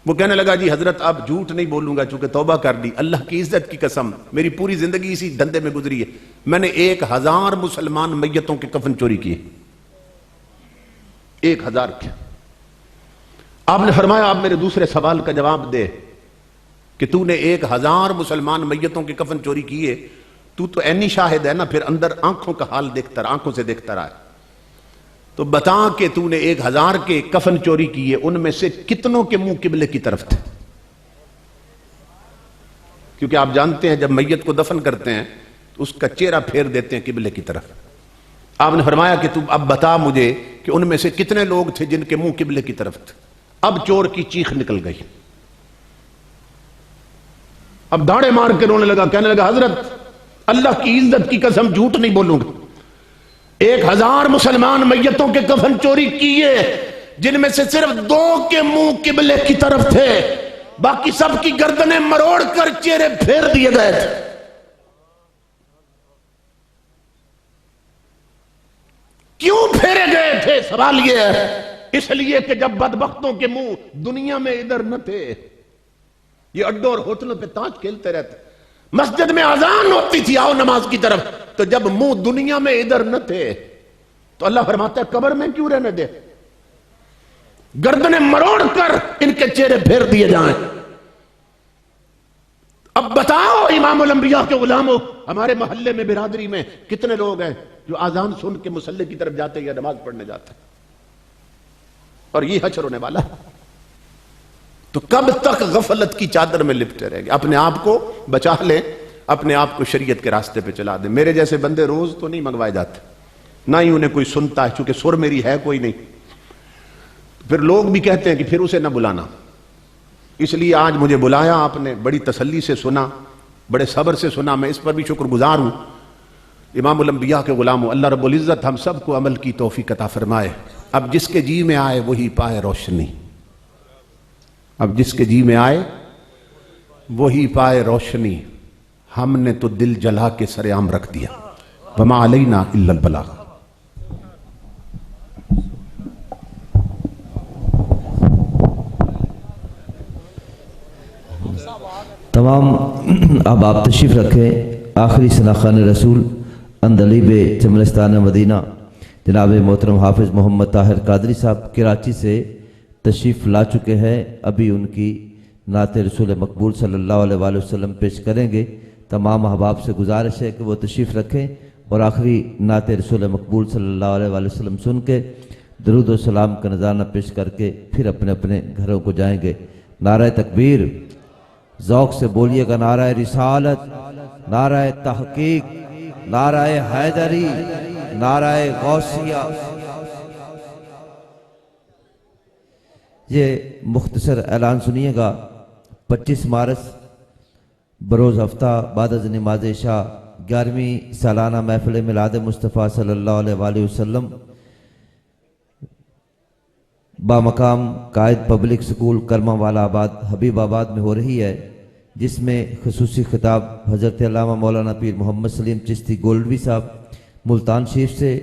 وہ کہنے لگا جی حضرت اب جھوٹ نہیں بولوں گا چونکہ توبہ کر دی, اللہ کی عزت کی قسم میری پوری زندگی اسی دھندے میں گزری ہے, میں نے 1000 مسلمان میتوں کے کفن چوری کیے. 1000 کے. آپ نے فرمایا آپ میرے دوسرے سوال کا جواب دے کہ تو نے 1000 مسلمان میتوں کے کفن چوری کیے, تو عینی شاہد ہے نا, پھر اندر آنکھوں کا حال دیکھتا رہا, آنکھوں سے دیکھتا رہا. تو بتا کہ تو نے 1000 کے کفن چوری کیے, ان میں سے کتنوں کے منہ قبلے کی طرف تھے؟ کیونکہ آپ جانتے ہیں جب میت کو دفن کرتے ہیں تو اس کا چہرہ پھیر دیتے ہیں قبلے کی طرف. آپ نے فرمایا کہ تو اب بتا مجھے کہ ان میں سے کتنے لوگ تھے جن کے منہ قبلے کی طرف تھے. اب چور کی چیخ نکل گئی, اب داڑے مار کے رونے لگا, کہنے لگا حضرت اللہ کی عزت کی قسم جھوٹ نہیں بولوں گا, 1000 مسلمان میتوں کے کفن چوری کیے جن میں سے صرف 2 کے منہ قبلے کی طرف تھے, باقی سب کی گردنیں مروڑ کر چہرے پھیر دیے گئے تھے. کیوں پھیرے گئے تھے؟ سوال یہ ہے اس لیے کہ جب بدبختوں کے منہ دنیا میں ادھر نہ تھے, یہ اڈوں اور ہوٹلوں پہ تاش کھیلتے رہتے, مسجد میں اذان ہوتی تھی آؤ نماز کی طرف, تو جب منہ دنیا میں ادھر نہ تھے تو اللہ فرماتا ہے قبر میں کیوں رہنے دے, گردنیں مروڑ کر ان کے چہرے پھیر دیے جائیں. اب بتاؤ امام الانبیاء کے غلاموں, ہمارے محلے میں برادری میں کتنے لوگ ہیں جو اذان سن کے مصلی کی طرف جاتے یا نماز پڑھنے جاتے ہیں, اور یہ حشر ہونے والا ہے. تو کب تک غفلت کی چادر میں لپٹے رہے گے؟ اپنے آپ کو بچا لیں, اپنے آپ کو شریعت کے راستے پہ چلا دیں. میرے جیسے بندے روز تو نہیں منگوائے جاتے, نہ ہی انہیں کوئی سنتا ہے, چونکہ سر میری ہے کوئی نہیں. پھر لوگ بھی کہتے ہیں کہ پھر اسے نہ بلانا, اس لیے آج مجھے بلایا آپ نے, بڑی تسلی سے سنا, بڑے صبر سے سنا, میں اس پر بھی شکر گزار ہوں. امام الانبیاء کے غلاموں, اللہ رب العزت ہم سب کو عمل کی توفیق عطا فرمائے. اب جس کے جی میں آئے وہی پائے روشنی, اب جس کے جی میں آئے وہی پائے روشنی. ہم نے تو دل جلا کے سر عام رکھ دیا, وما علینا الا البلاغ. تمام اب آپ تشریف رکھیں. آخری ثناخان رسول اندلیب چملستان مدینہ جناب محترم حافظ محمد طاہر قادری صاحب کراچی سے تشریف لا چکے ہیں. ابھی ان کی نعت رسول مقبول صلی اللہ علیہ وآلہ وسلم پیش کریں گے. تمام احباب سے گزارش ہے کہ وہ تشریف رکھیں اور آخری نعت رسول مقبول صلی اللہ علیہ وآلہ وسلم سن کے درود و سلام کا نذرانہ پیش کر کے پھر اپنے اپنے گھروں کو جائیں گے. نعرہ تکبیر, ذوق سے بولیے گا. نعرہ رسالت, نعرہ تحقیق, نعرہ حیدری, نعرہ غوثیہ. یہ مختصر اعلان سنیے گا. 25 مارچ بروز ہفتہ بعد از نماز عشاء 11ویں سالانہ محفل میلاد مصطفیٰ صلی اللہ علیہ وآلہ وسلم بامقام قائد پبلک سکول کرما والا آباد حبیب آباد میں ہو رہی ہے, جس میں خصوصی خطاب حضرت علامہ مولانا پیر محمد سلیم چشتی گولڈوی صاحب ملتان شریف سے